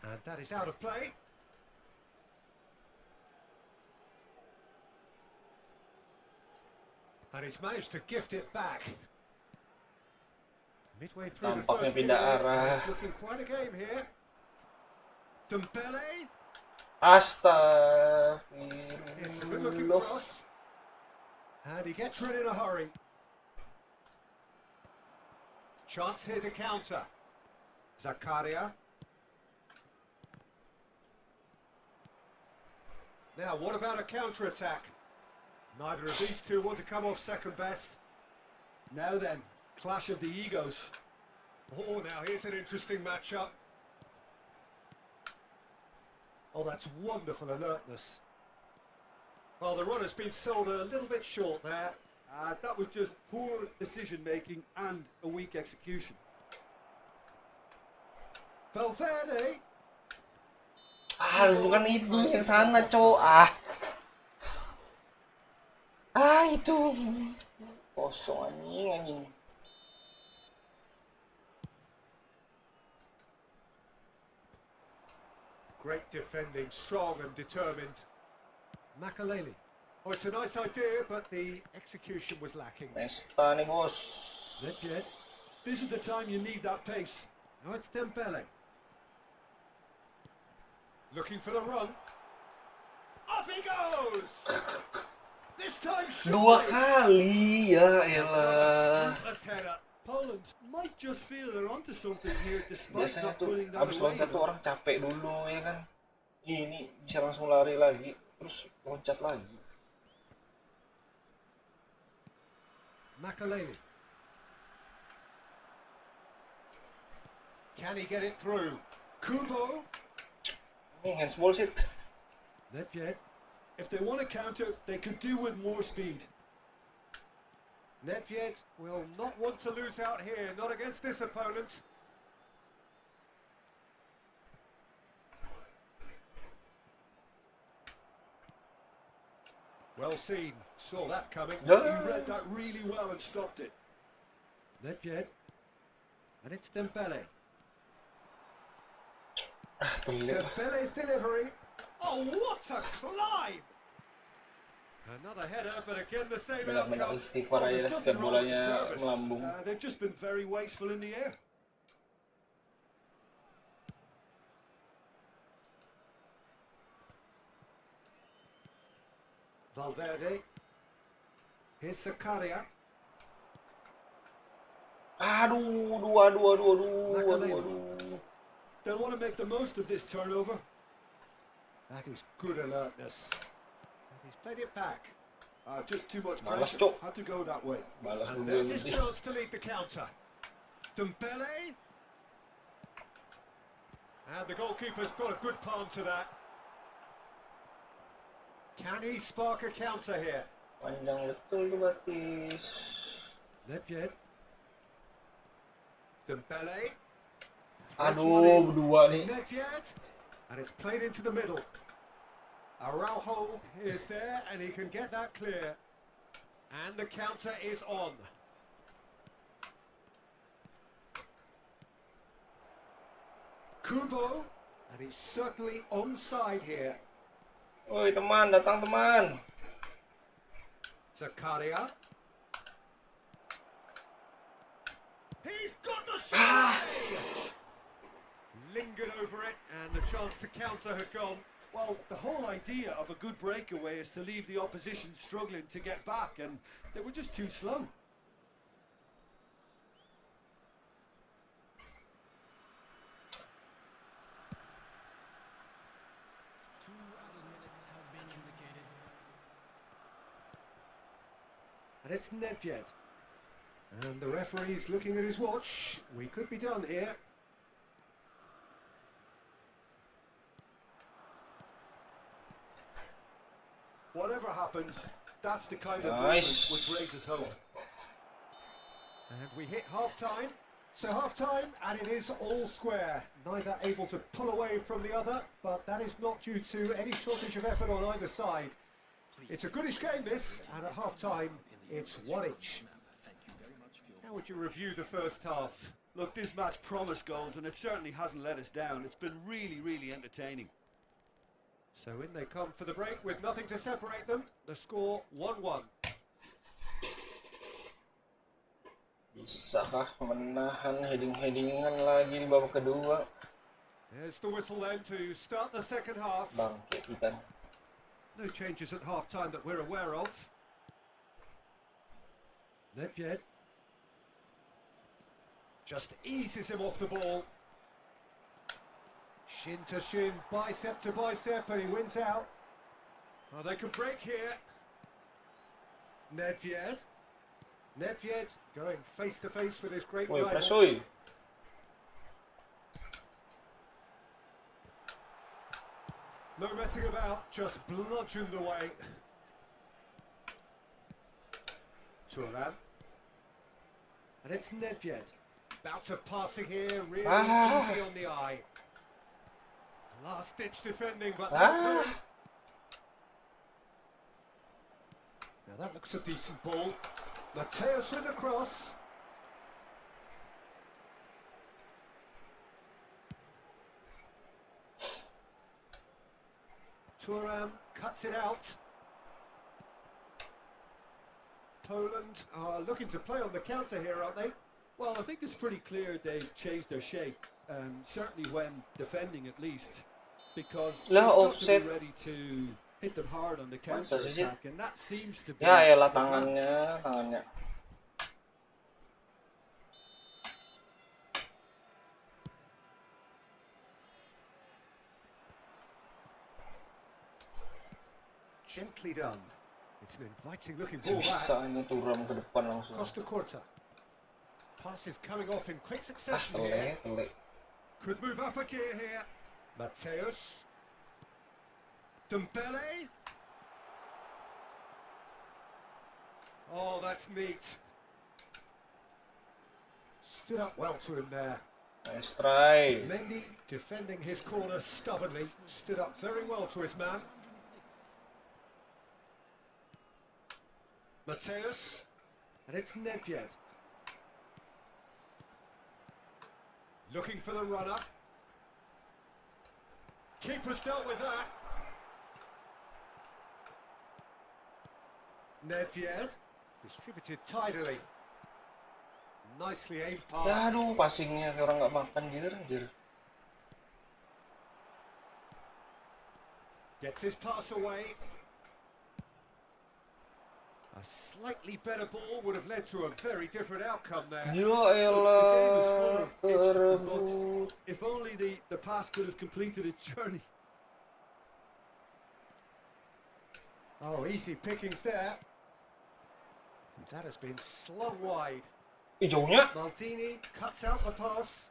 And that is out of play. And he's managed to gift it back. Midway through the Tampaknya first pindah period, arah. it's looking quite a game here. Dembele. It's a good looking Astagfirullah. cross. And he gets rid in a hurry. Chance here to counter. Zakaria. Now, what about a counter-attack? Neither of these two want to come off second best. Now then, clash of the egos. Oh, now here's an interesting matchup. Oh, that's wonderful alertness. Well, the run has been sold a little bit short there. That was just poor decision-making and a weak execution. Valverde. Bukan itu yang sana, cowok. Itu. Kosong anjing. Great defending, strong and determined. Makaleli. Oh, it's a nice idea, but the execution was lacking. Nesta nih, bos. Ledjet. This is the time you need that pace. Now it's Dembele. Looking for the run. Up he goes! This time Dua surely. kali, ya elah. Let's head up. Poland might just feel they're onto something here despite Biasanya not tuh putting that abis away. loncat tuh orang capek dulu ya kan. Ini bisa langsung lari lagi, terus loncat lagi. Makaleli. Can he get it through? Kubo. Handsball shit. Ledjet. If they want to counter, they could do with more speed. Nedved will not want to lose out here, not against this opponent. Well seen, saw that coming. He read that really well and stopped it. Nedved. And it's Dembele. Dembele's delivery. Oh, what a climb! Another header, but again the same Banyak-banyak outcome. istighfar aja There's setiap nothing wrong with the bolanya service. melambung. They've just been very wasteful in the air. Valverde. Here's Zakaria. Aduh. They'll want to make the most of this turnover. That is good alertness. And he's played it back. Just too much Malas, pressure. Cok. Had to go that way. Balas And dulu there's his nanti. chance to lead the counter. Dembele. And the goalkeeper's got a good palm to that. Can he spark a counter here? Panjang betul tuh Batis. Nedved. Dembele. Aduh, berdua nih. Nedved. And it's played into the middle. Araujo is there and he can get that clear. And the counter is on. Kubo. And he's certainly onside here. Woi teman, datang teman. Zakaria. He's got the shot! Lingered over it, and the chance to counter had gone. Well, the whole idea of a good breakaway is to leave the opposition struggling to get back, and they were just too slow. Two added minutes has been indicated. And it's Nedved. And the referee's looking at his watch. We could be done here. Whatever happens, that's the kind of moment which raises hope. And we hit half-time. So half-time, and it is all square. Neither able to pull away from the other, but that is not due to any shortage of effort on either side. It's a goodish game, this, and at half-time, it's one each. How would you review the first half? Look, this match promised goals, and it certainly hasn't let us down. It's been really, really entertaining. So in they come for the break with nothing to separate them. The score 1-1. Bisakah menahan heading-headingan lagi di babak kedua? There's the whistle then to start the second half. Bangke Titan. No changes at half-time that we're aware of. Nedved just eases him off the ball. Shin to shin, bicep to bicep, and he wins out. Oh, they could break here. Nedved going face to face with his great Woi, rival. Prasoi. No messing about, just bludgeoned away. Turan. And it's Nedved. Bout of passing here, really easy on the eye. Last ditch defending, but now that looks a decent ball. Mateus with the cross. Turan cuts it out. Poland are looking to play on the counter here, aren't they? Well, I think it's pretty clear they've changed their shape, certainly when defending at least, because they've got to be ready to hit them hard on the counter attack, and that seems to be. Ya elah tangannya. Gently done. It's an inviting looking ball back. Sebisanya Turam ke depan langsung. Costa Corta. Passes coming off in quick succession here. Could move up a gear here. Mateus. Dembele. Oh, that's neat. Stood up well to him there. Nice try. Mendy defending his corner stubbornly. Stood up very well to his man. Mateus. And it's Nedved. Looking for the runner. Keeper's dealt with that. Nedved. Distributed tidily. Nicely aimed pass. Ya aduh, passingnya kayak orang nggak makan anjir. Gets his pass away. A slightly better ball would have led to a very different outcome there. Ya elah, kerebut. If only the pass could have completed its journey. Oh, easy pickings there. That has been slung wide. Jauhnya. Maldini cuts out the pass.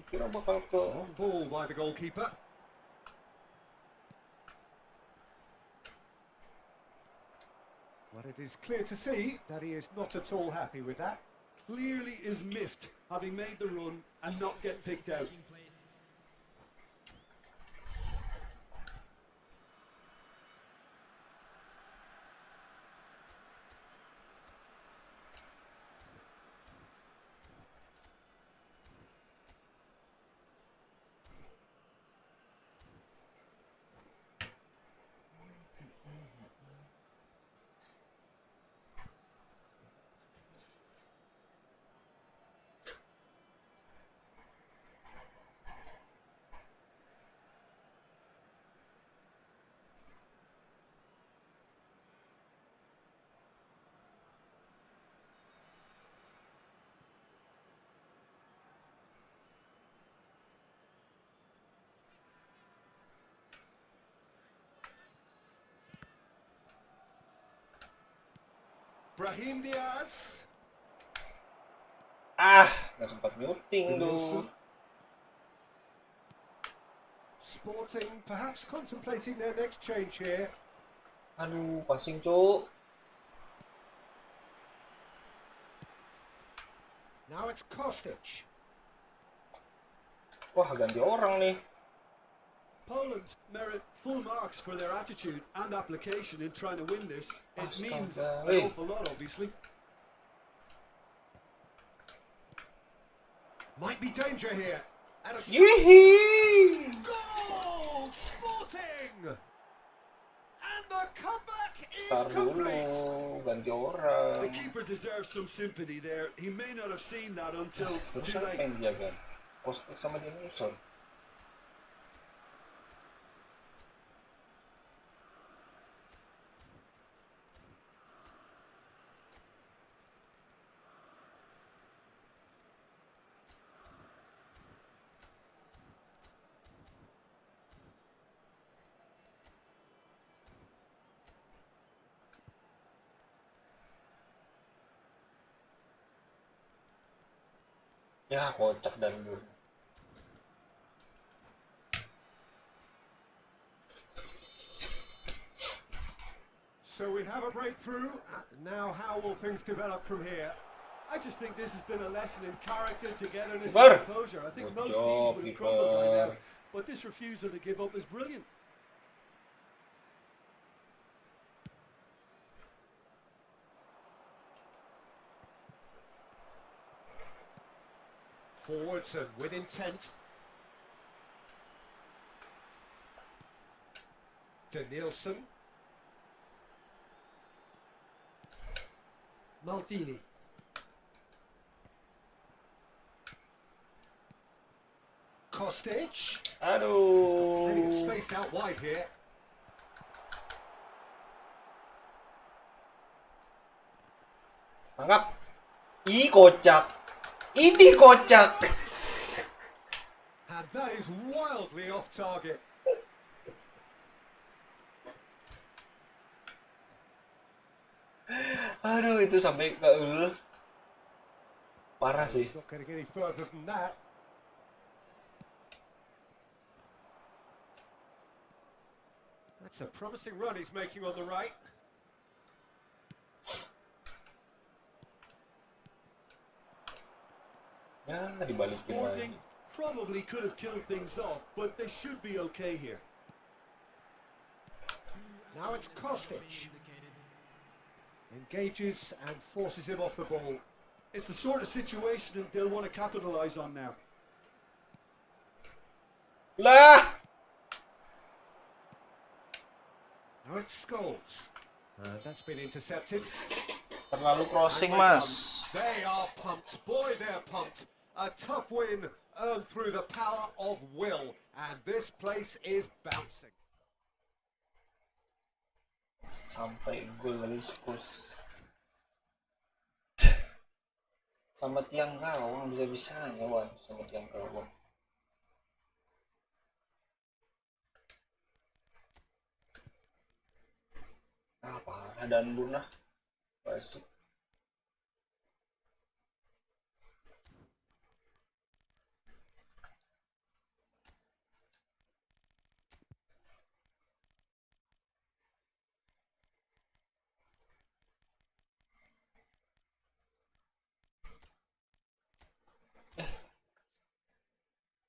Kira bakal ke. Long ball by the goalkeeper. But it is clear to see that he is not at all happy with that. Clearly is miffed, having made the run and not get picked out. Brahim Diaz. Nggak sempat nyuting tuh. Sporting perhaps contemplating their next change here. Aduh, passing cuk. Now it's Kostic. Wah, ganti orang nih. Poland merit full marks for their attitude and application in trying to win this. It means an awful lot, obviously. Might be danger here. And a Yee! goal! Sporting! And the comeback is Start dulu, complete. ganti The orang. keeper deserves some sympathy there. He may not have seen that until Terus too siapa late. yang dijaga? Kostik sama Denilson. Ya, kocak dan bur. So we have a breakthrough. Now how will things develop from here? I just think this has been a lesson in character, togetherness, Keeper. and composure. I think Good most job, teams would have crumbled by keeper. now, but this refusal to give up is brilliant. Forwards and with intent. Denilson. Maldini. Kostic. Aduh. Plenty of space out wide here. Tangkap. Ih, kocak. Ini kocak. And that is wildly off target. Aduh, itu sampai ke parah sih. He's not getting any further than that. That's a promising run he's making on the right. Ya, dibalikin Sporting lagi. probably could have killed things off, but they should be okay here. Now it's Kostic. Engages and forces him off the ball. It's the sort of situation that they'll want to capitalise on now. Lah. Now it's Scholes. That's been intercepted. Terlalu crossing, Mas. They are pumped. Boy, they're pumped. A tough win earned through the power of will. And this place is bouncing. Sampai gol dari Spurs. Sama tiang gawang bisa-bisanya, Wan. Sama tiang gawang. Parah dan bunah. Masuk.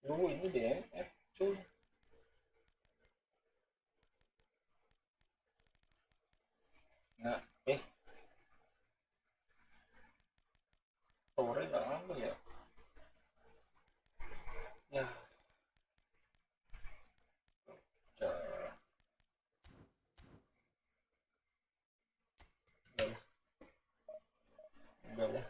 Ini deh, cuy. Nah, sore nggak ngambil ya? Ya. Udah lah.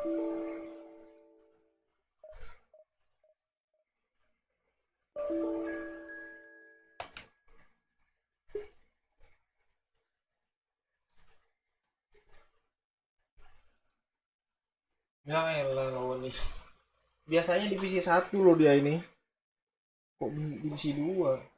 Ya elah lawan nih. Biasanya divisi 1 loh dia ini. Kok divisi 2?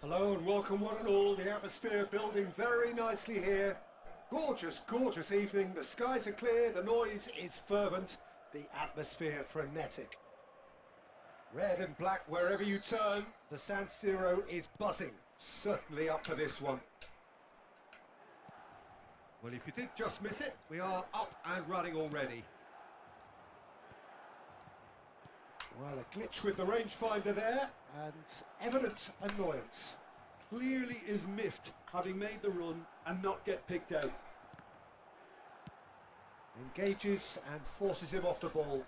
Hello and welcome one and all. The atmosphere building very nicely here. Gorgeous, gorgeous evening. The skies are clear, the noise is fervent, the atmosphere frenetic. Red and black wherever you turn, the San Siro is buzzing. Certainly up for this one. Well, if you did just miss it, we are up and running already. Well, a glitch with the rangefinder there, and evident annoyance. Clearly is miffed, having made the run and not get picked out. Engages and forces him off the ball.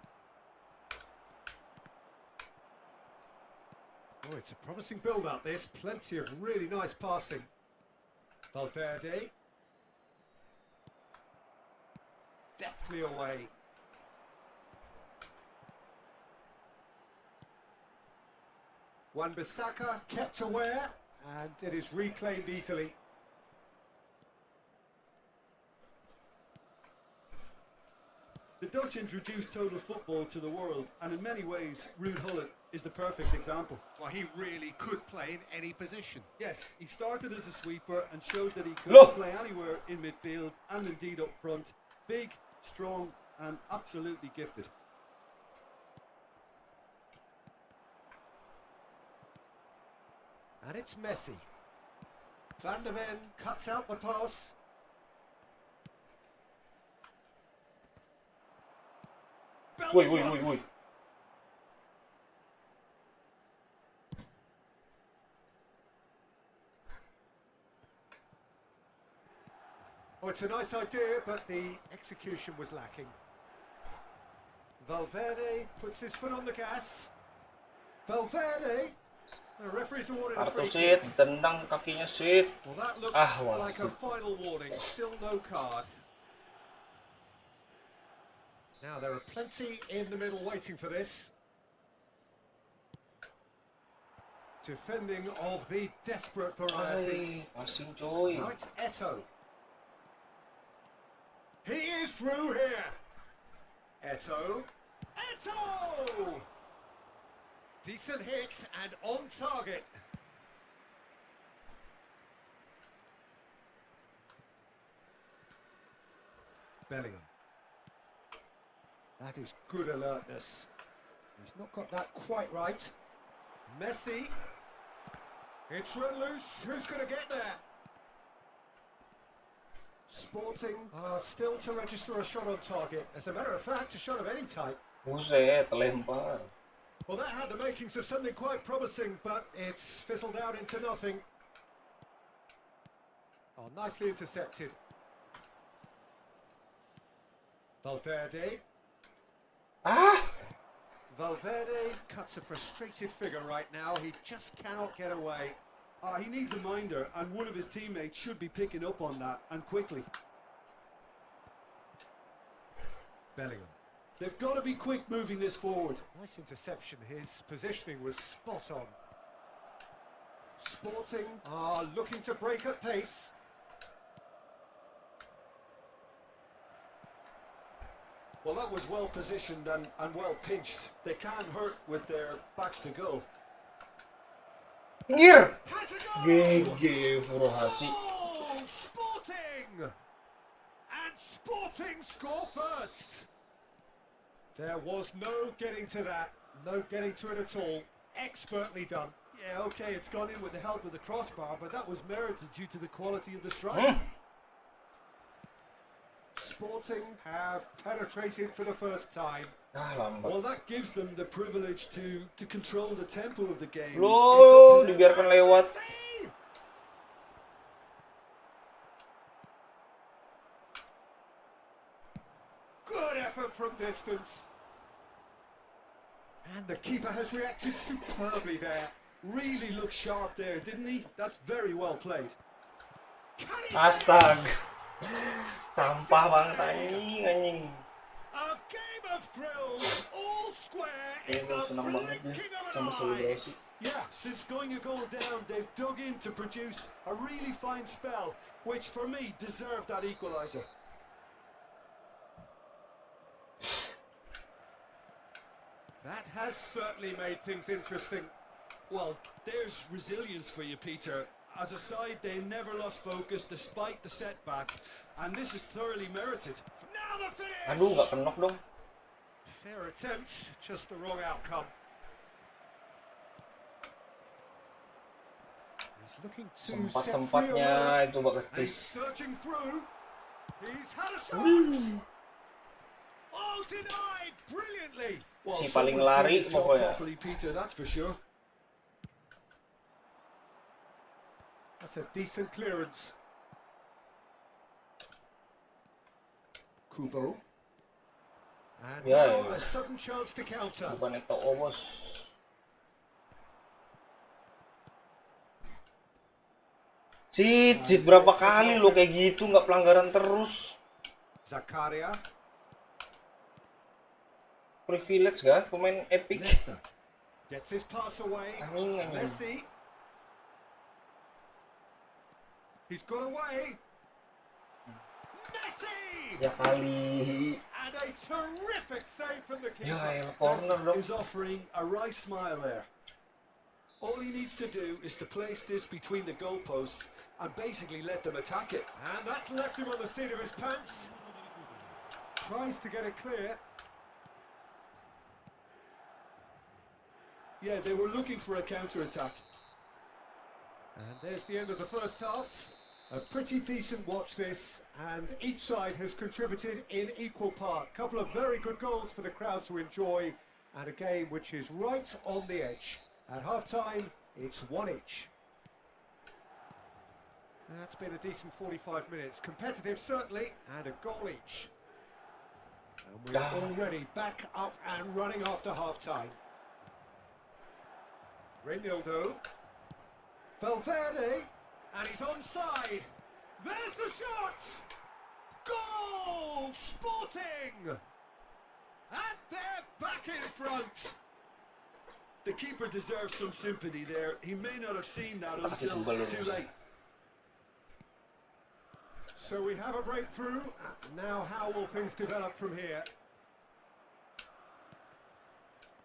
Oh, it's a promising build-up this. Plenty of really nice passing. Valverde. Deftly away. Wan-Bissaka kept aware, and it is reclaimed easily. The Dutch introduced total football to the world, and in many ways, Ruud Gullit is the perfect example. Well, he really could play in any position. Yes, he started as a sweeper and showed that he could Look. play anywhere in midfield and indeed up front. Big, strong, and absolutely gifted. And it's Messi. Van der Ven cuts out the pass. Woi, woi, woi, woi. Oh, it's a nice idea, but the execution was lacking. Valverde puts his foot on the gas. Valverde. The referee's awarded a Kartu free sit, kick. tendang kakinya sit. Well, that looks Wah, like a sit. final warning. Still no card. Now, there are plenty in the middle waiting for this. Defending of the desperate variety. Ay, passing coy. Now it's Eto'o. He is through here. Eto'o. Eto'o! Decent hit and on target. Bellingham. That is good alertness. He's not got that quite right. Messi. It's run loose. Who's going to get there? Sporting are still to register a shot on target. As a matter of fact, a shot of any type. Buset, terlempar. Well, that had the makings of something quite promising, but it's fizzled out into nothing. Oh, nicely intercepted. Valverde. Ah! Valverde cuts a frustrated figure right now. He just cannot get away. He needs a minder, and one of his teammates should be picking up on that, and quickly. Bellingham. They've got to be quick moving this forward. Nice interception. His positioning was spot on. Sporting are looking to break at pace. Well, that was well positioned and well pinched. They can't hurt with their backs to goal. Ngir! Has a goal! GG Furuhashi. Oh, Sporting! And Sporting score first. There was no getting to that. No getting to it at all. Expertly done. Yeah, okay, it's gone in with the help of the crossbar, but that was merited due to the quality of the strike. Sporting have penetrated for the first time. Lambat. Well, that gives them the privilege to control the tempo of the game. Loh, dibiarkan lewat. Good effort from distance. And the keeper has reacted superbly there. Really looked sharp there, didn't he? That's very well played. Astaga. Sampah banget anjing. A game of thrills, all square in the Senang banget ya blinking of sama an eye. selebrasi. Yeah, since going a goal down, they've dug in to produce a really fine spell, which for me deserved that equaliser. That has certainly made things interesting. Well, there's resilience for you, Peter. As a side, they never lost focus despite the setback, and this is thoroughly merited. Now the finish! Aduh, nggak kenok dong. Fair attempt, just the wrong outcome. He's looking to set free Sempat-sempatnya away. itu bakal He's tis. searching through. He's had a shot. Oh, denied brilliantly. Well, Si paling someone's lari doing his job pokoknya. properly, Peter, that's for sure. That's a decent clearance. Kubo. And Yeah, now a sudden chance to counter. Bukan itu bos. Sit berapa kali lo kayak gitu nggak pelanggaran terus. Zakaria. Privilege gak pemain epic. Nesta gets his pass away. Anjing. Messi. He's got away. Messi! Ya kali. And a terrific save from the keeper. Ya el corner dong. Is offering a right smile there. All he needs to do is to place this between the goalposts and basically let them attack it. And that's left him on the seat of his pants. Tries to get it clear. Yeah, they were looking for a counter-attack. And there's the end of the first half. A pretty decent watch this, and each side has contributed in equal part. Couple of very good goals for the crowd to enjoy, and a game which is right on the edge. At half-time, it's 1 each. That's been a decent 45 minutes. Competitive, certainly, and a goal each. And we're already back up and running after half-time. Reinildo. Valverde. And he's onside. There's the shot! Goal! Sporting! And they're back in front. The keeper deserves some sympathy there. He may not have seen that until too late. So we have a breakthrough. Now how will things develop from here?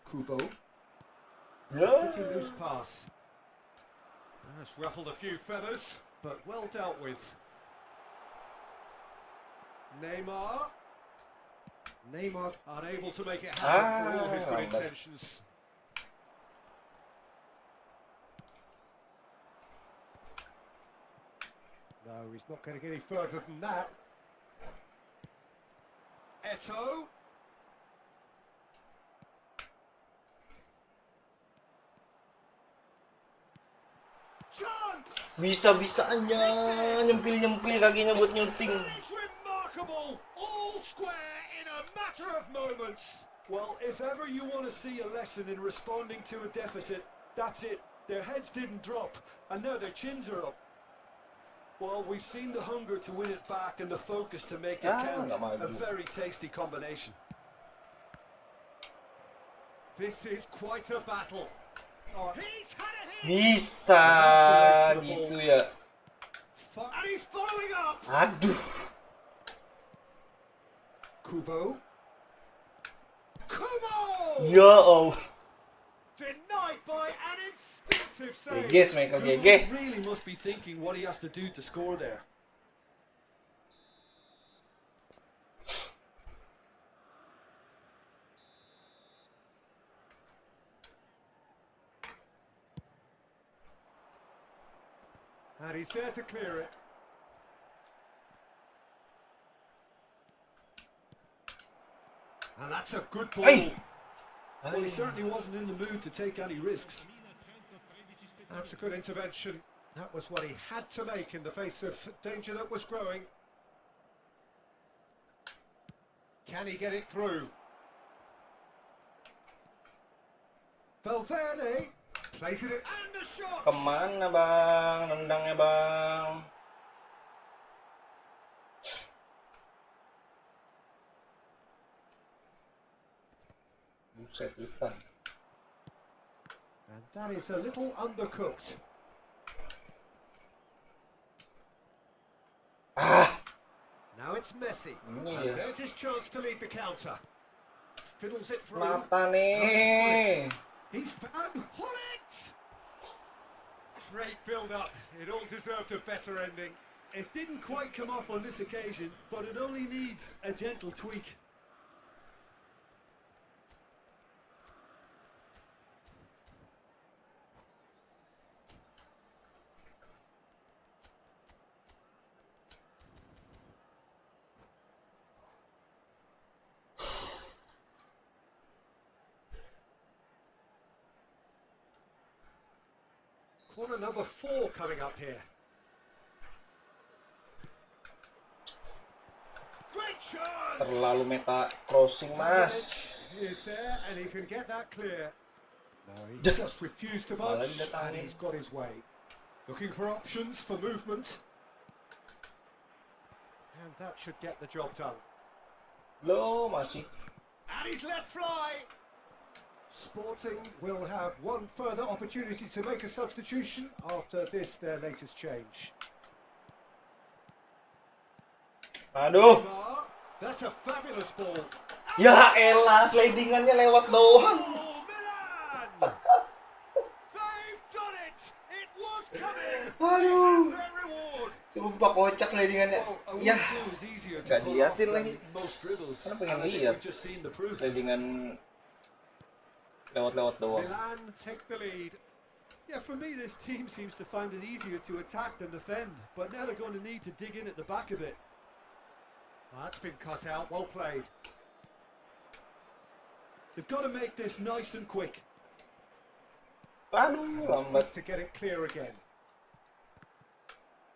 Kubo. Pretty loose pass. That's ruffled a few feathers, but well dealt with. Neymar unable to make it happen for all his good intentions. No, he's not going to get any further than that. Eto'o. Bisa-bisanya nyempil-nyempil kakinya buat nyuting. Remarkable, all square in a matter of moments. Well, if ever you want to see a lesson in responding to a deficit, that's it. Their heads didn't drop, and now their chins are up. Well, we've seen the hunger to win it back and the focus to make it count. A very tasty combination. This is quite a battle. Oh, he's had a hit. Bisa gitu ya. And he's following up. Aduh. Kubo. Yo. Denied by an instinctive defensive save. GG, Michael GG. Really must be thinking what he has to do to score there. And he's there to clear it. And that's a good ball. Hey. Well, he certainly wasn't in the mood to take any risks. That's a good intervention. That was what he had to make in the face of danger that was growing. Can he get it through? Valverde places it and the shot. Kemana bang? Nendangnya bang. Buset ikan. And that is a little undercooked. Now it's Messi. And there's his chance to lead the counter. Fiddles it through. Mata nih. He's found it! Great build-up. It all deserved a better ending. It didn't quite come off on this occasion, but it only needs a gentle tweak. Corner number 4 coming up here. Great chance! Terlalu meta crossing, Mas. He is there and he can get that clear. No, he just refused to budge and he's got his way. Looking for options for movement. And that should get the job done. Loh, masih. And he's let fly! Sporting will have one further opportunity to make a substitution after this, their latest change. Aduh. That's a fabulous ball. Ya elah, slidingannya lewat doang. Oh, Milan! They've done it! It was coming! Aduh. Their reward! Sumpah kocak slidingannya. Ya. Gak diatin lagi. Karena pengen lihat slidingan lewat-lewat doang. Milan take the lead. Yeah, for me this team seems to find it easier to attack than defend, but now they're going to need to dig in at the back a bit. That's been cut out, well played. They've got to make this nice and quick. Aduh, lambat. To get it clear again.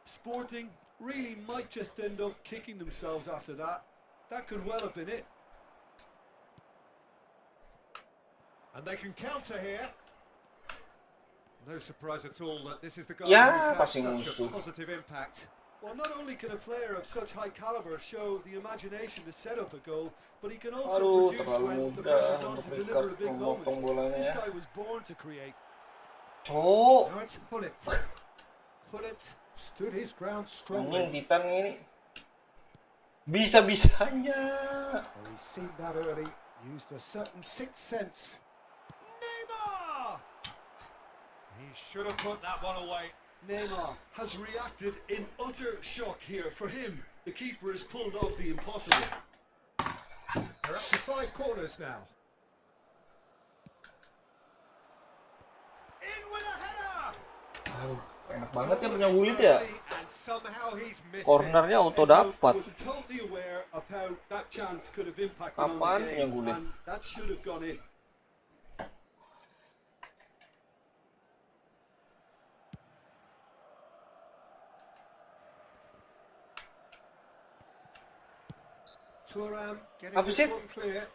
Sporting really might just end up kicking themselves after that. That could well have been it. And they can counter here. No surprise at all that this is the guy Ya, who's pasti had such musuh. a positive impact. Well, not only can a player of such high caliber show the imagination to set up a goal, but he can also produce terlalu when the mudah pressure's on untuk to Ricard deliver a big memotong moment. bolanya This ya. guy was born to create. Cuk. Now it's Pullet. Pullet stood his ground Anjing strongly. Titan ini. Bisa-bisanya. Well, he's seen that early, used a certain sixth sense. Neymar! He should have put that one away. Neymar has reacted in utter shock here. For him, the keeper has pulled off the impossible. They're up to 5 corners now. In with a header! Aduh, enak banget ya punya Gullit ya. And somehow he's missed it. Cornernya auto Enzo dapat. was totally aware of how that chance could have impacted on Kapan the punya game, Gullit? and that should have gone in. Thuram getting Apa this sih? one clear.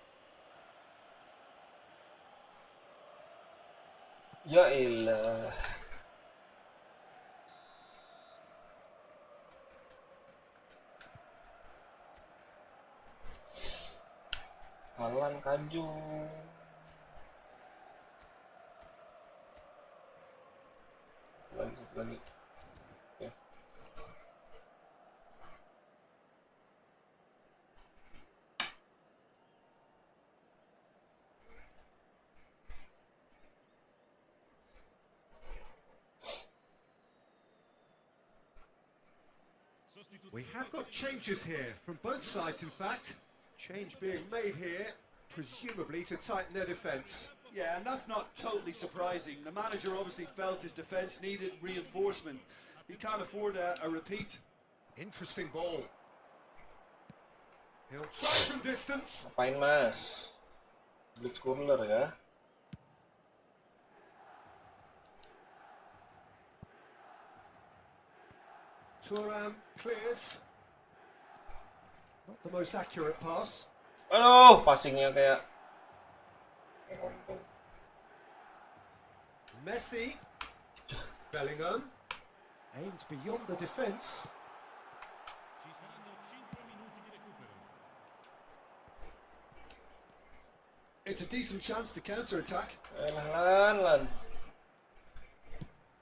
Ya elah. Alan Kaju. Lagi. Oke. We have got changes here from both sides, in fact. Change being made here, presumably to tighten their defence. Yeah, and that's not totally surprising. The manager obviously felt his defence needed reinforcement. He can't afford a repeat. Interesting ball. He'll try from distance. Ngapain mas? Blitz corner ya. Thuram clears. Not the most accurate pass. Aduh, passingnya kayak Messi. Bellingham. Aimed beyond the defence. It's a decent chance to counter-attack. Lan.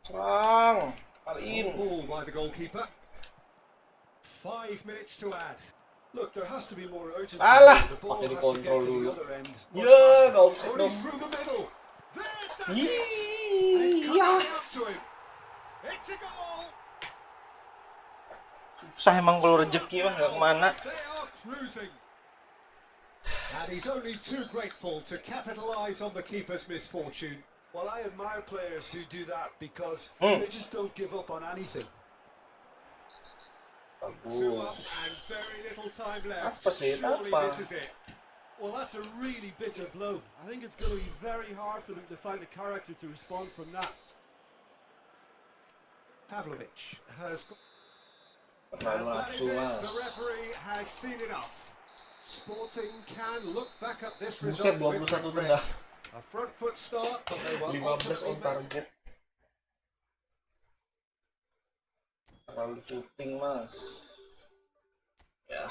Serang. Kaliin. Ball by the goalkeeper. 5 minutes to add. Look, there has to be more urgency. Alah, The ball pakai has to get dikontrol to the dulu. other end. Ya, gak offset Only dong. through the middle. There's that kick. And it's Iya. coming out to him. It's a goal. Susah emang kalau rezeki mah gak kemana. They are cruising. And he's only too grateful to capitalise on the keeper's misfortune. Well, I admire players who do that because they just don't give up on anything. 2 up Bagus. and very little time left. Apa sih? Surely Apa? this is it. Well, that's a really bitter blow. I think it's going to be very hard for them to find the character to respond from that. Pavlovic has got... Terlalu And that is nafsu it. mas. The referee has seen enough. Sporting can look back at this Buset, result with 21 regret. tendang. A front foot start, but they were 15 ultimately on target. Terlalu shooting mas. Ya.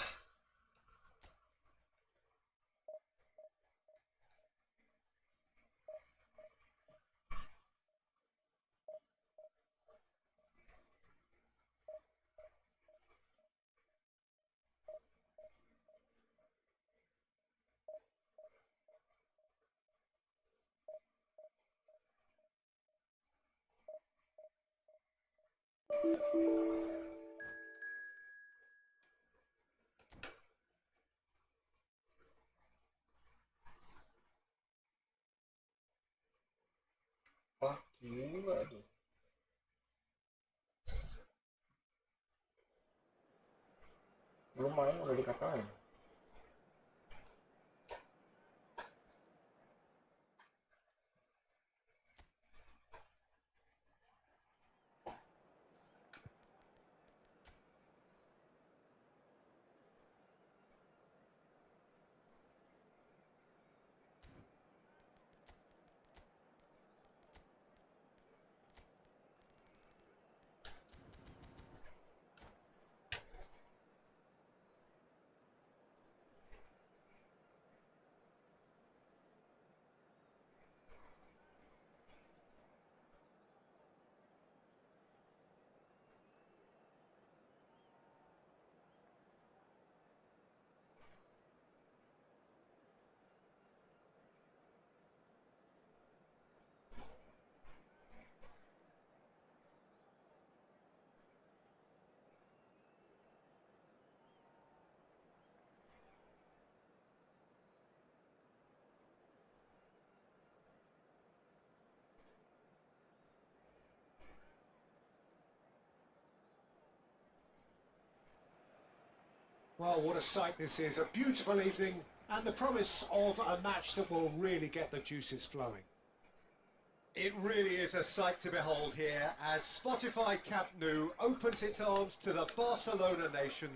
Wah, gila tuh. Belum main udah dikatain. Well, what a sight this is. A beautiful evening and the promise of a match that will really get the juices flowing. It really is a sight to behold here as Spotify Camp Nou opens its arms to the Barcelona nation,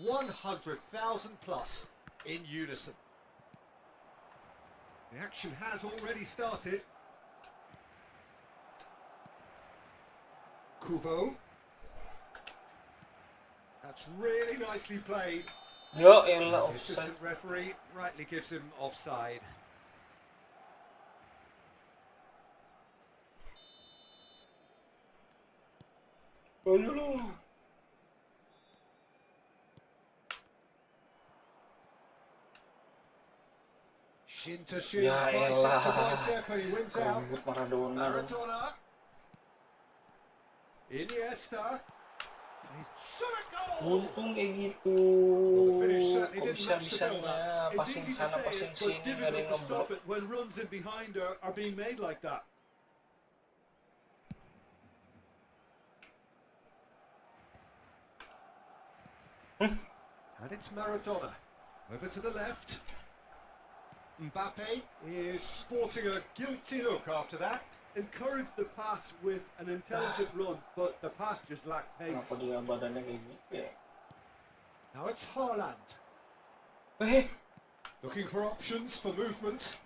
100,000 plus in unison. The action has already started. Kubo. That's really nicely played. Yo, elah The offside. assistant referee rightly gives him offside. Oh, lu. Shin to shin, Ya bicep to elah. bicep, and he wins out. Rambut Maradona dong. Maradona. Iniesta. Untung kayak gitu. Kok bisa-bisanya It's passing easy to sana say passing it, but sini nggak ada difficult yang to stop ngeblok. it when runs in behind are being made like that. And it's Maradona. Over to the left. Mbappe is sporting a guilty look after that. Encourage the pass with an intelligent run, but the pass just lacked pace. Kenapa dia badannya kayak gitu ya? Now it's Haaland. Looking for options for movement.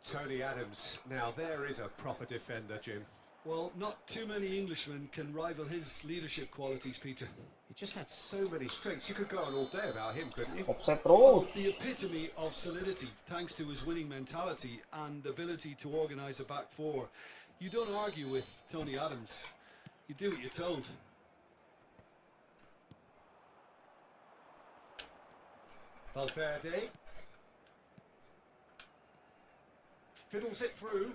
Tony Adams. Now there is a proper defender, Jim. Well, not too many Englishmen can rival his leadership qualities, Peter. He just had so many strengths. You could go on all day about him, couldn't you? Offset Well, terus. the epitome of solidity, thanks to his winning mentality and ability to organise a back four. You don't argue with Tony Adams. You do what you're told. Valverde. Fiddles it through.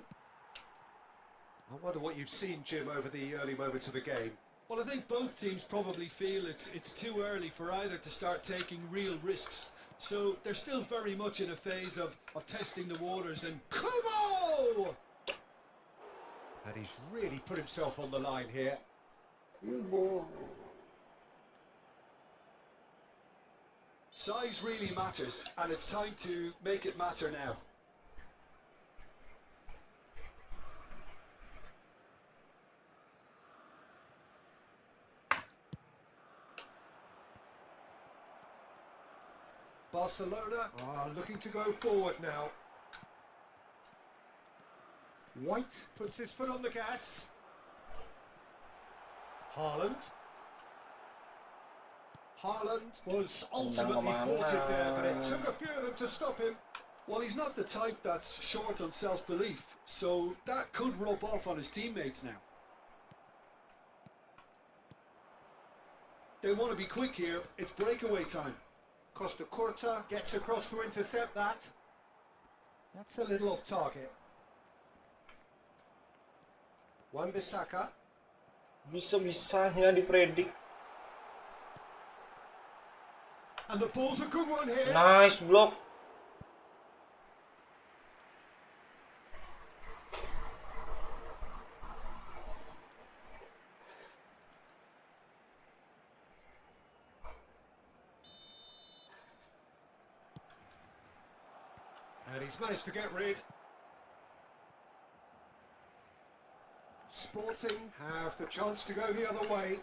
I wonder what you've seen, Jim, over the early moments of the game. Well, I think both teams probably feel it's too early for either to start taking real risks. So they're still very much in a phase of testing the waters. And Kubo! And he's really put himself on the line here. Size really matters, and it's time to make it matter now. Barcelona are looking to go forward now. White puts his foot on the gas. Haaland. Haaland was ultimately thwarted there, but it took a few of them to stop him. Well, he's not the type that's short on self-belief, so that could rub off on his teammates now. They want to be quick here. It's breakaway time. Costa Curta gets across to intercept that. That's a little off target. Wan-Bissaka. Bisa-bisanya dipredik. And the ball's a good one here. Nice block. And he's managed to get rid. Sporting have the chance to go the other way.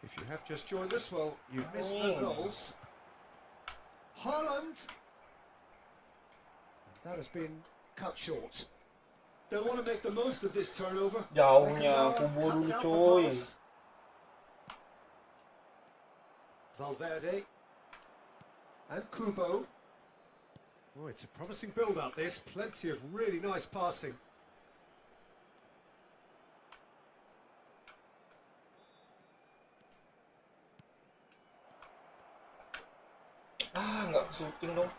If you have just joined us, well, you've missed no goals. Haaland. And that has been cut short. They'll want to make the most of this turnover. Jauhnya Kubo dulu coy. Valverde. And Kubo. Oh, it's a promising build-up this. Plenty of really nice passing. Nggak ke-shooting dong.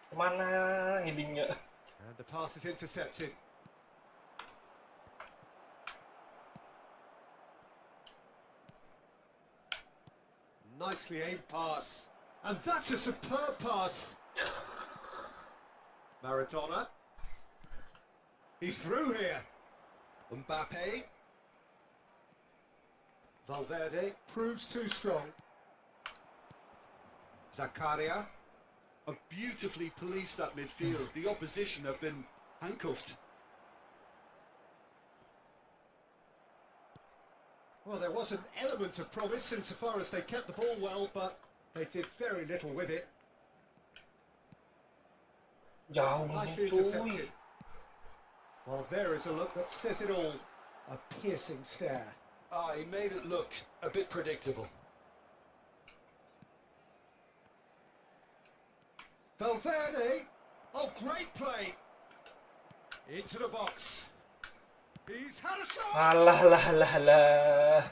Kemana headingnya? And the pass is intercepted. Nicely aimed pass. And that's a superb pass. Maradona. He's through here. Mbappe. Valverde proves too strong. Zakaria. Have beautifully policed that midfield. The opposition have been handcuffed. Well, there was an element of promise insofar as they kept the ball well, but they did very little with it. Jauh Nicely cuy. intercepted. Well, there is a look that says it all. A piercing stare. He made it look a bit predictable. Valverde. Oh, great play. Into the box. He's had a shot. Alah.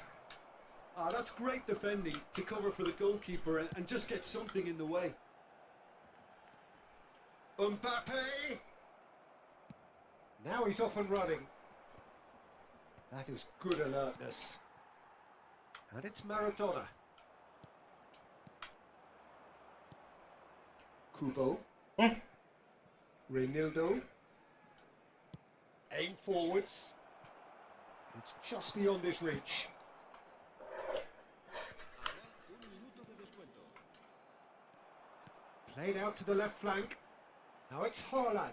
That's great defending to cover for the goalkeeper and just get something in the way. Mbappe. Now he's off and running. That is good alertness. And it's Maradona. Kubo. Reinildo. Aim forwards. It's just beyond his reach. Played out to the left flank. Now it's Haaland.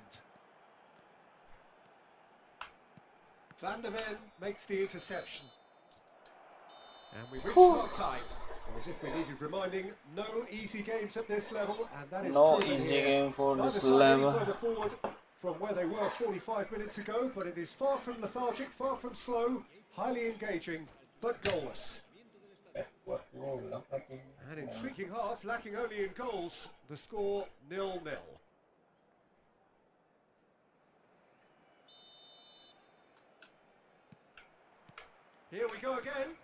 Van der Ven makes the interception. And we reach half-time. As if we needed reminding, no easy games at this level, and that is No true easy here. game for Neither this side any level. further forward from where they were 45 minutes ago, but it is far from lethargic, far from slow, highly engaging, but goalless. An intriguing half, lacking only in goals. The score 0-0. Here we go again.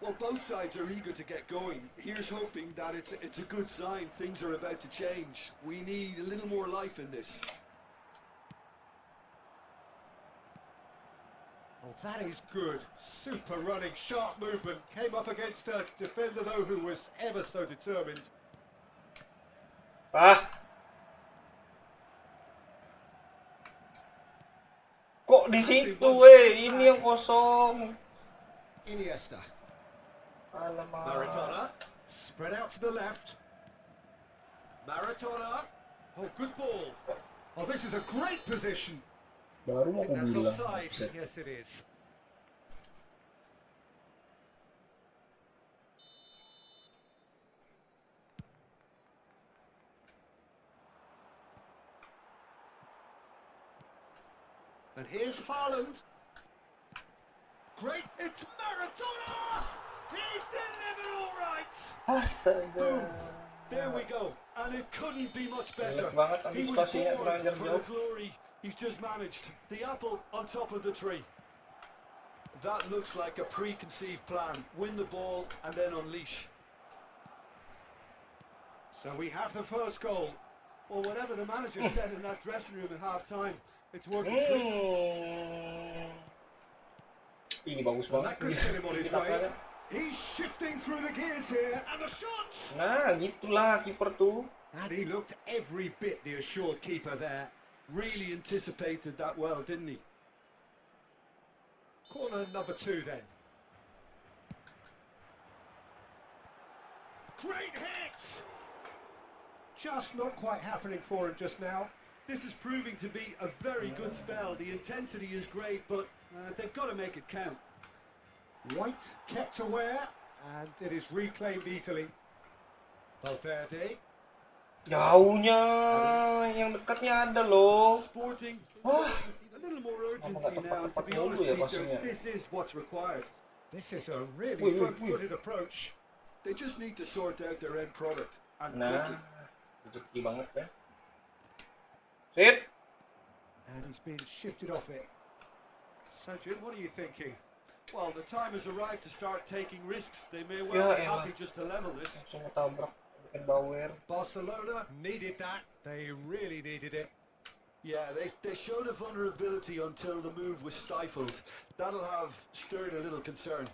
Well, both sides are eager to get going. Here's hoping that it's a good sign. Things are about to change. We need a little more life in this. Oh, that is good. Super running, sharp movement. Came up against a defender, though, who was ever so determined. Kok di situ ini yang kosong. Iniesta. Alamak. Maradona. Spread out to the left. Maradona. Oh, good ball. Oh, this is a great position. Baru mau aku That's bilang. offside. Buset. Yes, it is. And here's Haaland. Great, it's Maradona! He's delivered all right! Astaga. Boom! There we go. And it couldn't be much better. Jelek banget He was antisipasinya born kurang ajar for the jauh. glory. He's just managed. The apple on top of the tree. That looks like a preconceived plan. Win the ball and then unleash. So we have the first goal. Well, whatever the manager said in that dressing room at half-time, it's working true. Ini bagus And banget. that could set him on his way. Tiki-takanya. He's shifting through the gears here, and the shot! Nah, gitulah kiper tuh. And he looked every bit the assured keeper there. Really anticipated that well, didn't he? Corner number 2 then. Great hit! Just not quite happening for him just now. This is proving to be a very good spell. The intensity is great, but they've got to make it count. White kept aware, and it is reclaimed easily. Valverde. Jauhnya, yang dekatnya ada loh. Sporting, Wah. a little more urgency Apa nggak now. And to tepat-tepat be dulu honest, ya Peter, pasnya? this is what's required. This is a really Wih, wih, front-footed approach. They just need to sort out their end product. And Nah, quickly. rezeki banget ya. Sit. And he's been shifted off it. So, Jim, what are you thinking? Well, the time has arrived to start taking risks. They may well Ya be elah. happy just to level this. Langsung ngetabrak bikin Bauer. Barcelona needed that. They really needed it. Yeah, they showed a vulnerability until the move was stifled. That'll have stirred a little concern.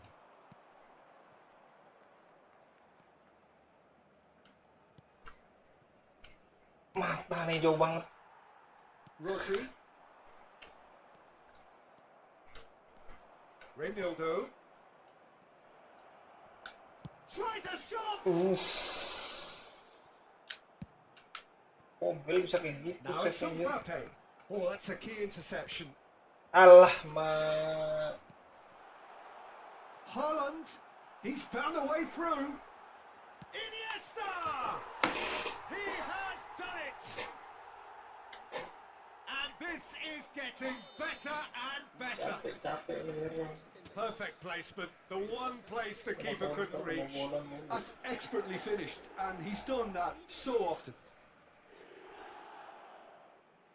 Mata nih jauh banget. Rossi, Reinildo. Tries a shot! Mobil bisa kayak gitu Now it's save-nya. SAMPAI. Oh, that's a key interception. Alah, Haaland, he's found a way through. Iniesta! He has done it! And this is getting better and better. Capek nih. Perfect placement, the one place the keeper couldn't reach. that's expertly finished, and he's done that so often.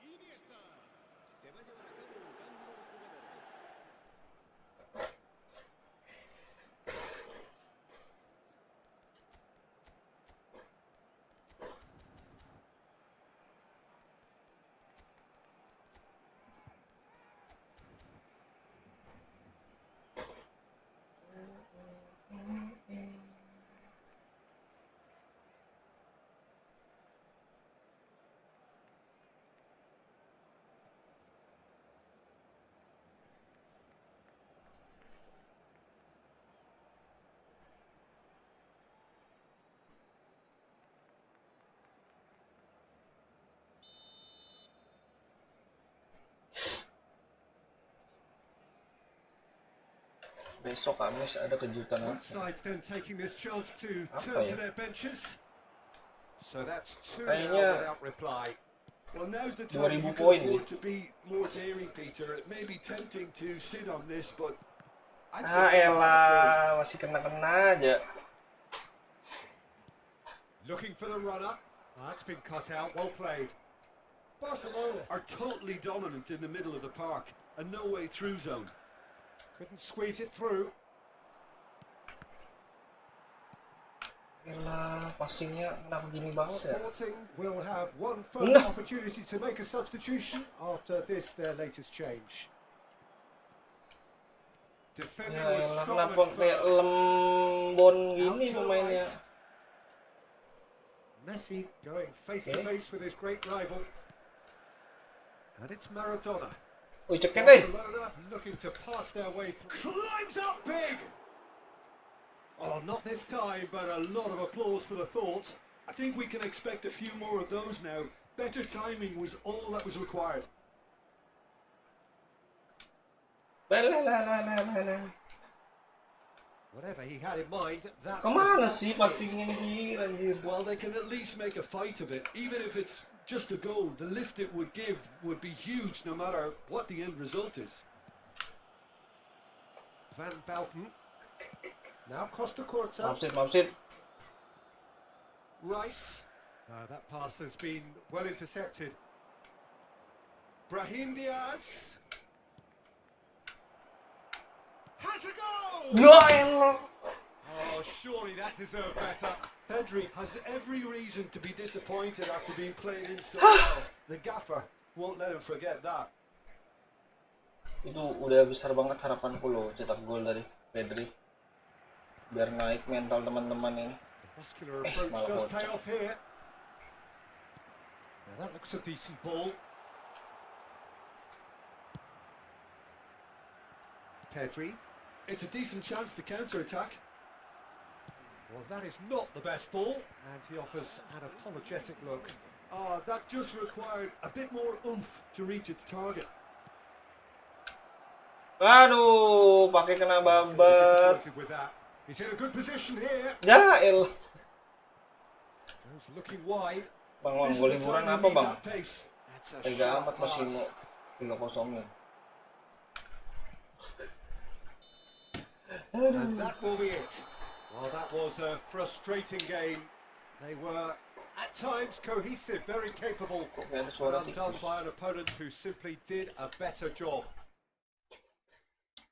Iniesta. Se va a llevar a cabo un cambio de jugadores. Besok Kamis ada kejutan Both apa? sides then taking this chance to Apa turn ya? to their benches. So that's two Kayaknya now without reply. Well, now's the time 2000 you can poin afford sih. to be more daring, Peter. It may be tempting to sit on this, but I'd say Ah go on and third. elah, masih kena-kena aja. Looking for the runner. That's been cut out. Well played. Barcelona are totally dominant in the middle of the park, a no-way through zone. Couldn't squeeze it through. Elah, passingnya kenapa gini banget ya? Sporting will have one further opportunity to make a substitution after this, their latest change. Defending Ya was elah, strong kenapa and kayak firm. lembon gini Out to the pemainnya? right. Messi going face to face with his great rival. And it's Maradona. Wih, ceket deh. Barcelona looking to pass their way through. Climbs up big! Oh, not this time, but a lot of applause for the thought. I think we can expect a few more of those now. Better timing was all that was required. Whatever he had in mind, that's Kemana sih passingnya anjir? Well, they can at least make a fight of it. Even if it's just a goal, the lift it would give would be huge no matter what the end result is. Van Belten. Now Costa Curta. Mapsit. Rice. That pass has been well intercepted. Brahim Diaz. Has a goal! Ya elah. Oh, surely that deserved better. Pedri has every reason to be disappointed after being played in so well. The gaffer won't let him forget that. Itu udah besar banget harapanku loh cetak gol dari Pedri. Biar naik mental teman-teman ini. Muscular approach malah does kocak. pay off here. Now that looks a decent ball. Pedri. It's a decent chance to counter-attack. Well, that is not the best ball, and he offers an apologetic look. That just required a bit more oomph to reach its target. Aduh, pakai kena babat. Disappointed with that. He's in a good position here. Ya elah. Goes looking wide. Bang, This gol is the liburan time you apa need bang? that pace. That's a Tega sharp amat pass. masih mau 3-0 nih. And that will be it. Well, that was a frustrating game. They were, at times, cohesive, very capable, Kayak ada but suara undone tikus. by an opponent who simply did a better job.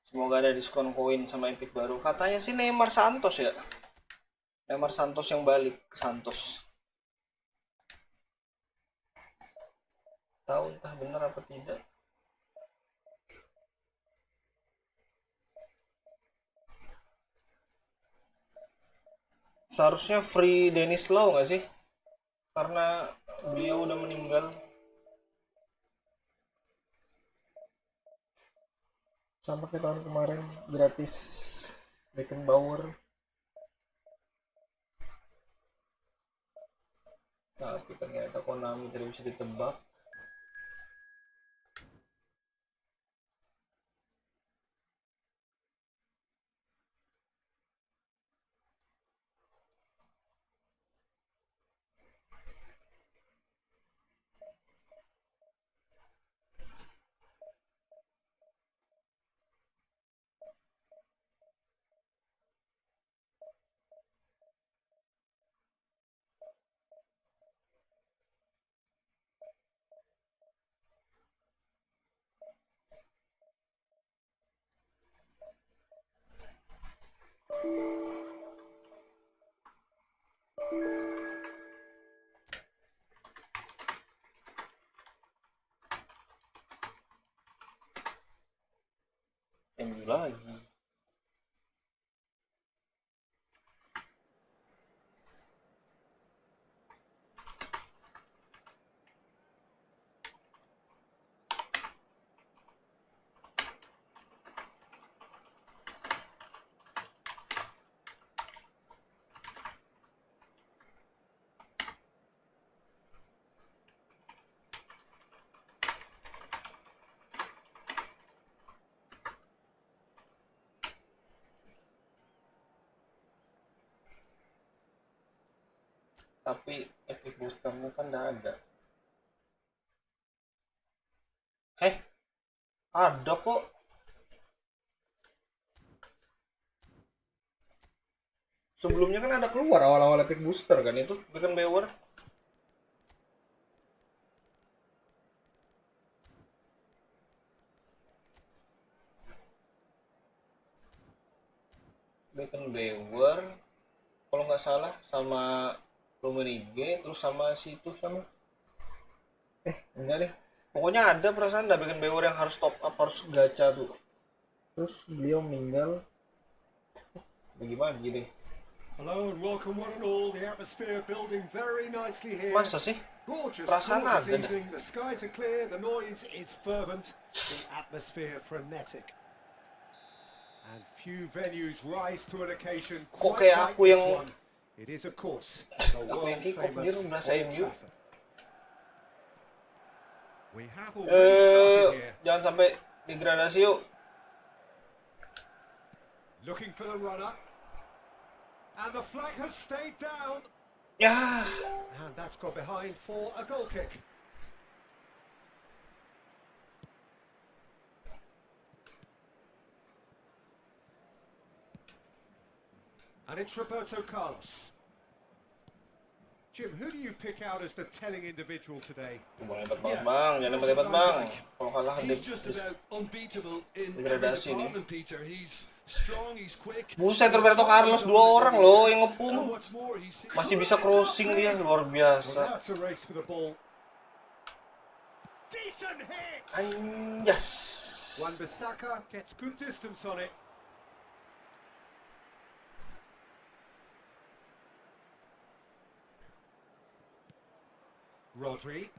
Semoga ada diskon koin sama Epic baru. Katanya sih Neymar Santos ya. Neymar Santos yang balik ke Santos. Tahu entah benar apa tidak. Seharusnya free Dennis Law nggak sih? Karena beliau udah meninggal. Sama kayak tahun kemarin gratis Beckenbauer. Tapi ternyata Konami tidak bisa ditebak. MU lagi. tapi epic boosternya kan udah ada. Ada kok. Sebelumnya kan ada keluar awal-awal epic booster kan itu, bukan Bewer. Beckenbauer kalau nggak salah sama Rummenigge, terus sama situ sama enggak deh, pokoknya ada perasaan ada Beckenbauer yang harus top up, harus gacha tuh, terus beliau meninggal bagi-bagi deh. Hello and welcome one and all. The atmosphere building very nicely here. Masa sih? Gorgeous, Perasaan gorgeous ada evening. The skies are clear, the noise is fervent, the atmosphere frenetic. And few venues rise to an occasion Kok quite kayak like aku this yang one. It is of course the aku yang world kick off dia famous berasa Old MU. Trafford. We have already started here. Jangan sampai degradasi yuk. Looking for the runner. And the flag has stayed down. Ya. And that's got behind for a goal kick. And it's Roberto Carlos. Jim, who do you pick out as the telling individual today? Hebat banget bang, jangan hebat-hebat bang. Kalau kalah He's just about unbeatable in every degradasi nih. department, Peter. He's strong, he's quick. Buset, Roberto Carlos 2 orang loh yang And ngepung. what's more, he's Masih bisa crossing dia, luar Well, biasa. now it's a race for the ball. Decent hit! Anjas. Wan-Bissaka gets good distance on it. Rodri.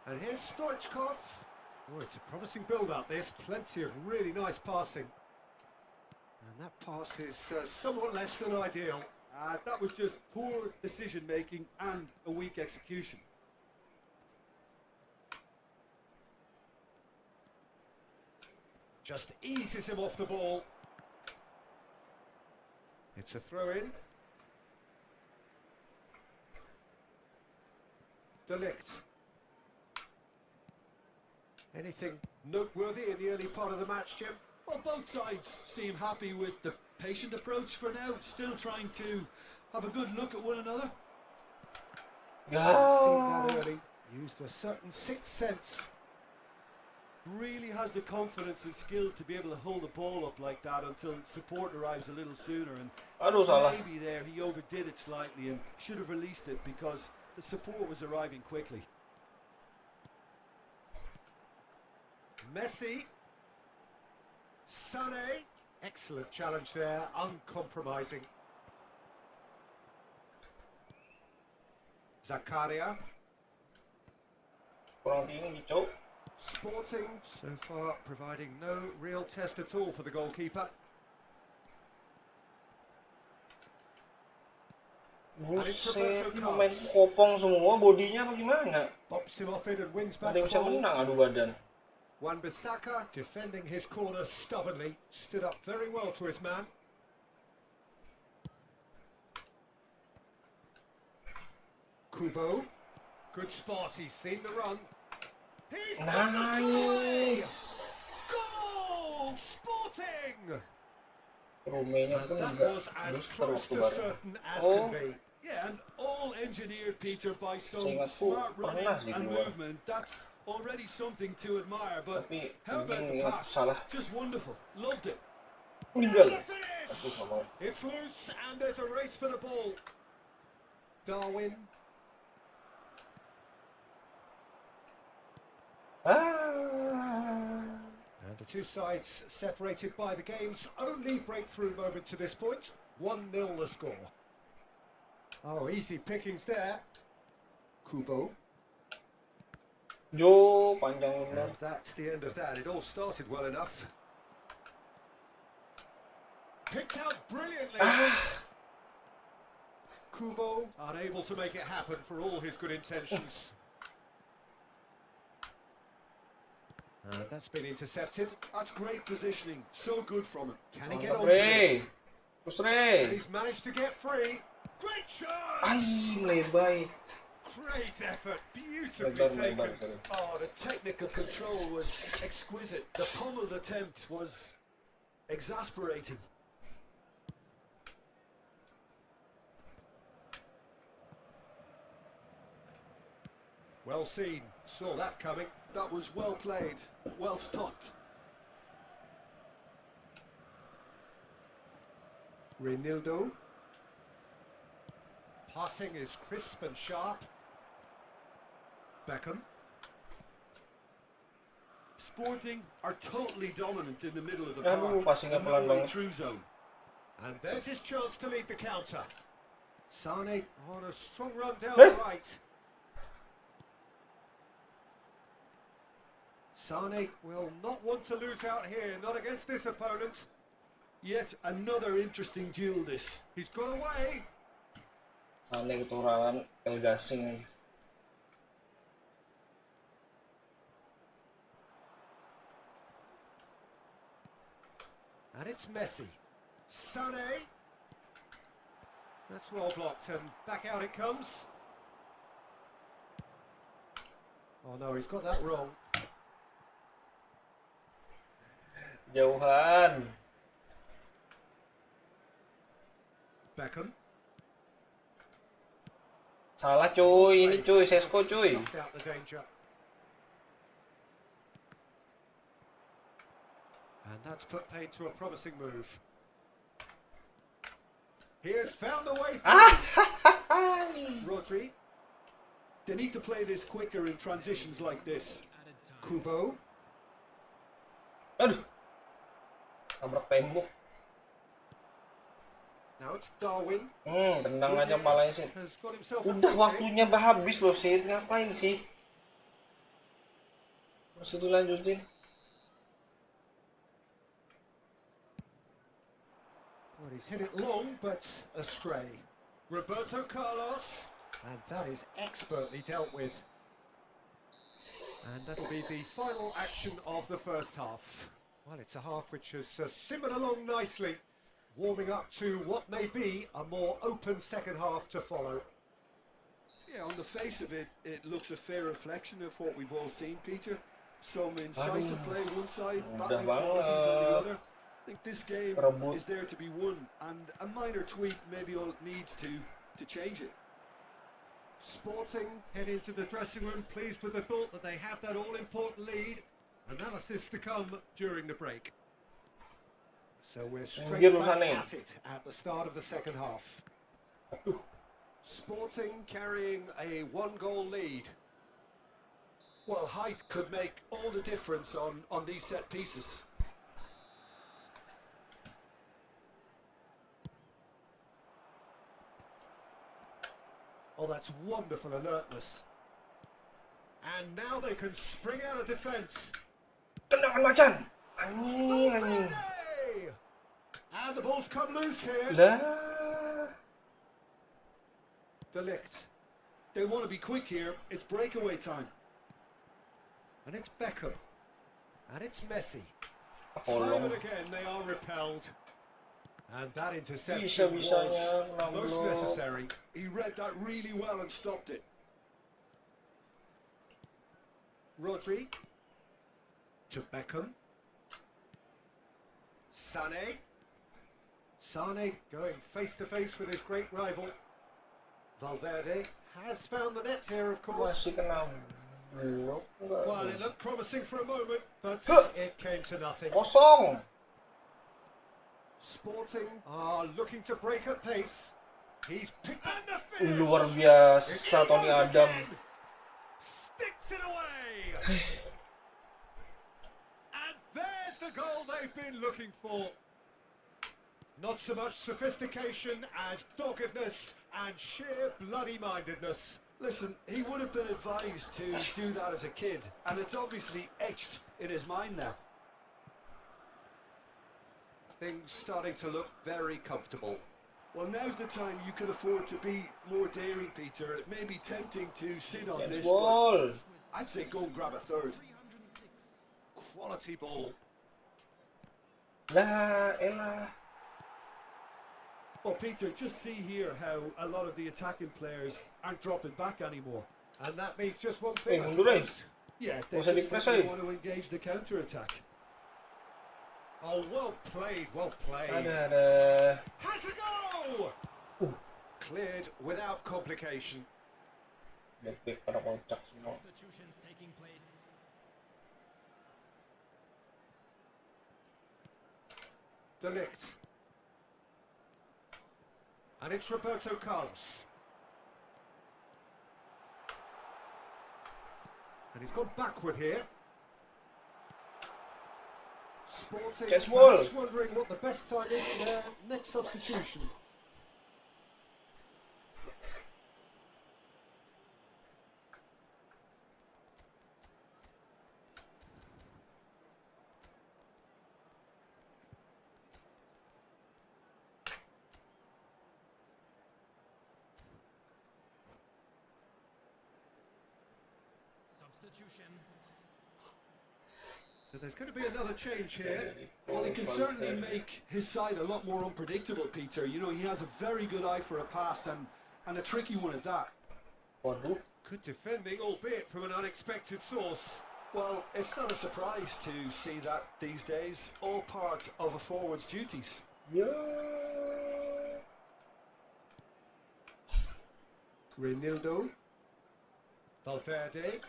And here's Stoichkov. Oh, it's a promising build-up, this. Plenty of really nice passing. And that pass is somewhat less than ideal. that was just poor decision-making and a weak execution. Just eases him off the ball. It's a throw-in. De Ligt. Anything noteworthy in the early part of the match, Jim? Well, both sides seem happy with the patient approach for now, still trying to have a good look at one another. Seen that early. Used a certain sixth sense. Really has the confidence and skill to be able to hold the ball up like that until support arrives a little sooner. And Aduh, salah. maybe there he overdid it slightly and should have released it because the support was arriving quickly. Messi. Sané. Excellent challenge there, uncompromising. Zakaria. Kurang tinggi, Cok. Sporting, so far, providing no real test at all for the goalkeeper. Buset, pemain kopong semua, bodinya apa gimana? Pops him off it and wins back Ada yang the bisa ball. menang adu badan. Wan-Bissaka defending his corner stubbornly, stood up very well to his man. Kubo, good spot, he's seen the run. He's Nice. goal! Sporting! Rumenya And pun that juga was as booster close waktu to baru. certain as Oh. can be. Yeah, and all engineered, Peter, by some Seingatku smart running pernah sih and keluar. movement. That's already something to admire. But Tapi how about the ingat pass? salah. Just wonderful. Loved it. Meninggal. The Aduh, finish! nggak mau. It's loose and there's a race for the ball. Darwin. And the two sides separated by the game's only breakthrough moment to this point. 1-0 the score. Oh, easy pickings there. Kubo. Jo, panjang benar. And that's the end of that. It all started well enough. Picked out brilliantly. Kubo unable to make it happen for all his good intentions. That's been intercepted. That's great positioning. So good from him. Can he get Mantap, on to Rey. this? Terus, Rey. He's managed to get free. Great Ay, chance! melebar. Great effort, beautifully Melebar, taken. sorry. Oh, the technical control was exquisite. The pummeled attempt was exasperating. Well seen, saw that coming. That was well played, well stopped. Reinildo. Passing is crisp and sharp. Beckham. Sporting are totally dominant in the middle of the Aduh, park. passingnya And no pelan way banget. through zone. And there's his chance to lead the counter. Sane on a strong run down Hey! the right. Sane will not want to lose out here, not against this opponent. Yet another interesting duel this. He's got away. Sane keturunan El Gasing aja. And it's Messi. Sane. That's well blocked and back out it comes. Oh no, he's got that wrong. Jauhan. Beckham. Salah cuy, ini cuy, Sesko cuy. Snuffed out the danger. And that's put paid to a promising move. He has found a way through. Rodri. They need to play this quicker in transitions like this. Kubo. Aduh. Tabrak tembok. Now it's Darwin. Tendang aja palanya sih. Has got himself a Udah free waktunya habis loh Sid, ngapain sih? Masih dilanjutin. Well, he's hit it long, but astray. Roberto Carlos. And that is expertly dealt with. And that'll be the final action of the first half. Well, it's a half which has simmered along nicely, warming up to what may be a more open second half to follow. Yeah, on the face of it, it looks a fair reflection of what we've all seen, Peter. Some incisive play one side, battling qualities on the other. I think this game is there to be won, and a minor tweak maybe all it needs to change it. Sporting head into the dressing room, pleased with the thought that they have that all-important lead. Analysis to come during the break. So we're straight back at it at the start of the second half. Sporting carrying a one-goal lead. Well, height could make all the difference on these set pieces. Oh, that's wonderful alertness. And now they can spring out of defence. Tendangan macan. Anjing. And the ball's come loose here. Lah. De Ligt. They want to be quick here. It's breakaway time. And it's Beckham. And it's Messi. Tolong. Time and again they are repelled. And that interception was most necessary. He read that really well and stopped it. Rodri. To Beckham. Sane. Sane going face to face with his great rival. Valverde has found the net here, of course. Masih kena blok. Well, it looked promising for a moment, but it came to nothing. Kosong. Sporting are looking to break at pace. He's picked up the finish. Luar biasa Tony Adam. Sticks it away. And there's the goal they've been looking for. Not so much sophistication as doggedness and sheer bloody-mindedness. Listen, he would have been advised to do that as a kid, and it's obviously etched in his mind now. Things starting to look very comfortable. Well, now's the time you can afford to be more daring, Peter. It may be tempting to sit on this, Ball. but I'd say go and grab a third. Quality ball. Lah, elah. Well, Peter, just see here how a lot of the attacking players aren't dropping back anymore. And that means just one thing, I mundur, suppose. Yeah, they Usah just di-press, simply want to engage the counter-attack. Oh, well played, well played. Ada. Has a go! Cleared without complication. Back pada kocak semua. Substitutions taking place. De Ligt. And it's Roberto Carlos. And he's gone backward here. Sporting Catch ball. perhaps wondering what the best time is for their next substitution. Substitution. So there's going to be another change here. Well, he can certainly make his side a lot more unpredictable, Peter. You know, he has a very good eye for a pass and a tricky one at that. Waduh. Good defending, albeit from an unexpected source. Well, it's not a surprise to see that these days. All part of a forward's duties. Ya. Reinildo. Valverde.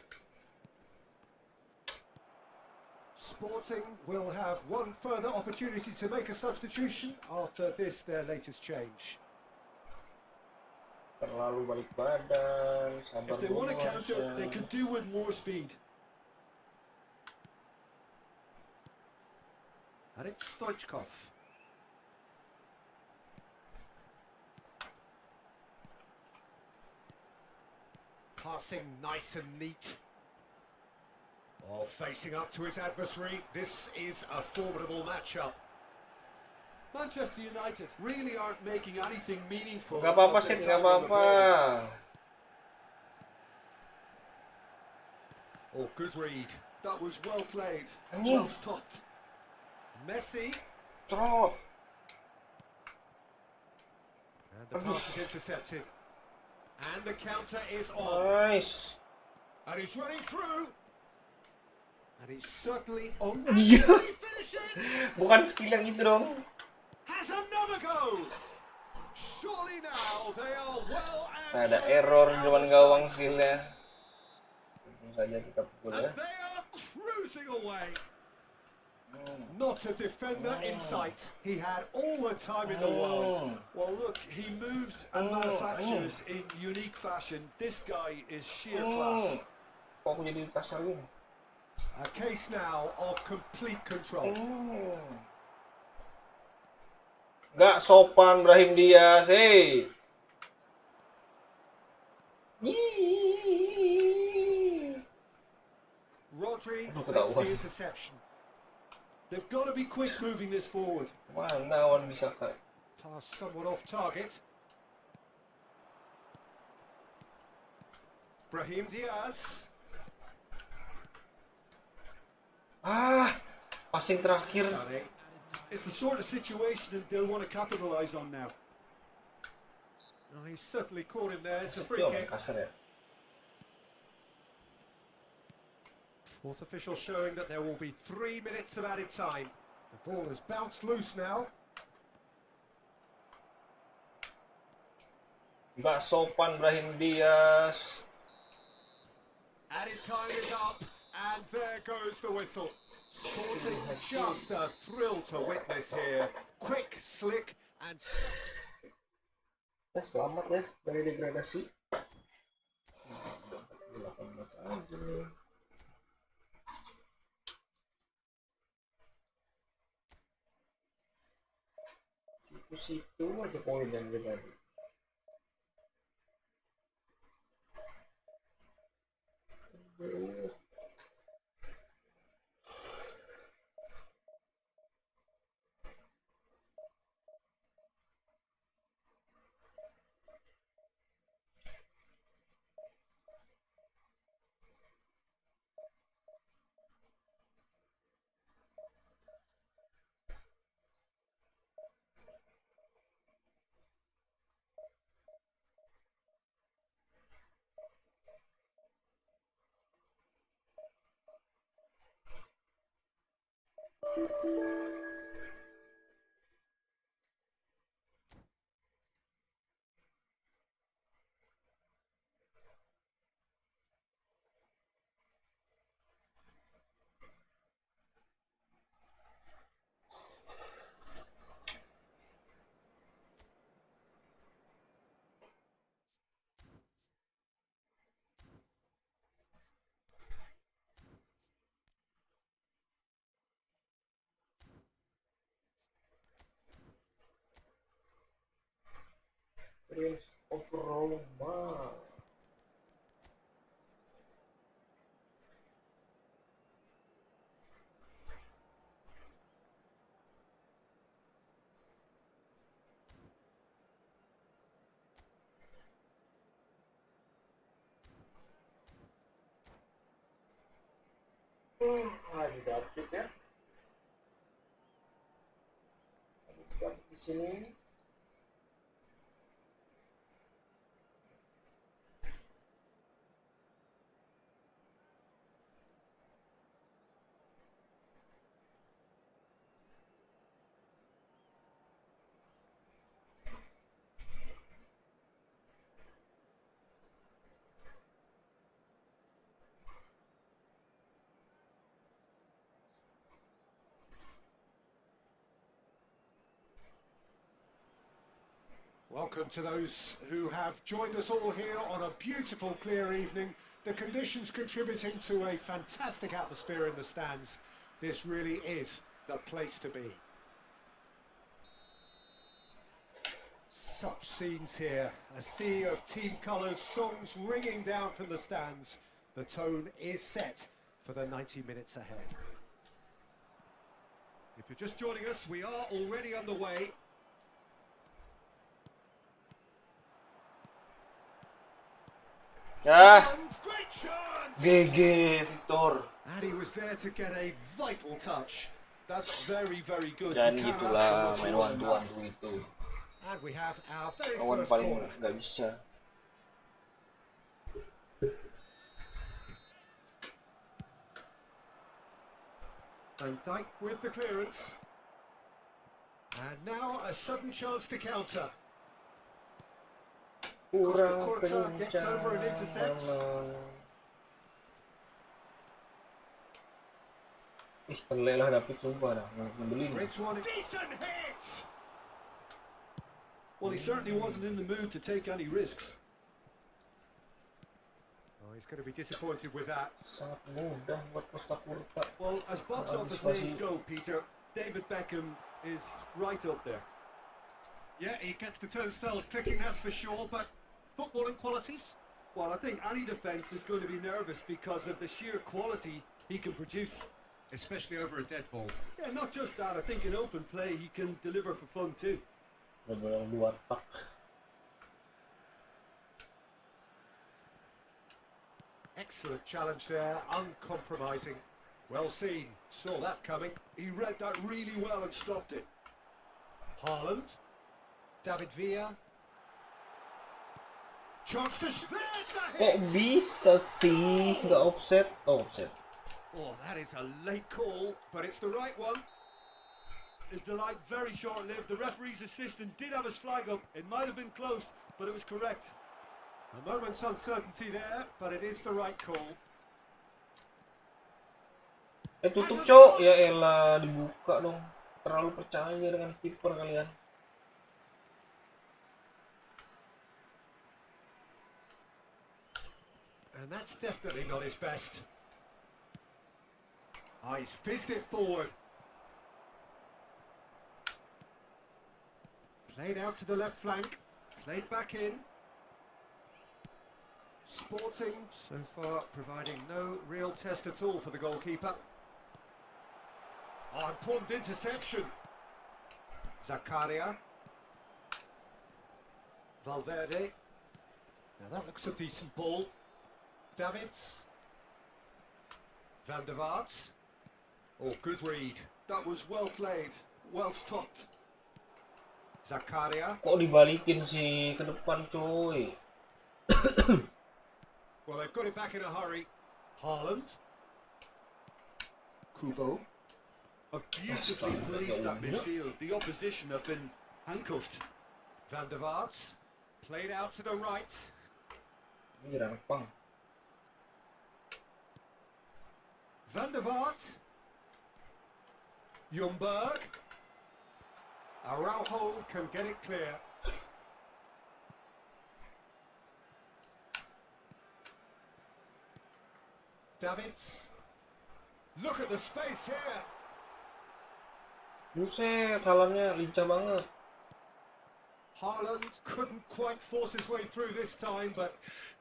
Sporting will have one further opportunity to make a substitution after this, their latest change. Terlalu balik badan. Sabar If they want to dulu counter, harusnya. they could do with more speed. And it's Stoichkov. Passing nice and neat. Oh, facing up to his adversary. This is a formidable matchup. Manchester United really aren't making anything meaningful. Gak apa-apa of their sih, gak time on the apa-apa. ball. Oh, good read. That was well played, Anjing. well stopped. Messi. Trot. And the pass is intercepted. And the counter is on. Nice. And he's running through. And he's certainly on. Iya. Can he finish it? Bukan skill yang itu dong. Has another go. Surely now they are well and Ada truly error di out depan of gawang sight. skillnya. Tentu saja kita pukul And ya. they are cruising away. Not a defender in sight. He had all the time in the world. Well, look, he moves and manufactures in unique fashion. This guy is sheer class. Kok aku jadi kasar gini? A case now of complete control. Gak sopan Brahim Diaz, hey. Rodri Aduh, makes ketahuan. the interception. They've got to be quick moving this forward. Mana Wan bisa kak? Pass somewhat off target. Brahim Diaz. Passing terakhir. Sané. It's the sort of situation that they'll want to capitalise on now. Oh, he certainly caught him there. It's a free Sepi kick. kasar ya. Fourth official showing that there will be 3 minutes of added time. The ball has bounced loose now. Gak sopan Brahim Diaz. Added time is up, and there goes the whistle. Sporting just a thrill to witness here. Quick, slick, and... Selamat ya dari degradasi. 18 aja nih. Situ-situ aja poin yang kita tadi. Prince of Roma. Lagi dapet ya. Lagi dapet di sini. Welcome to those who have joined us all here on a beautiful, clear evening. The conditions contributing to a fantastic atmosphere in the stands. This really is the place to be. Such scenes here. A sea of team colours, songs ringing down from the stands. The tone is set for the 90 minutes ahead. If you're just joining us, we are already underway. Great chance! GG Victor. And he was there to get a vital touch. That's very, very good. Dan You can't gitulah ask for main much more than that. one-to-one itu. And we have our very Lawan first paling corner. nggak bisa. Van Dijk with the clearance. And now a sudden chance to counter. Kurang Costa gets over and kencang. intercepts. Ih, terleleh lah dapet sumpah dah. Ngebelin. Rinse one. Decent hit! Well, he certainly wasn't in the mood to take any risks. Oh, he's going to be disappointed with that. Sangat mudah buat Costa Curta. Well, as box office names go, Peter, David Beckham is right up there. Yeah, he gets the turnstiles clicking, that's for sure, but footballing qualities? Well, I think any defence is going to be nervous because of the sheer quality he can produce. Especially over a dead ball. Yeah, not just that. I think in open play he can deliver for fun too. Benar-benar dua tak. Excellent challenge there, uncompromising. Well seen, saw that coming. He read that really well and stopped it. Haaland. David Villa. Chance to shoot. There's the Kok hit! bisa sih nggak offset? Oh, offset. Oh, that is a late call, but it's the right one. His delight very short-lived. The referee's assistant did have his flag up. It might have been close, but it was correct. A moment's uncertainty there, but it is the right call. Tutup cok. Ya elah, dibuka dong. Terlalu percaya dengan kiper kalian. And that's definitely not his best. Ah, he's fizzed it forward. Played out to the left flank. Played back in. Sporting, so far, providing no real test at all for the goalkeeper. Oh, important interception. Zakaria. Valverde. Now that looks a decent ball. Davids. Van der Vaart. Oh, good read. That was well played, well stopped. Zakaria. Kok dibalikin sih ke depan coy? Well, they've got it back in a hurry. Haaland. Kubo. have beautifully policed that midfield. The opposition have been handcuffed. Van der Vaart, played out to the right. Ini anak pang. Van der Vaart. Ljungberg. Araujo can get it clear. Davids. Look at the space here. Buset, Haalandnya lincah banget. Haaland couldn't quite force his way through this time, but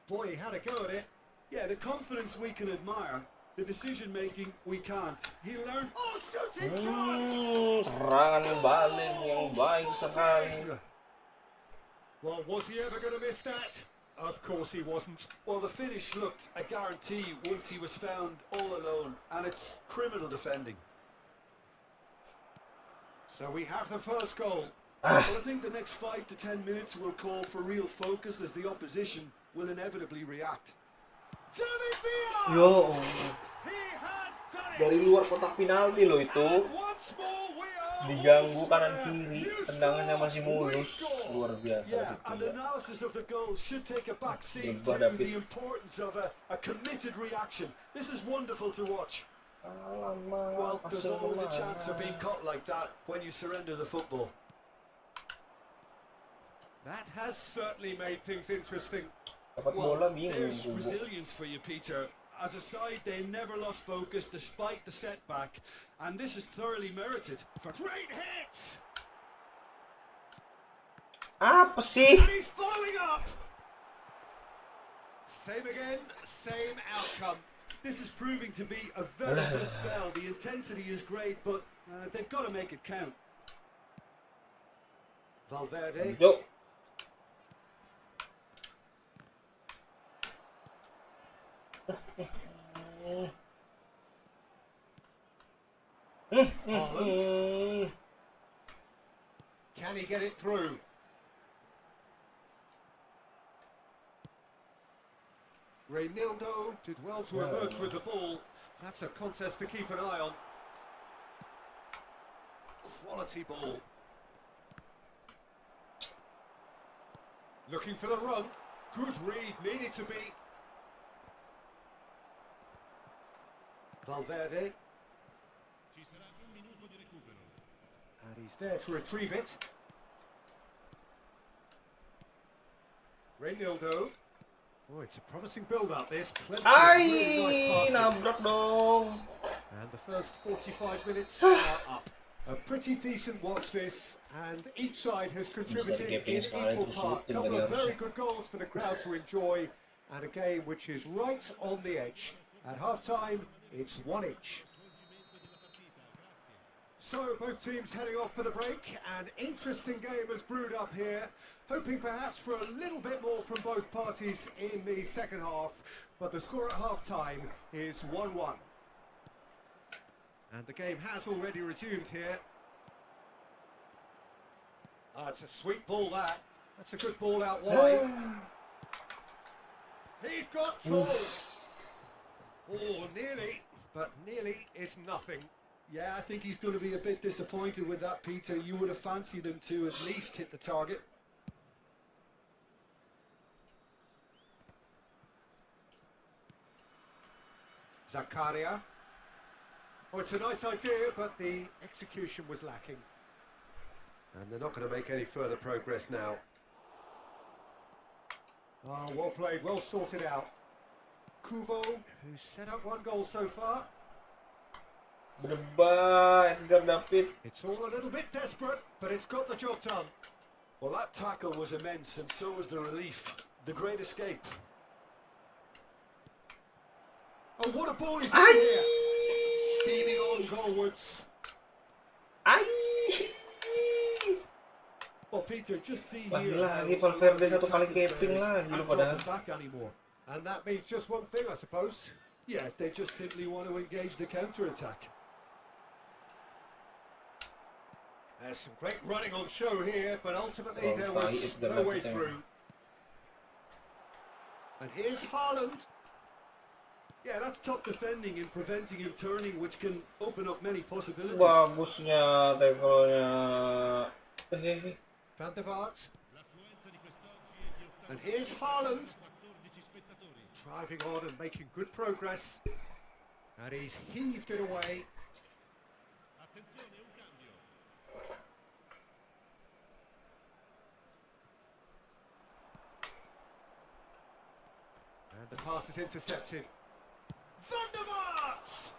boy, he had a go at it. Yeah, the confidence we can admire, the decision making we can't. He learned. Oh, shooting chance! Serangan balik yang baik sekali. Well, was he ever going to miss that? Of course he wasn't. Well, the finish looked a guarantee once he was found all alone, and it's criminal defending. So we have the first goal. But I think the next 5 to 10 minutes will call for real focus as the opposition will inevitably react. David Villa! Yo, He has done it! dari luar kotak penalti loh itu. And once more we are Diganggu all kanan square. kiri, You tendangannya score, masih we mulus. score. Luar biasa Yeah, gitu and ya. analysis of the goal should take a back seat Berubah, to David. the importance of a committed reaction. This is wonderful to watch. Alamak, Well, there's pasir always a chance of being kemana? caught like that when you surrender the football. That has certainly made things interesting. Dapat Well, bola bingung. there's Bubuk. resilience for you, Peter. As a side, they never lost focus despite the setback, and this is thoroughly merited. Great hit! Apa sih? And he's following up! Same again, same outcome. This is proving to be a very good spell. The intensity is great, but they've got to make it count. Valverde. Yo. Haaland. Can he get it through? Reinildo did well to emerge with the ball. That's a contest to keep an eye on. Quality ball. Looking for the run. Good read, needed to be. Valverde. Ci sarà un minuto di recupero. And he's there to retrieve it. Reinildo. Oh, it's a promising build-up, this. Plenty of really Ai, nice passing. nabrak dong. And the first 45 minutes are up. A pretty decent watch this, and each side has contributed in equal part. Couple of very good goals for the crowd to enjoy, and a game which is right on the edge. At half-time, it's 1 each. So both teams heading off for the break. An interesting game has brewed up here, hoping perhaps for a little bit more from both parties in the second half, but the score at half-time is 1-1. And the game has already resumed here. It's a sweet ball, that. That's a good ball out wide. He's got tall. Oh, nearly, but nearly is nothing. Yeah, I think he's going to be a bit disappointed with that, Peter. You would have fancied him to at least hit the target. Zakaria. Oh, it's a nice idea, but the execution was lacking. And they're not going to make any further progress now. Oh, well played, well sorted out. Kubo, who's set up 1 goal so far. Berdebat, Edgar David. It's all a little bit desperate, but it's got the job done. Well, that tackle was immense, and so was the relief. The great escape. Oh, what a ball he's in Ai, here. Steaming on goalwards. ai. Well, Peter, just see Lagi Valverde satu kali capping lagi loh padahal. back anymore. And that means just one thing, I suppose. Yeah, they just simply want to engage the counter-attack. There's some great running on show here, but ultimately Oh, there was Edgar no way David. through. And here's Haaland. Yeah, that's top defending and preventing him turning, which can open up many possibilities. Bagusnya tackle-nya. Van der Vaart. And here's Haaland. Driving on and making good progress. And he's heaved it away. And the pass is intercepted. Van der Vaart!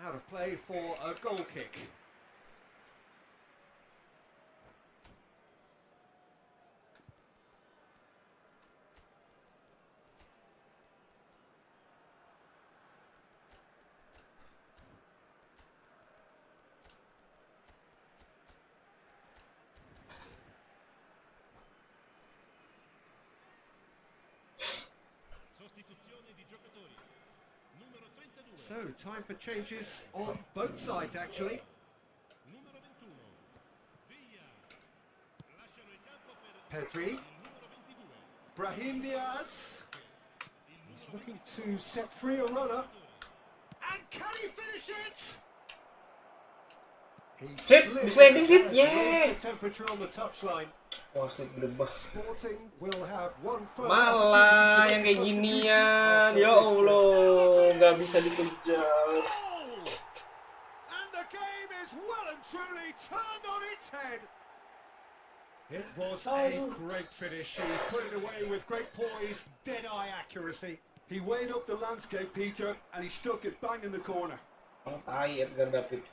Out of play for a goal kick. So, time for changes on both sides, actually. Pedri. Brahim Diaz. He's looking to set free a runner. And can he finish it? Sliding sit, yeah! The temperature on the touchline. Wasit berubah. Sporting will have one Malah yang kayak ginian, ya Allah, nggak bisa dikejar. And the game is well and truly turned on its head. It was a great finish. He put it away with great poise, dead-eye accuracy. He weighed up the landscape, Peter, and he stuck it bang in the corner. Edgar David.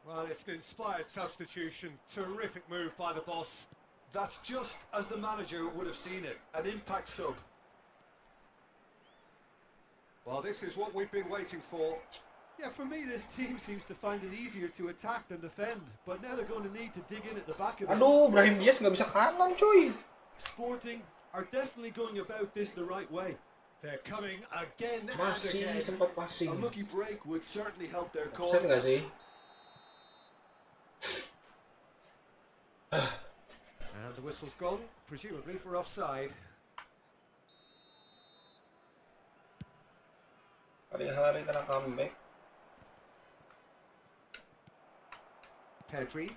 Well, it's an inspired substitution. Terrific move by the boss. That's just as the manager would have seen it, an impact sub. Well, this is what we've been waiting for. Yeah, for me, this team seems to find it easier to attack than defend, but now they're going to need to dig in at the back of it. Aduh, Brahim Diaz nggak bisa kanan, cuy. Sporting are definitely going about this the right way. They're coming again and Masih again. sempat passing. A lucky break would certainly help their cause. Offside nggak sih? And the whistle's gone, presumably for offside. Hari-hari kena comeback. Pedri.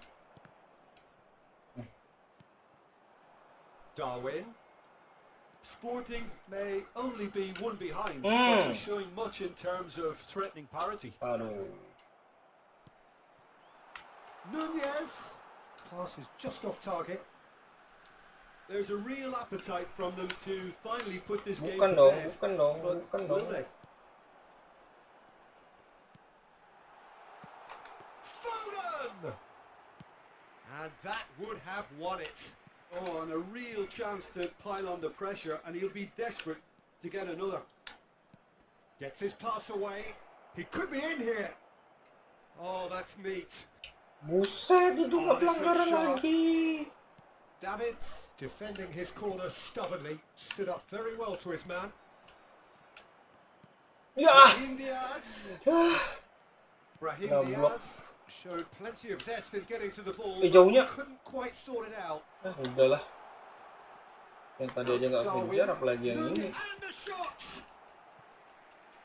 Darwin. Sporting may only be one behind, but they're showing much in terms of threatening parity. Aduh. Nunez. Pass is just off target. There's a real appetite from them to finally put this game Bukan to dong, bed. bukan dong, But bukan will dong. they? Foden! And that would have won it. Oh, and a real chance to pile on the pressure, and he'll be desperate to get another. Gets his pass away. He could be in here. Oh, that's neat. Buset, itu nggak pelanggaran lagi. Davids, defending his corner stubbornly, stood up very well to his man. Ya. Brahim Diaz. Brahim Goblok. Diaz. Showed plenty of zest in getting to the ball, Jauhnya. but couldn't quite sort it out. Udahlah. Yang tadi aja nggak kejar, apalagi yang ini. And the shot!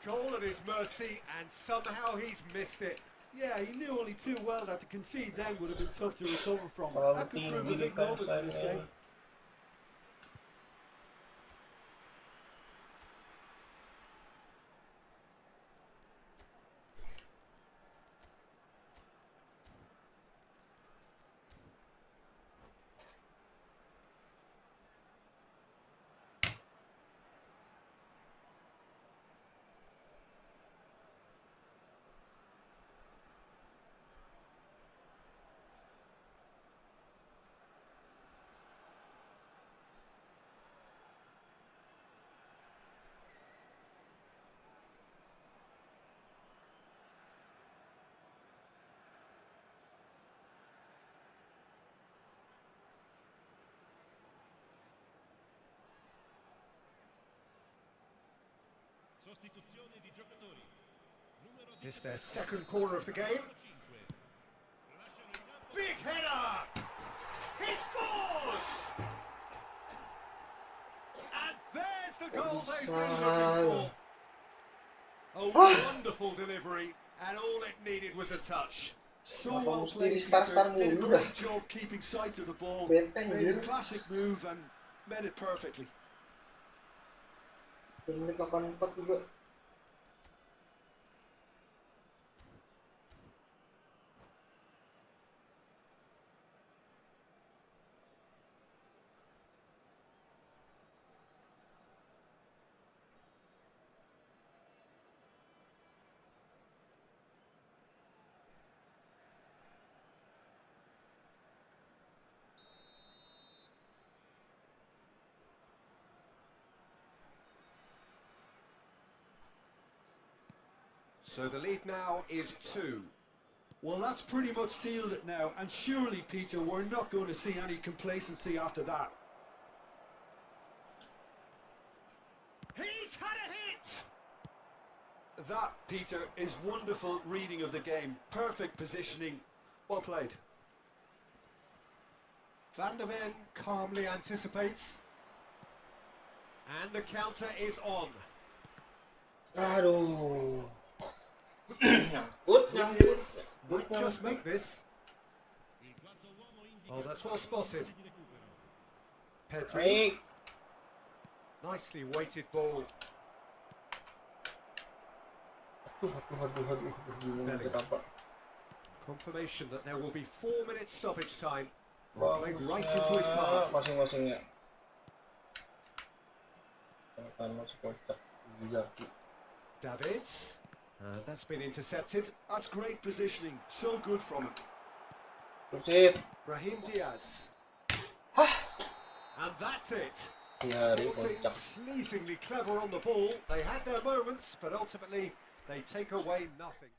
Goal at his mercy, and somehow he's missed it. Yeah, he knew only too well that to concede then would have been tough to recover from. Terlalu That could prove a tinggi big moment in this defense-nya. game. It's their second corner of the game. Big header! He scores! And there's the goal they've been looking for. A wonderful delivery, and all it needed was a touch. So well played, Peter. Did a great job keeping sight of the ball. Made a classic move and made it perfectly. Menit 84 juga. So the lead now is 2. Well, that's pretty much sealed it now, and surely, Peter, we're not going to see any complacency after that. He's had a hit! That, Peter, is wonderful reading of the game. Perfect positioning. Well played. Van der Ven calmly anticipates. And the counter is on. Aduh. Nyangkut. Might just make this. Oh, that's well spotted. Pedri. Nicely weighted ball. Confirmation that there will be 4 minutes stoppage time. Played right into his path. Masing-masingnya. Davids. That's been intercepted. That's great positioning. So good from him. Proceed. Brahim Diaz. And that's it. Sporting pleasingly clever on the ball. They had their moments, but ultimately they take away nothing.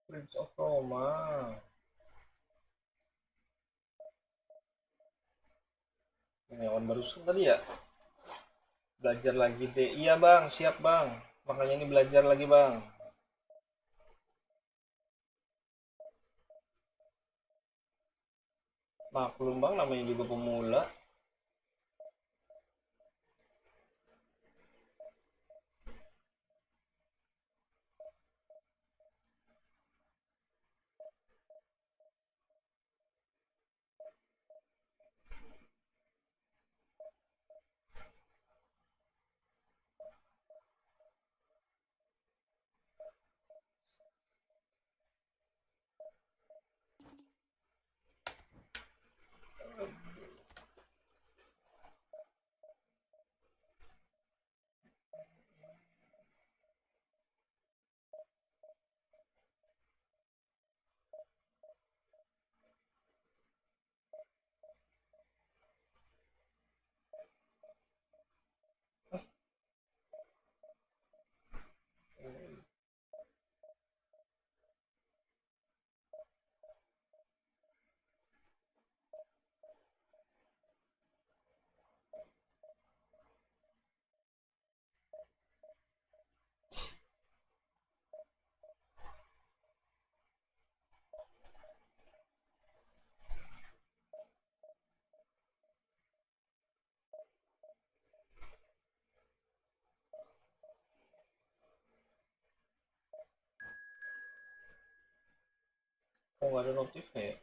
Prince of Roma. Ini awan barusan tadi ya. Belajar lagi deh. Iya bang, siap bang. Makanya ini belajar lagi bang. Maklum bang, namanya juga pemula. Oh, nggak ada notifnya ya.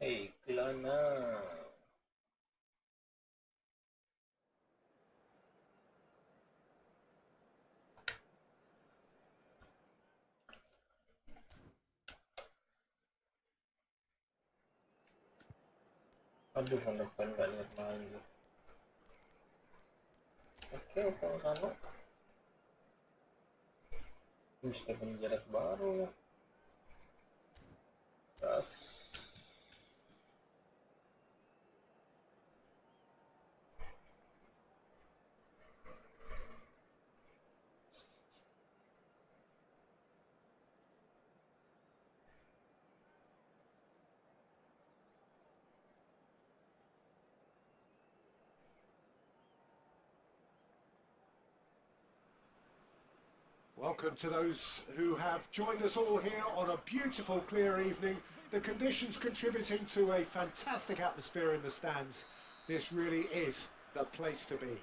Hei, Kelana. Aduh, Van der Ven nggak lihat main dia. Oke, Upamecano. Stephen Gerrard baru ya. Gas. Welcome to those who have joined us all here on a beautiful clear evening. The conditions contributing to a fantastic atmosphere in the stands. This really is the place to be.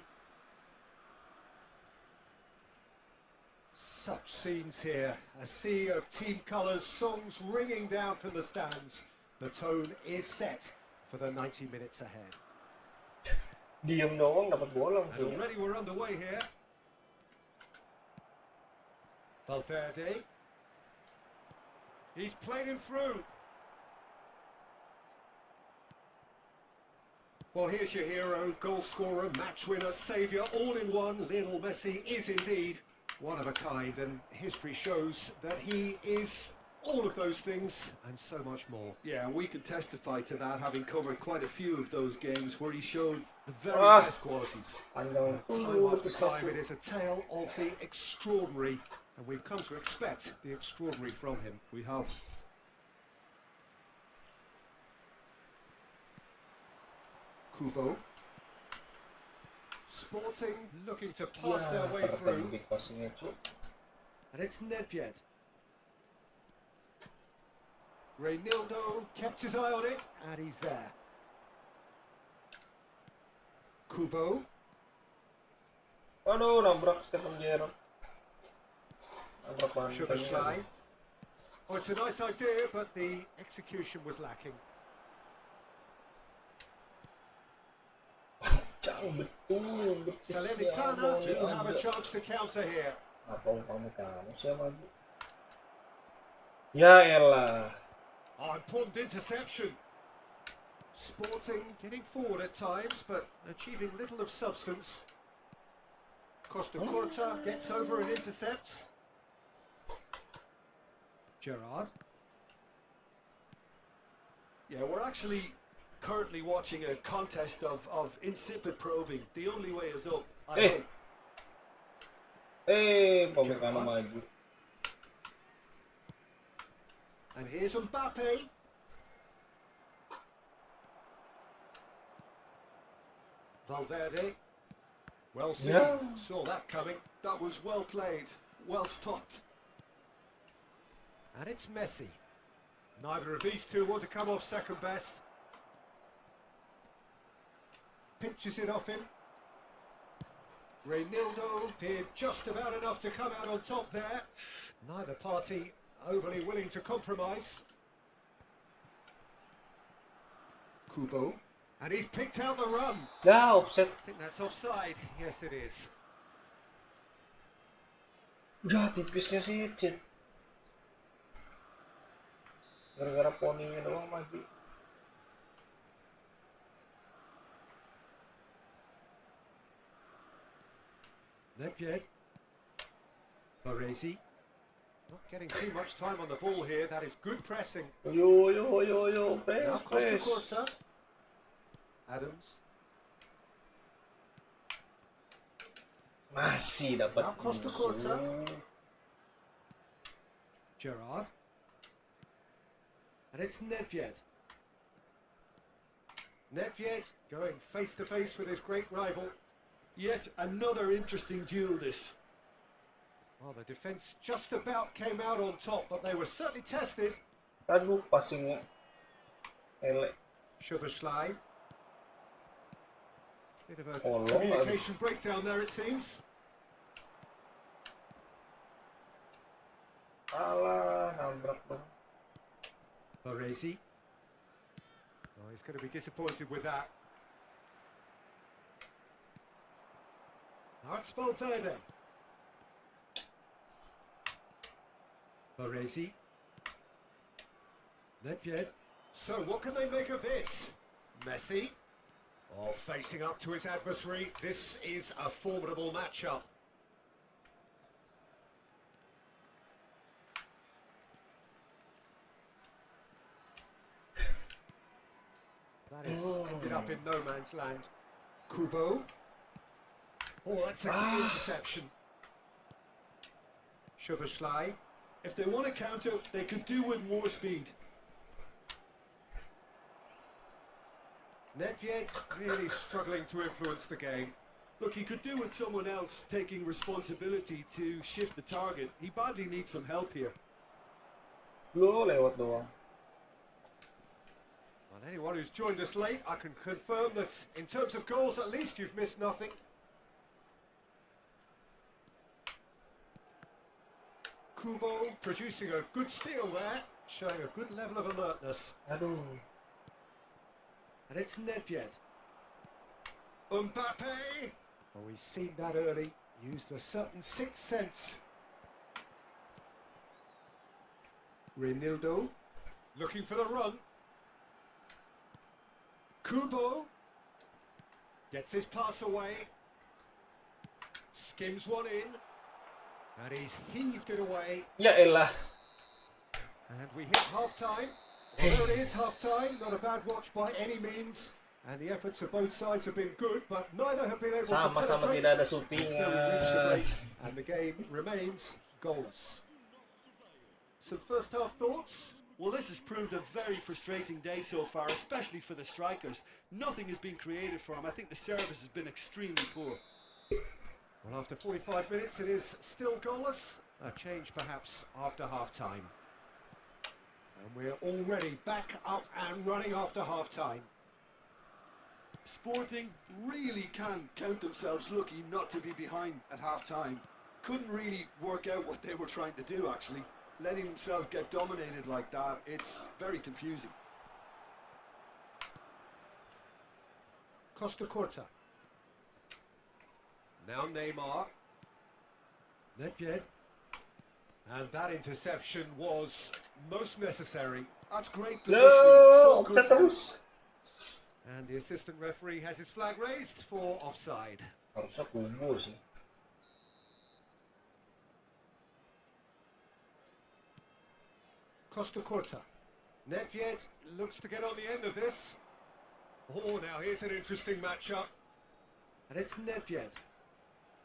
Such scenes here, a sea of team colours, songs ringing down from the stands. The tone is set for the 90 minutes ahead. Diem doang dapat bola. And already we're underway here. Valverde. He's played him through. Well, here's your hero, goal scorer, match winner, saviour, all in one. Lionel Messi is indeed one of a kind, and history shows that he is all of those things and so much more. Yeah, and we can testify to that, having covered quite a few of those games where he showed the very best qualities. Time after time, it is a tale of the extraordinary, and we've come to expect the extraordinary from him. We have. Kubo. Sporting looking to pass their way through. And it's Nedved. Reynildo kept his eye on it, and he's there. Kubo. Aduh, nabrak Stephen Gerrard. Sugarslide. Oh, it's a nice idea, but the execution was lacking. Salernitana do have a chance to counter here. Apa Upamecano sih maju? Ya elah. Oh, important interception. Sporting getting forward at times, but achieving little of substance. Costa Curta gets over and intercepts. Gerrard. Yeah, we're actually currently watching a contest of insipid probing. The only way is up. I hope. Upamecano maju. And here's Mbappe. Valverde. Well seen. Yeah. Saw that coming. That was well played, well stopped. And it's Messi. Neither of these two want to come off second best. Pinches it off him. Reynildo did just about enough to come out on top there. Neither party overly willing to compromise. Kubo. And he's picked out the run. Ya, offset. I think that's offside. Yes, it is. Ya, tipisnya sih, Cid. Gara-gara poninya doang maju. Nedved. Baresi. Not getting too much time on the ball here. That is good pressing. Yo, Now press, Costa press. Curta. Adams. Masih dapat Now Costa Curta. Gerrard. And it's Nedved. Nedved going face to face with his great rival. Yet another interesting duel this. Well, the defence just about came out on top, but they were certainly tested. Aduh, passingnya elek. Sugarslide. Bit of a Tolong, communication breakdown there, it seems. Alah, nabrak dong. Baresi. Oh, he's going to be disappointed with that. Now it's Valverde. Baresi. Nedved. So what can they make of this? Messi. Oh, facing up to his adversary. This is a formidable matchup. That is ended up in no man's land. Kubo. Oh, that's a key interception. Szoboszlai. If they want to counter, they could do with more speed. Nedved really struggling to influence the game. Look, he could do with someone else taking responsibility to shift the target. He badly needs some help here. Lo, lewat doang. Well, anyone who's joined us late, I can confirm that in terms of goals, at least you've missed nothing. Kubo producing a good steal there, showing a good level of alertness. Aduh. And it's Nedved. Mbappe! Oh, he's seen that early, used a certain sixth sense. Reinildo, looking for the run. Kubo gets his pass away. Skims one in. And he's heaved it away. Ya elah. And we hit half-time. Well, there it is, half-time. Not a bad watch by any means. And the efforts of both sides have been good, but neither have been able to Sama-sama penetrate. tidak ada shootingan. And the game remains goalless. Some first-half thoughts? Well, this has proved a very frustrating day so far, especially for the strikers. Nothing has been created for them. I think the service has been extremely poor. Well, after 45 minutes, it is still goalless. A change, perhaps, after half-time. And we're already back up and running after half-time. Sporting really can count themselves lucky not to be behind at half-time. Couldn't really work out what they were trying to do, actually. Letting themselves get dominated like that, it's very confusing. Costa Corta. Now Neymar. Nedved. And that interception was most necessary. That's great positioning. Lo, So good. offset terus. And the assistant referee has his flag raised for offside. Harusnya Kubo sih. Costa Corta. Nedved looks to get on the end of this. Oh, now here's an interesting matchup. And it's Nedved.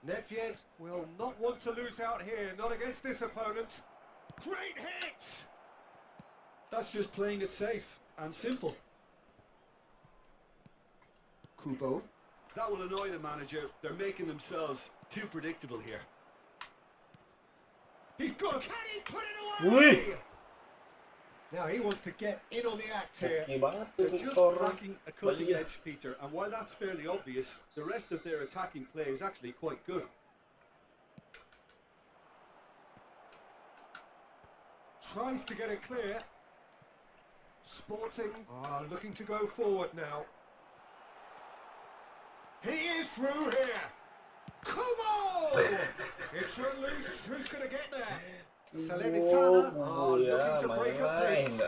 Nedved will not want to lose out here, not against this opponent. Great hit! That's just playing it safe and simple. Kubo. That will annoy the manager. They're making themselves too predictable here. He's got. Can he put it away? Wih. Now he wants to get in on the act here. Oke banget tuh They're just Victor. lacking a cutting Bali. edge, Peter, and while that's fairly obvious, the rest of their attacking play is actually quite good. Tries to get it clear. Sporting are looking to go forward now. He is through here. Kubo! It's run loose. Who's going to get there? Salernitana are ya, looking to break up main-main pace.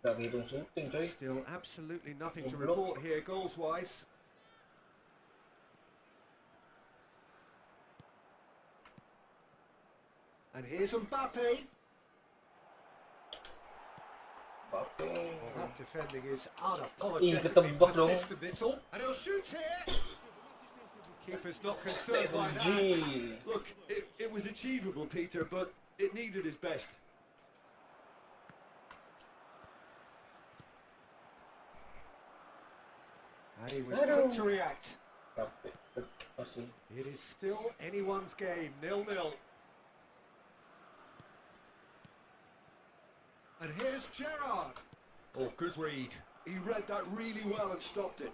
nggak kehitung shooting coy. Still absolutely nothing to Goblok. report here goals-wise. And here's Mbappe. Oke. That defending is Ih, unapologetically ketebak dong. persistent little. And he'll shoot here. Keeper's not concerned by that. Strategy. Look, it was achievable, Peter, but it needed his best. And he was quick to react. Tapi masih. It is still anyone's game, 0-0. And here's Gerrard. Oh, good read. He read that really well and stopped it.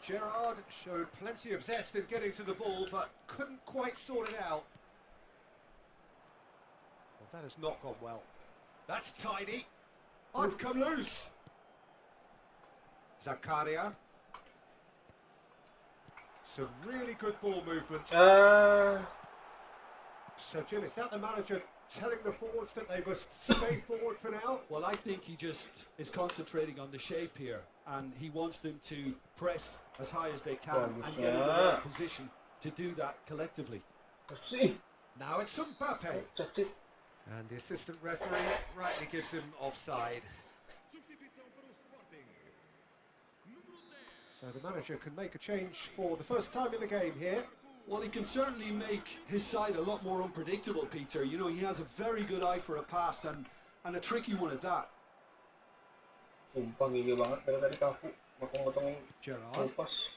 Gerrard showed plenty of zest in getting to the ball, but couldn't quite sort it out. Well, that has not gone well. That's tidy. Oh, it's come loose. Zakaria. Some really good ball movement. So, Jim, is that the manager telling the forwards that they must stay forward for now? Well, I think he just is concentrating on the shape here, and he wants them to press as high as they can and get in the right position to do that collectively. Now it's SAMPAI. That's it. And the assistant referee rightly gives him offside. Substituição para o Sporting. Número 10. So the manager can make a change for the first time in the game here. Well, he can certainly make his side a lot more unpredictable, Peter. You know, he has a very good eye for a pass and a tricky one at that. Sumpah gigi banget dari tadi Kafu motong-motongin Gerrard. pas.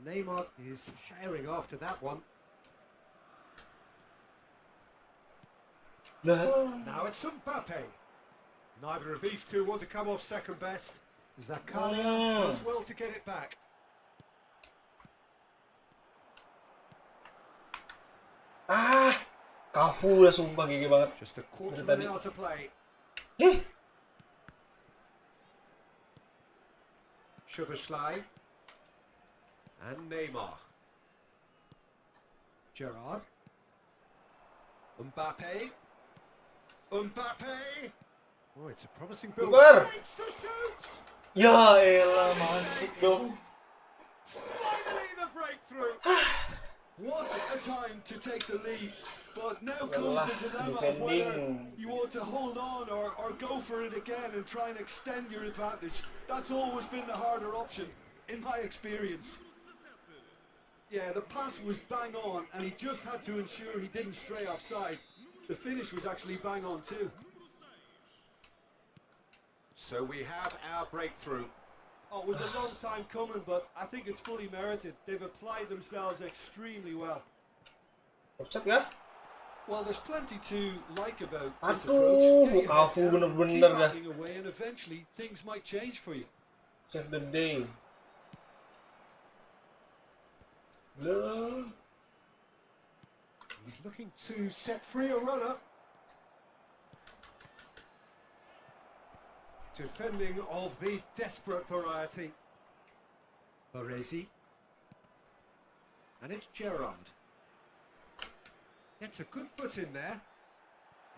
Neymar is herring after that one. Now it's SAMPAI. Neither of these two want to come off second best. Zakaria does well to get it back. Kafu lah sumpah gigi banget. Just a quarter of an hour to play. Szoboszlai and Neymar. Gerrard. Mbappe. Oh, it's a promising build. Aims to shoot! Ya elah, masuk dong. Finally the breakthrough! What a time to take the lead. But now comes the dilemma of whether you want to hold on or go for it again and try and extend your advantage. That's always been the harder option, in my experience. Yeah, the pass was bang on, and he just had to ensure he didn't stray offside. The finish was actually bang on too. So we have our breakthrough. Oh, it was a long time coming, but I think it's fully merited. They've applied themselves extremely well. Offset ya? Well, there's plenty to like about this Aduh, approach. Kafu bener-bener dah. Keep away, and eventually things might change for you. Save the day. Loh. He's looking to set free a runner. Defending of the desperate variety. Baresi. And it's Gerrard. Gets a good foot in there.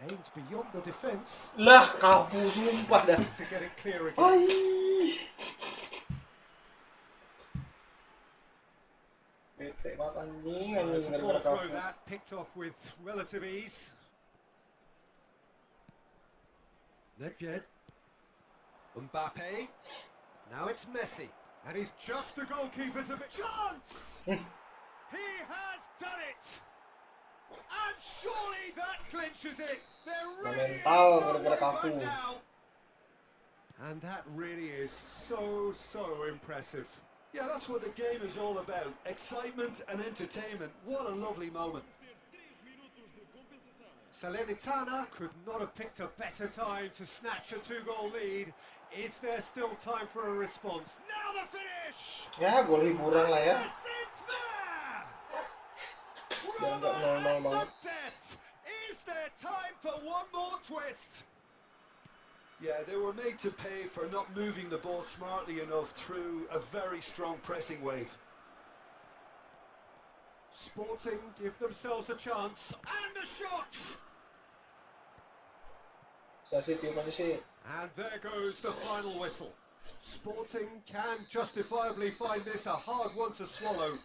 Aimed beyond the defence. Lah, Kafu sumpah dah. To get it clear again. Ay. Bete banget anjing It's a gara-gara ball Kafu. throw that, picked off with relative ease. Nedved. Mbappe. Now it's Messi. And he's just the goalkeeper's a bit. Chance! He has done it! And surely that clinches it! There really is Mental no gara-gara way Kafu. back now! And that really is so impressive. Yeah, that's what the game is all about. Excitement and entertainment. What a lovely moment. Salernitana could not have picked a better time to snatch a 2-goal lead. Is there still time for a response? Now the finish! Ya, gol hiburan lah ya. Yes, it's there! Biar nggak Drama 0-0 at banget. the death! Is there time for one more twist? Yeah, they were made to pay for not moving the ball smartly enough through a very strong pressing wave. Sporting give themselves a chance. And a shot! Kasih tim aja sih. And there goes the final whistle. Sporting can justifiably find this a hard one to swallow.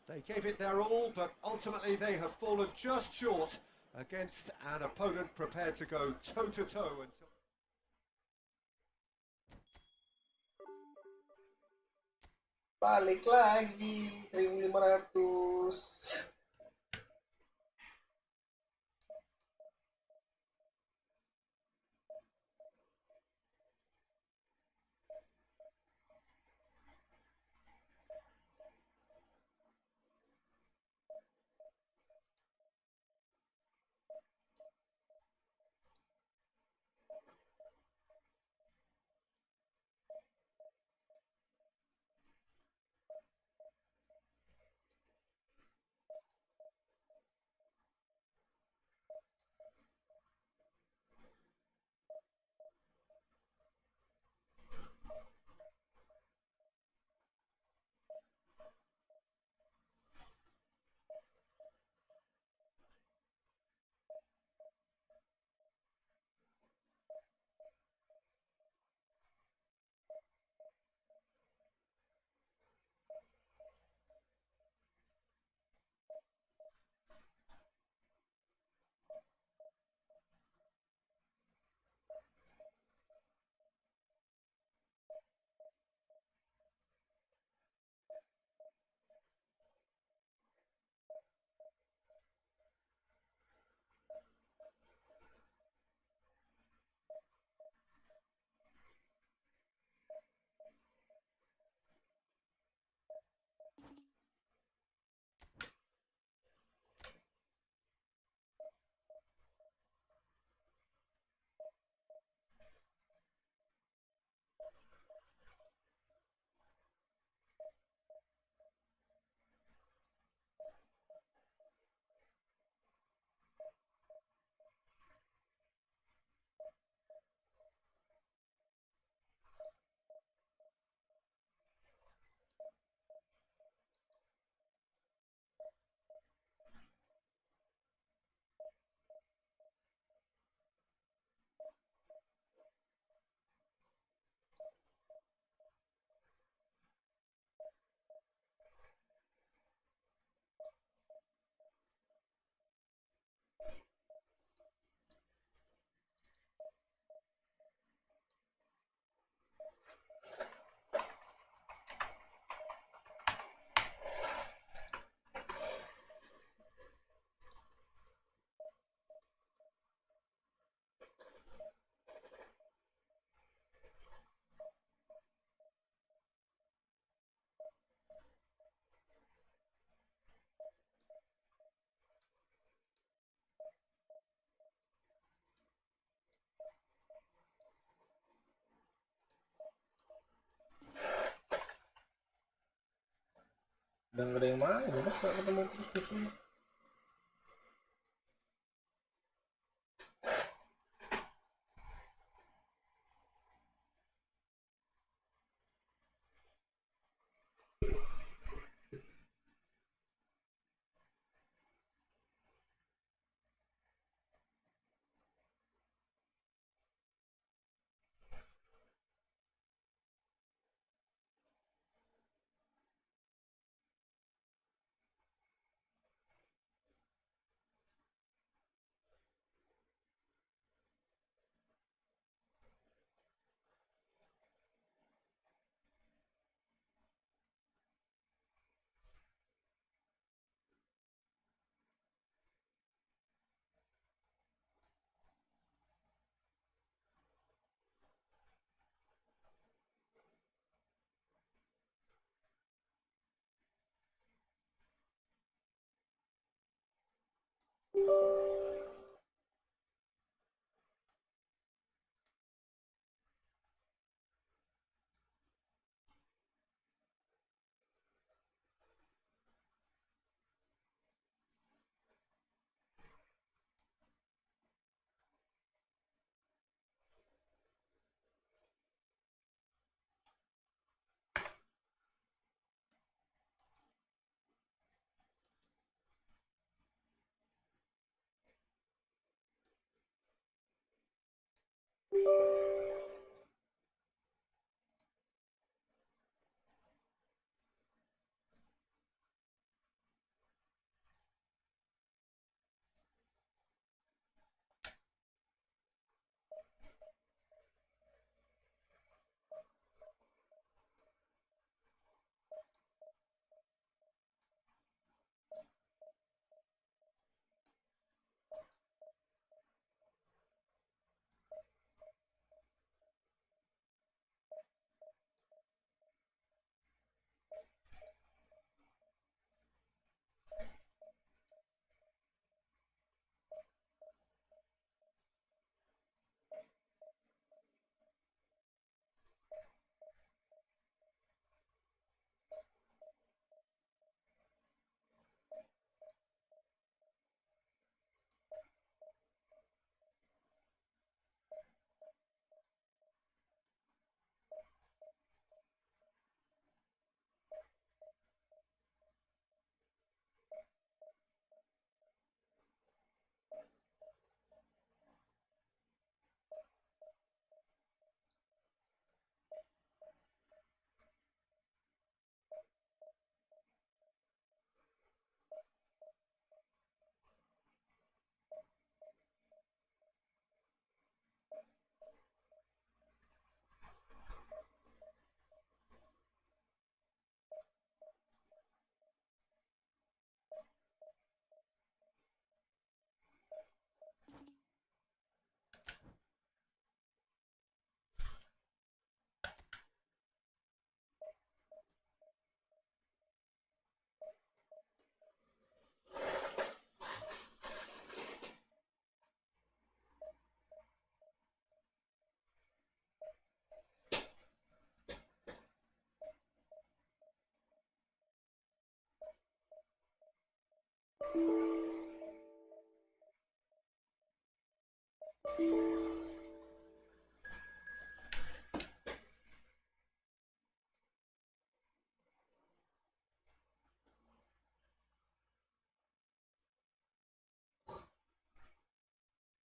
They gave it their all, but ultimately they have fallen just short against an opponent prepared to go toe-to-toe until... Balik lagi 1.500. Udah nggak ada yang main, udah nggak ketemu terus musuhnya.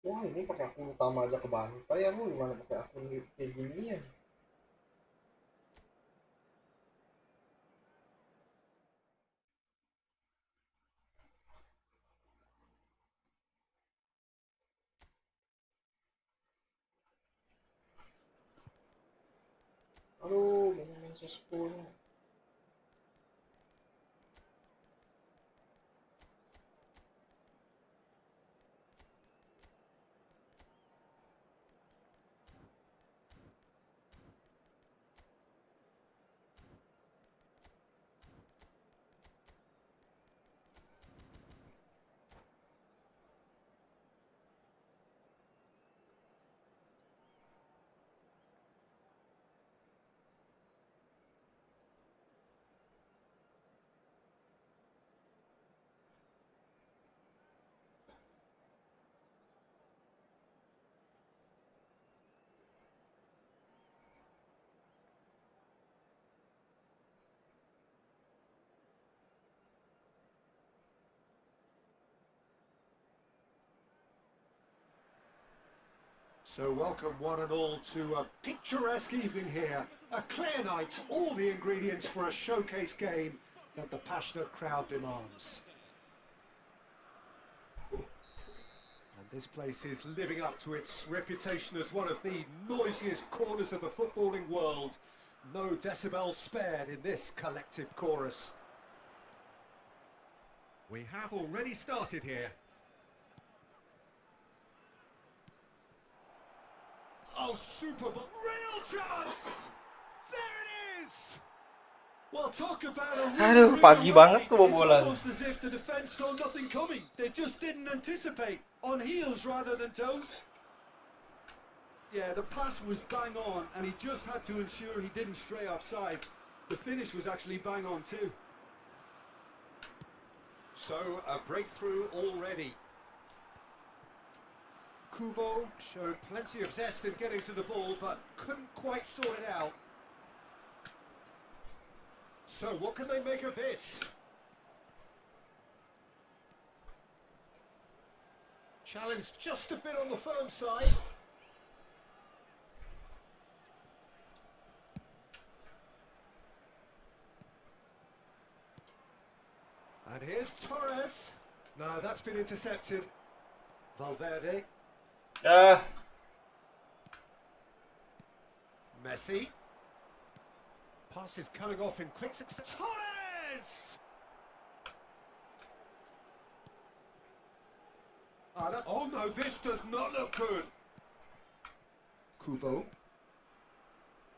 Wah, ini pakai akun utama aja kebantai ya, lu gimana pakai akun kayak ginian? Aduh, Benjamin Sesko-nya. So welcome one and all to a picturesque evening here. A clear night, all the ingredients for a showcase game that the passionate crowd demands. And this place is living up to its reputation as one of the noisiest corners of the footballing world. No decibels spared in this collective chorus. We have already started here. Oh, super, but real chance! There it is! Well, talk about a Aduh, pagi banget it's kebobolan. almost as if the defence saw nothing coming. They just didn't anticipate. On heels rather than toes. Yeah, the pass was bang on, and he just had to ensure he didn't stray offside. The finish was actually bang on too. So, a breakthrough already. Kubo showed plenty of zest in getting to the ball, but couldn't quite sort it out. So, what can they make of this? Challenge just a bit on the firm side. And here's Torres. No, that's been intercepted. Valverde. Messi. Pass is coming off in quick success. Torres! Oh no, this does not look good. Kubo.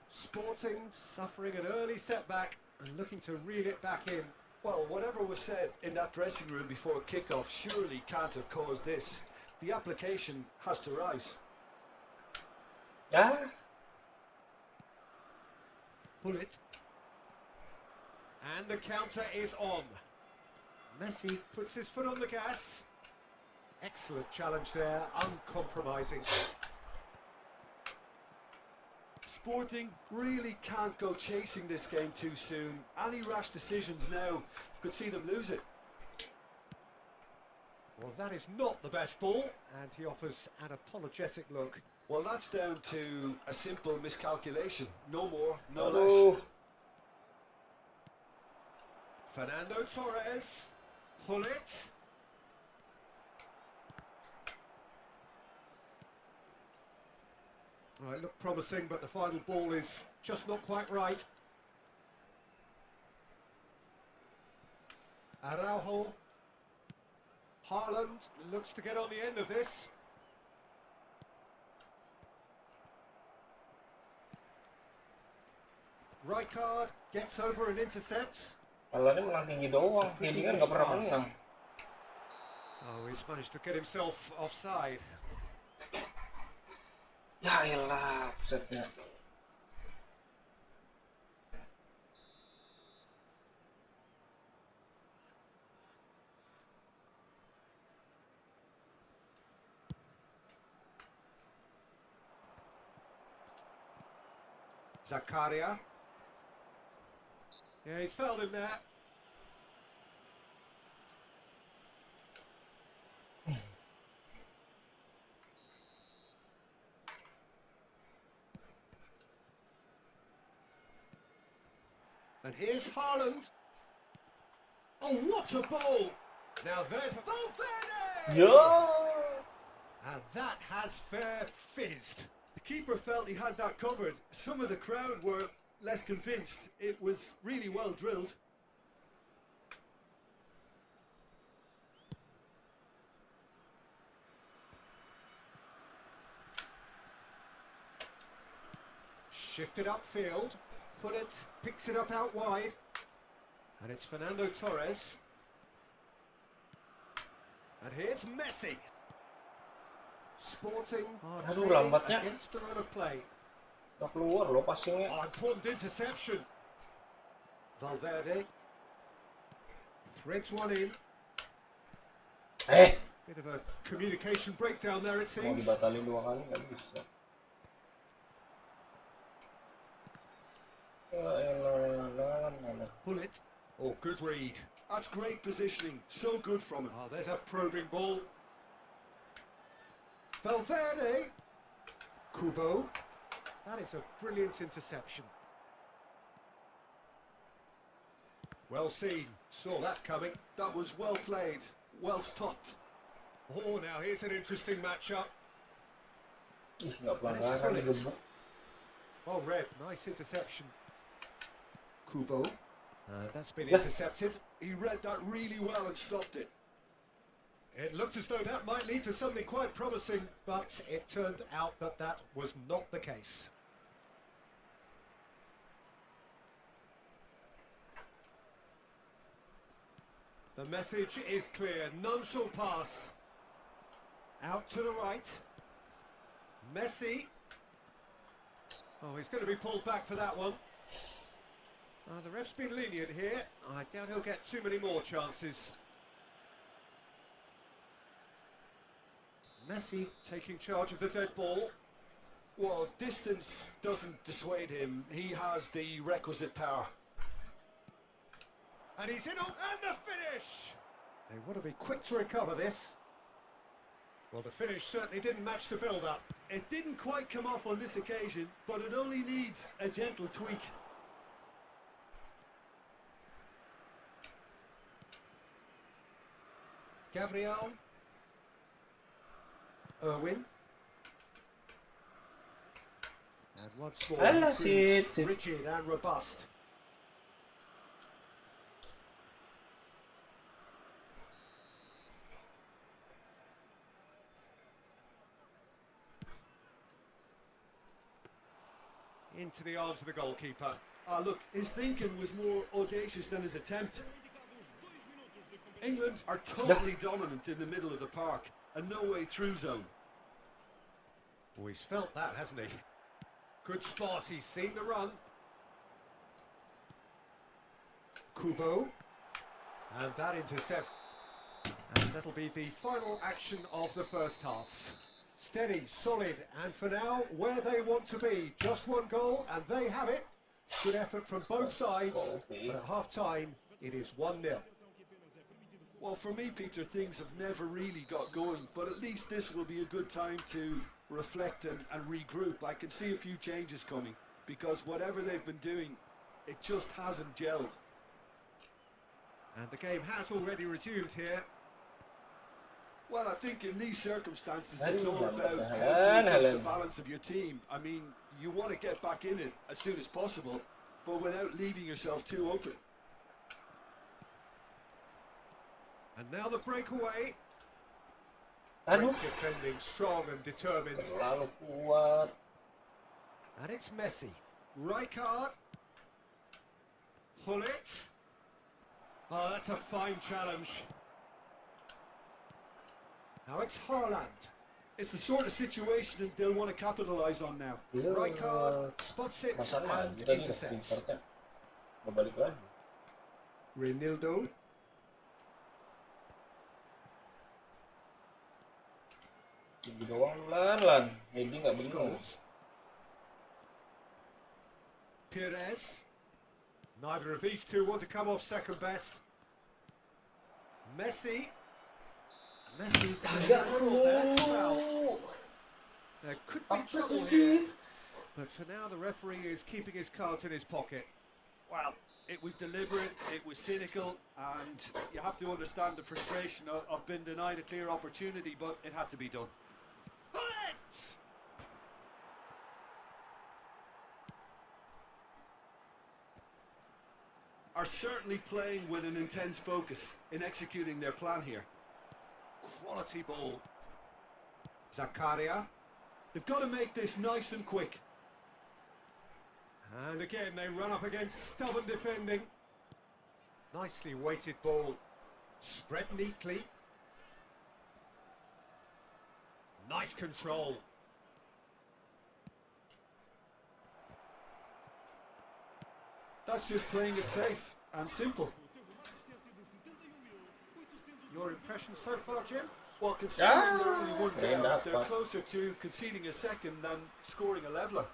Sporting suffering an early setback and looking to reel it back in. Well, whatever was said in that dressing room before kickoff surely can't have caused this. The application has to rise. Pull it. And the counter is on. Messi puts his foot on the gas. Excellent challenge there, uncompromising. Sporting really can't go chasing this game too soon. Any rash decisions now could see them lose it. Well, that is not the best ball, and he offers an apologetic look. Well, that's down to a simple miscalculation. No more, no less. Fernando Torres. Pull it. Well, it looked promising, but the final ball is just not quite right. Araujo. Haaland looks to get on the end of this. Rijkaard gets over and intercepts. Kalau ini menang tinggi doang, headingan nggak pernah menang. Oh, he's managed to get himself offside. Ya elah, upsetnya. Zakaria. Yeah, he's fouled him there. And here's Haaland. Oh, what a ball! Now there's Valverde! Yo! And that has fair fizzed. The keeper felt he had that covered. Some of the crowd were less convinced. It was really well drilled. Shifted upfield. Put it, picks it up out wide. And it's Fernando Torres. And here's Messi. Sporting Aduh, lambatnya. against the run of play. Udah keluar loh passingnya. Oh, important interception. Valverde. Threads one in. Bit of a communication breakdown there, it Mau seems. dibatalin 2 kali nggak bisa. Pull it. Oh, good read. That's great positioning. So good from him. Oh, there's a probing ball. Valverde. Kubo. That is a brilliant interception. Well seen, saw that coming. That was well played, well stopped. Oh, now here's an interesting matchup. Ih, nggak pelanggaran digebuk. Well read, nice interception. Kubo. That's been intercepted. He read that really well and stopped it. It looked as though that might lead to something quite promising, but it turned out that that was not the case. The message is clear, none shall pass. Out to the right. Messi. Oh, he's going to be pulled back for that one. The ref's been lenient here. I doubt he'll get too many more chances. Messi taking charge of the dead ball. Well, distance doesn't dissuade him. He has the requisite power. And he's in on, and the finish! They want to be quick to recover this. Well, the finish certainly didn't match the build-up. It didn't quite come off on this occasion, but it only needs a gentle tweak. Gabriel. Irwin. And once more, rigid and robust. Into the arms of the goalkeeper. Look, his thinking was more audacious than his attempt. England are totally dominant in the middle of the park, a no-way through zone. Oh, he's felt that, hasn't he? Good spot, he's seen the run. Kubo. And that intercept. And that'll be the final action of the first half. Steady, solid, and for now, where they want to be. Just one goal, and they have it. Good effort from both sides, but at half-time, it is 1-0. Well, for me, Peter, things have never really got going, but at least this will be a good time to reflect and regroup. I can see a few changes coming, because whatever they've been doing, it just hasn't gelled. And the game has already resumed here. Well, I think in these circumstances, it's all about how to adjust the balance of your team. I mean, you want to get back in it as soon as possible, but without leaving yourself too open. And now the breakaway. Defending strong and determined. Terlalu kuat. And it's Messi. Rijkaard. Hullet. Oh, that's a fine challenge. Now it's Haaland. It's the sort of situation that they'll want to capitalise on now. Rijkaard spots it and intercepts. Ronaldo. Tinggi doang lan. Heading nggak benar. Perez. Neither of these two want to come off second best. Messi. Messi. There could be trouble here, but for now the referee is keeping his cards in his pocket. Well, it was deliberate, it was cynical, and you have to understand the frustration of being denied a clear opportunity, but it had to be done. Are certainly playing with an intense focus in executing their plan here. Quality ball. Zakaria. They've got to make this nice and quick. And again they run up against stubborn defending. Nicely weighted ball. Spread neatly. Nice control. That's just playing it safe and simple. Your impression so far, Jim? Well, considering they're only one down, they're closer to conceding a second than scoring a leveller.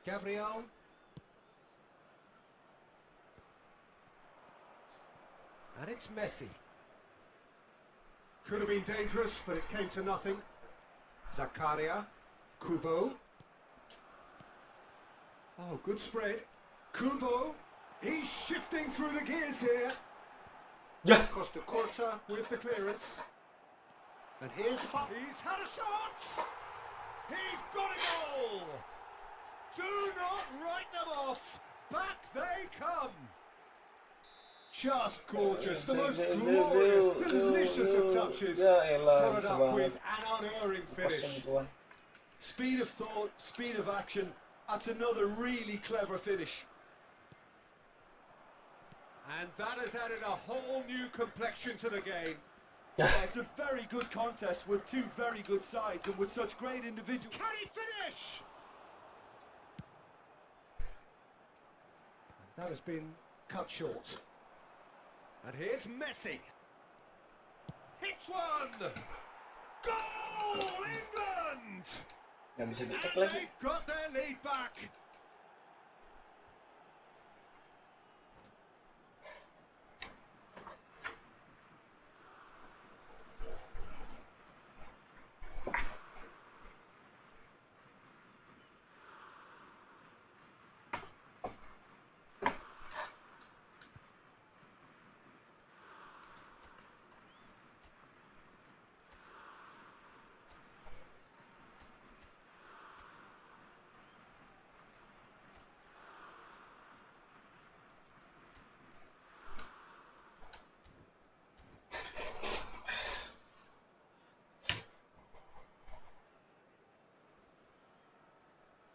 Gabriel. And it's Messi. Could have been dangerous, but it came to nothing. Zakaria. Kubo. Oh, good spread. Kubo. He's shifting through the gears here. Yeah. Costa Corta with the clearance. And here's Hop. He's had a shot. He's got a goal. Do not write them off. Back they come. Just gorgeous. The most glorious, delicious of touches. Followed up with an unerring finish. Speed of thought, speed of action. That's another really clever finish. And that has added a whole new complexion to the game. It's a very good contest with two very good sides and with such great individuals. Can he finish? And that has been cut short. And here's Messi. Hits one! Goal, England! Nggak bisa And ditek lagi. they've got their lead back.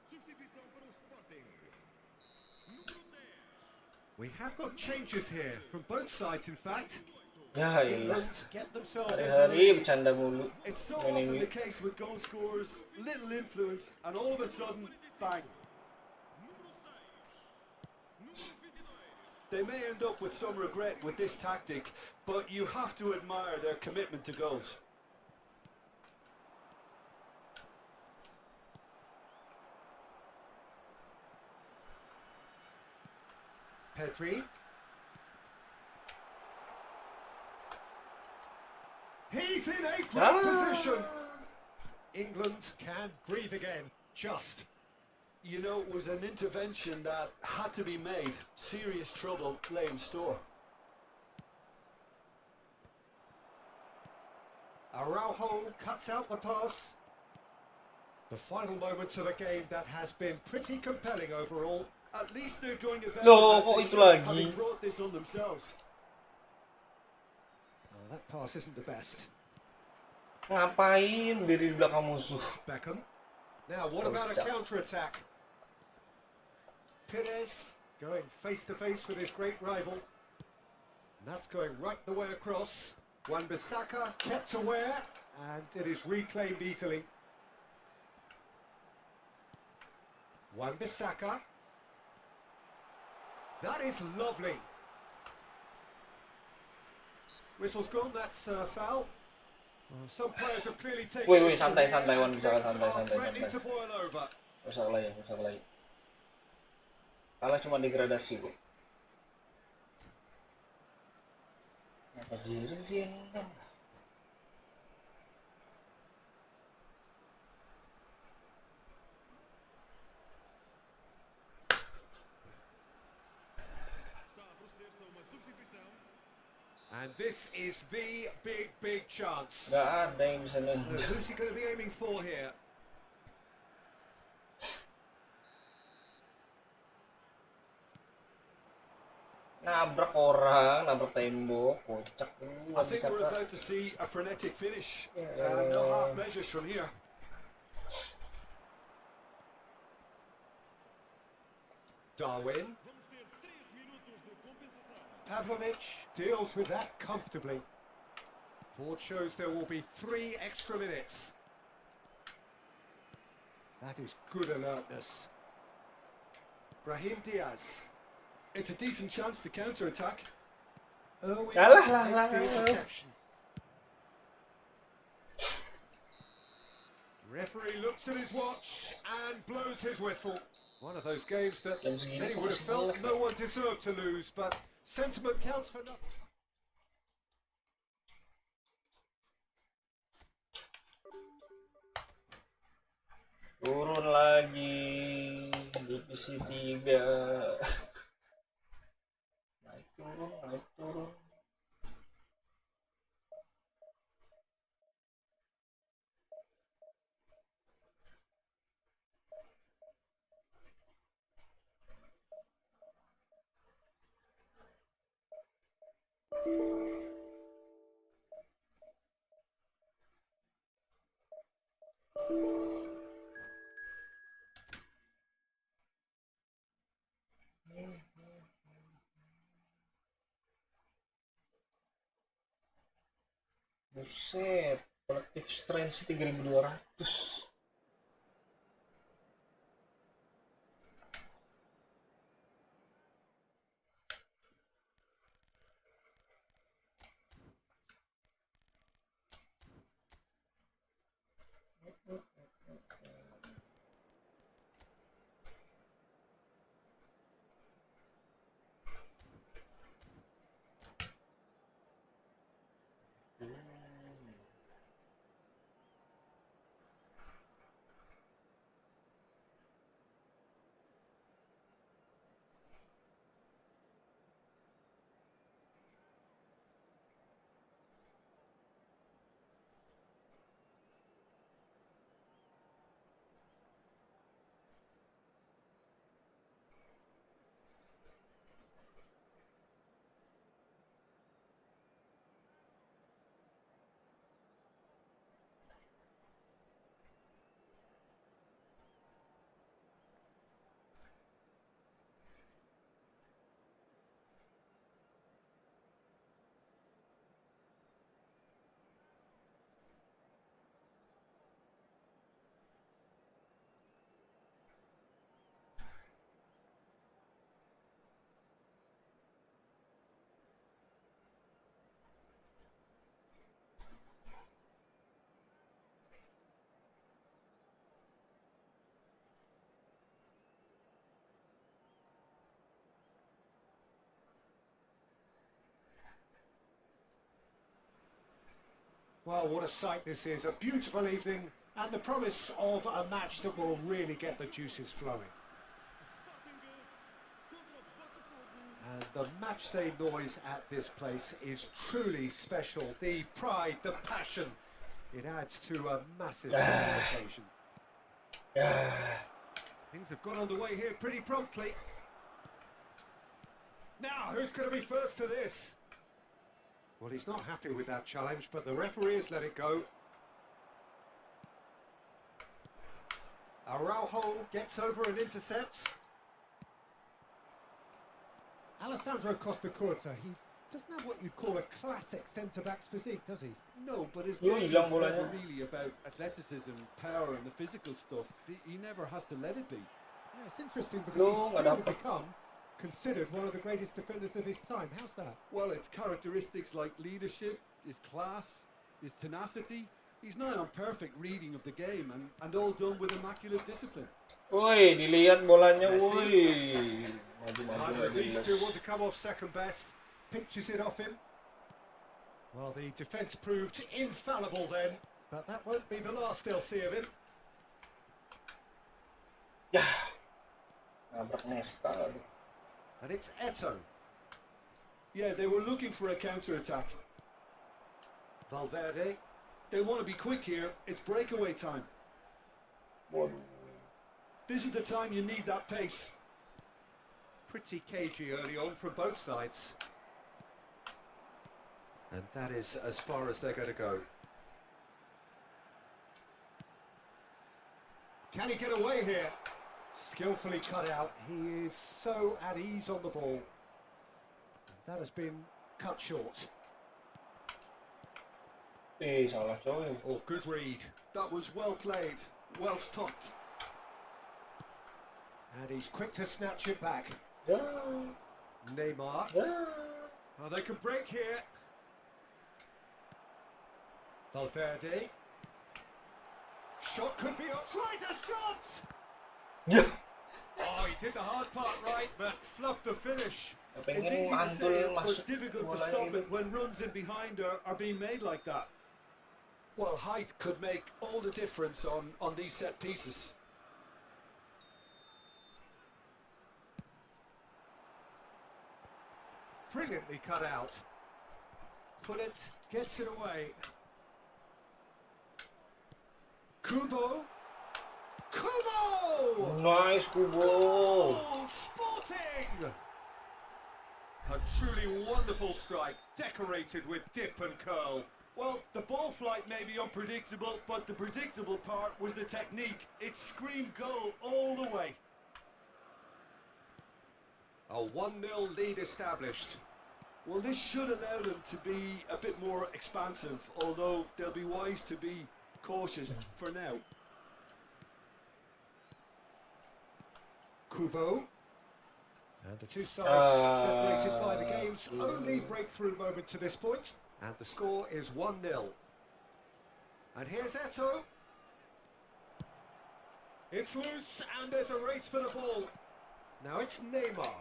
Substituição para o Sporting. Número 10. We have got changes here from both sides, in fact. Ya ilah. England get themselves Hari-hari bercanda mulu. It's so Main often ini. the case with goal scorers, little influence, and all of a sudden, bang. Número 6. Número 22. They may end up with some regret with this tactic, but you have to admire their commitment to goals. Pedri. He's in a great position. England can breathe again. Just. You know, it was an intervention that had to be made. Serious trouble lay in store. Araujo cuts out the pass. The final moments of a game that has been pretty compelling overall. At least they're going about Loh, as kok they itu should, lagi? having brought this on themselves. Oh, that pass isn't the best. Ngapain berdiri di belakang musuh? Beckham. Now, what about a counter-attack? Pires going face-to-face with his great rival. And that's going right the way across. Wan-Bissaka kept aware, and it is reclaimed easily. Wan-Bissaka. That is lovely. Whistle's gone, that's foul. Some players have clearly taken Wih, this santai, to santai, the Wan, end bisa and santai, are santai, threatening santai. to boil over. Usah kelahi, usah kelahi. Kalah cuma degradasi kok. Apa sih kan? Está a proceder-se a uma substituição. And this is the big chance. Gak ada yang bisa So nendang. who's he going to be aiming for here? Nabrak orang, nabrak tembok, kocak. I think we're about to see a frenetic finish. No half measures from here. Darwin. Vamos ter 3 minutos de compensação. Pavlovic deals with that comfortably. Board shows there will be 3 extra minutes. That is good alertness. Brahim Diaz. It's a decent chance to counter-attack. Irwin Alah, makes the interception. Referee looks at his watch and blows his whistle. One of those games that Jam segini many kok would have masih felt bolos, no one deserved to lose, but sentiment counts for nothing. Turun lagi divisi 3. Naik turun, naik turun. Buset, collective strength 3200. Well, what a sight this is. A beautiful evening and the promise of a match that will really get the juices flowing. And the matchday noise at this place is truly special. The pride, the passion, it adds to a massive occasion. Things have got underway here pretty promptly. Now, who's going to be first to this? Well, he's not happy with that challenge, but the referee has let it go. Araujo gets over and intercepts. Alessandro Costacurta, he doesn't have what you'd call a classic centre-back's physique, does he? No, but his game is never really about athleticism, power and the physical stuff. He never has to let it be. Yeah, it's interesting because he's really become considered one of the greatest defenders of his time. How's that? Well, it's characteristics like leadership, his class, his tenacity. He's nigh on perfect reading of the game and all done with immaculate discipline. Woi, dilihat bolanya, woi. Maju-maju these two want to come off second best. Pinches it off him. Well, the defence proved infallible then, but that won't be the last they'll see of him. Yah, nabrak Nesta. And it's Eto. Yeah, they were looking for a counter-attack. Valverde. They want to be quick here. It's breakaway time. This is the time you need that pace. Pretty cagey early on from both sides. And that is as far as they're going to go. Can he get away here? Skillfully cut out. He is so at ease on the ball. That has been cut short. Salah coy. Oh, good read. That was well played, well stopped. And he's quick to snatch it back. Yeah. Neymar. Yeah. Oh, they can break here. Valverde. Shot could be on. Tries a shot! Yeah. Oh, he did the hard part right, but fluffed the finish. It's easy to say it, but difficult to stop it when runs in behind are being made like that. Well, height could make all the difference on these set pieces. brilliantly cut out. Put it, gets it away. Kubo. Kubo! Nice, Kubo! Goal! Sporting! A truly wonderful strike, decorated with dip and curl. Well, the ball flight may be unpredictable, but the predictable part was the technique. It screamed goal all the way. A 1-0 lead established. Well, this should allow them to be a bit more expansive, although they'll be wise to be cautious for now. Kubo. And the two sides separated by the game's Mm. only breakthrough moment to this point. And the score is 1-0. And here's Eto. It's loose and there's a race for the ball. Now it's Neymar.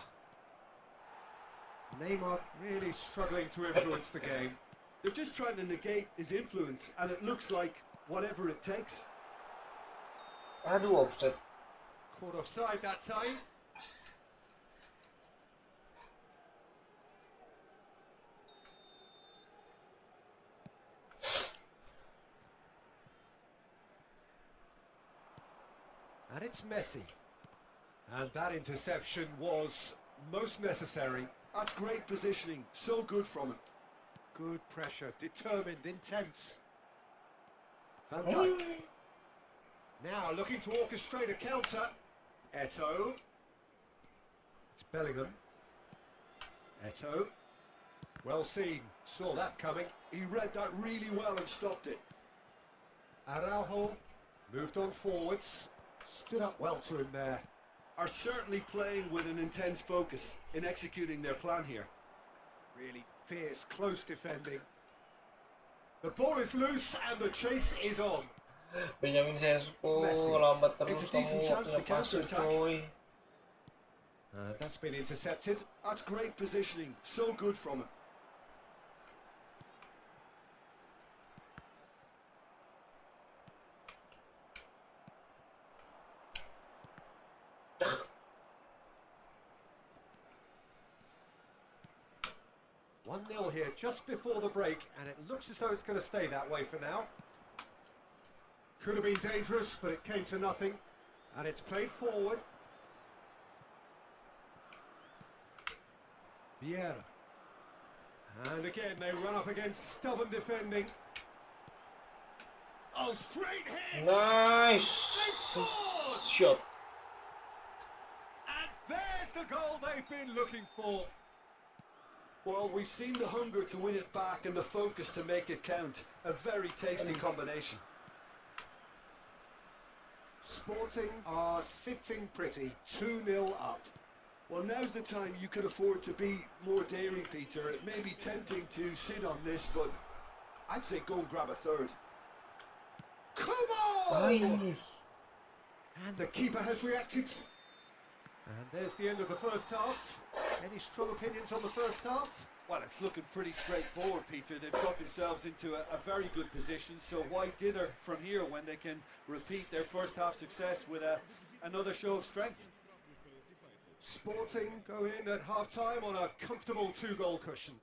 Neymar really struggling to influence the game. They're just trying to negate his influence, and it looks like whatever it takes. Aduh, offset. Caught offside that time. And it's Messi. And that interception was most necessary. That's great positioning, so good from him. Good pressure, determined, intense. Van Dijk. Now looking to orchestrate a counter. Eto. It's Bellingham. Eto. Well seen, saw that coming. He read that really well and stopped it. Araujo moved on forwards. Stood up well to him there. Are certainly playing with an intense focus in executing their plan here. Really fierce, close defending. The ball is loose and the chase is on. Benjamin Sesko Messi. lambat It's terus a decent kamu chance to waktunya pasir, counter-attack. coy. That's been intercepted. That's great positioning, so good from him. One 0 here just before the break, and it looks as though it's going to stay that way for now. Could have been dangerous, but it came to nothing. And it's played forward. Vieira. And again, they run up against stubborn defending. Oh, straight hit! Nice shot. And there's the goal they've been looking for. Well, we've seen the hunger to win it back and the focus to make it count. A very tasty combination. Sporting are sitting pretty, 2-0 up. Well, now's the time you could afford to be more daring, Peter. It may be tempting to sit on this, but I'd say go and grab a third. Kubo! Nice. And the keeper has reacted. And there's the end of the first half. Any strong opinions on the first half? Well, it's looking pretty straightforward, Peter. They've got themselves into a very good position, so why dither from here when they can repeat their first half success with another show of strength? Sporting go in at half-time on a comfortable 2-goal cushion.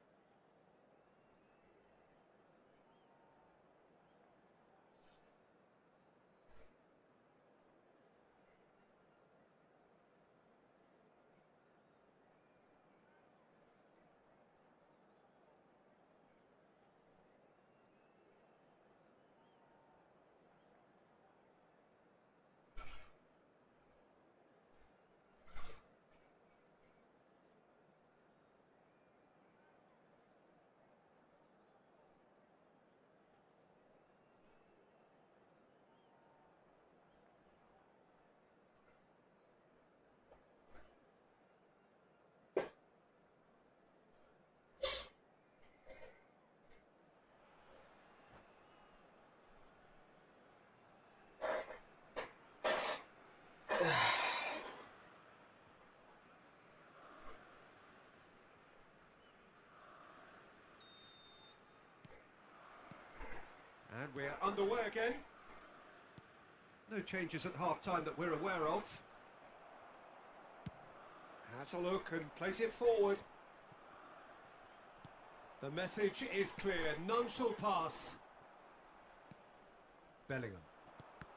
And we're underway again. No changes at half-time that we're aware of. Has a look and plays it forward. The message is clear. None shall pass. Bellingham.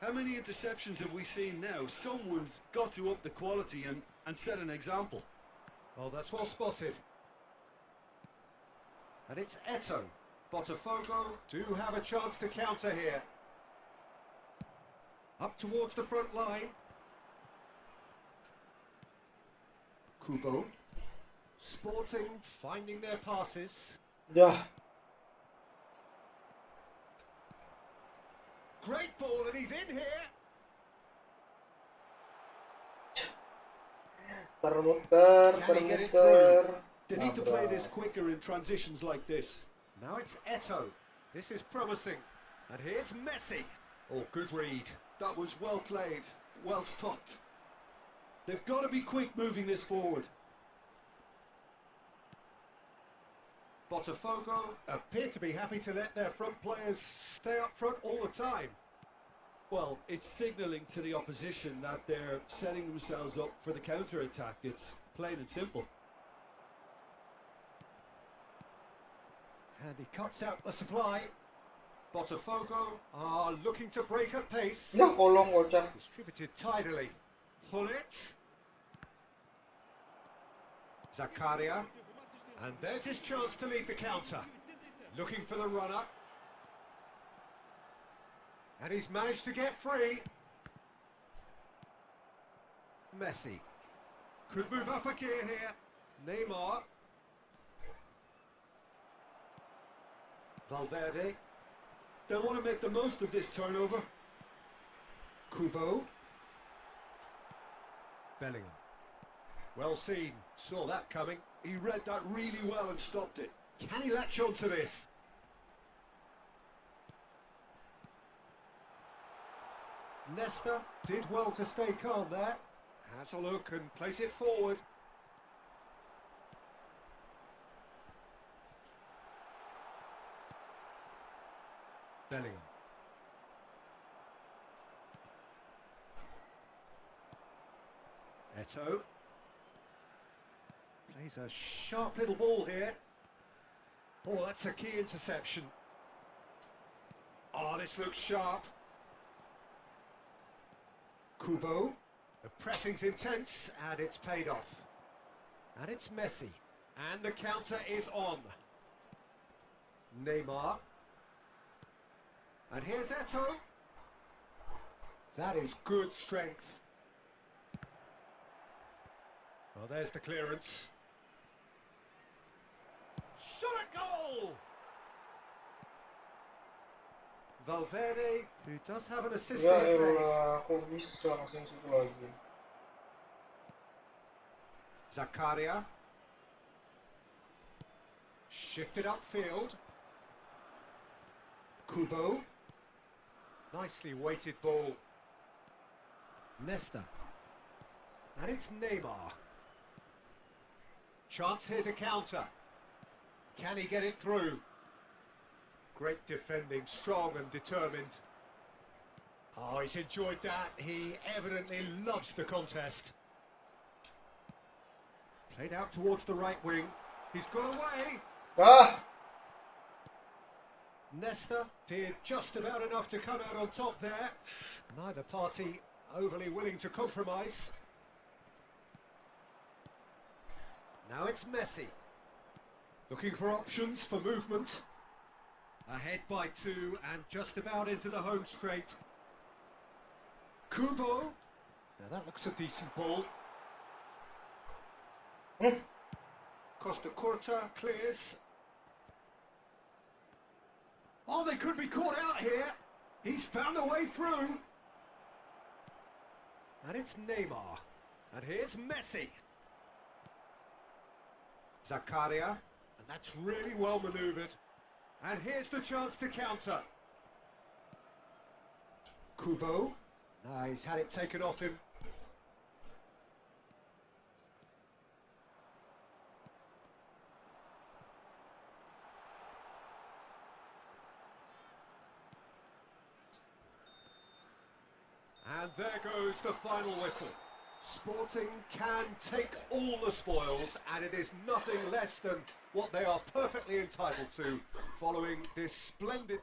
How many interceptions have we seen now? Someone's got to up the quality and set an example. Oh, that's well spotted. And it's Eto. Botafogo do have a chance to counter here. Up towards the front line. Kubo. Sporting finding their passes. Ya. Great ball, and he's in here. Termuter, Can he get it termuter. They need to play this quicker in transitions like this. Now it's Eto. This is promising. And here's Messi. Oh, good read. That was well played, well stopped. They've got to be quick moving this forward. Botafogo appear to be happy to let their front players stay up front all the time. Well, it's signalling to the opposition that they're setting themselves up for the counter-attack. It's plain and simple. And he cuts out the supply. Botafogo are looking to break at pace. Ya kolong kocak. Distributed tidily. Hullet. Zakaria. And there's his chance to lead the counter. Looking for the runner. And he's managed to get free. Messi. Could move up a gear here. Neymar. Valverde. They'll want to make the most of this turnover. Kubo. Bellingham. Well seen. Saw that coming. He read that really well and stopped it. Can he latch on to this? Nesta did well to stay calm there. Has a look and place it forward. Bellingham. Eto. Plays a sharp little ball here. Oh, that's a key interception. Oh, this looks sharp. Kubo. The pressing's intense and it's paid off. And it's Messi. And the counter is on. Neymar. And here's Eto. That is good strength. Well, there's the clearance. Shot at goal! Valverde, who does have an assist Ya in his name. elah, kok bisa langsung situ lagi. Zakaria. Shifted upfield. Kubo. Nicely weighted ball. Nesta. And it's Neymar. Chance here to counter. Can he get it through? Great defending, strong and determined. Oh, he's enjoyed that. He evidently loves the contest. Played out towards the right wing. He's got away. Ah! Nesta did just about enough to come out on top there. Neither party overly willing to compromise. Now it's Messi. Looking for options for movement. Ahead by 2 and just about into the home straight. Kubo. Now that looks a decent ball. Costa Curta clears. Oh, they could be caught out here. He's found a way through. And it's Neymar. And here's Messi. Zakaria. And that's really well manoeuvred. And here's the chance to counter. Kubo. Now he's had it taken off him. And there goes the final whistle. Sporting can take all the spoils, and it is nothing less than what they are perfectly entitled to following this splendid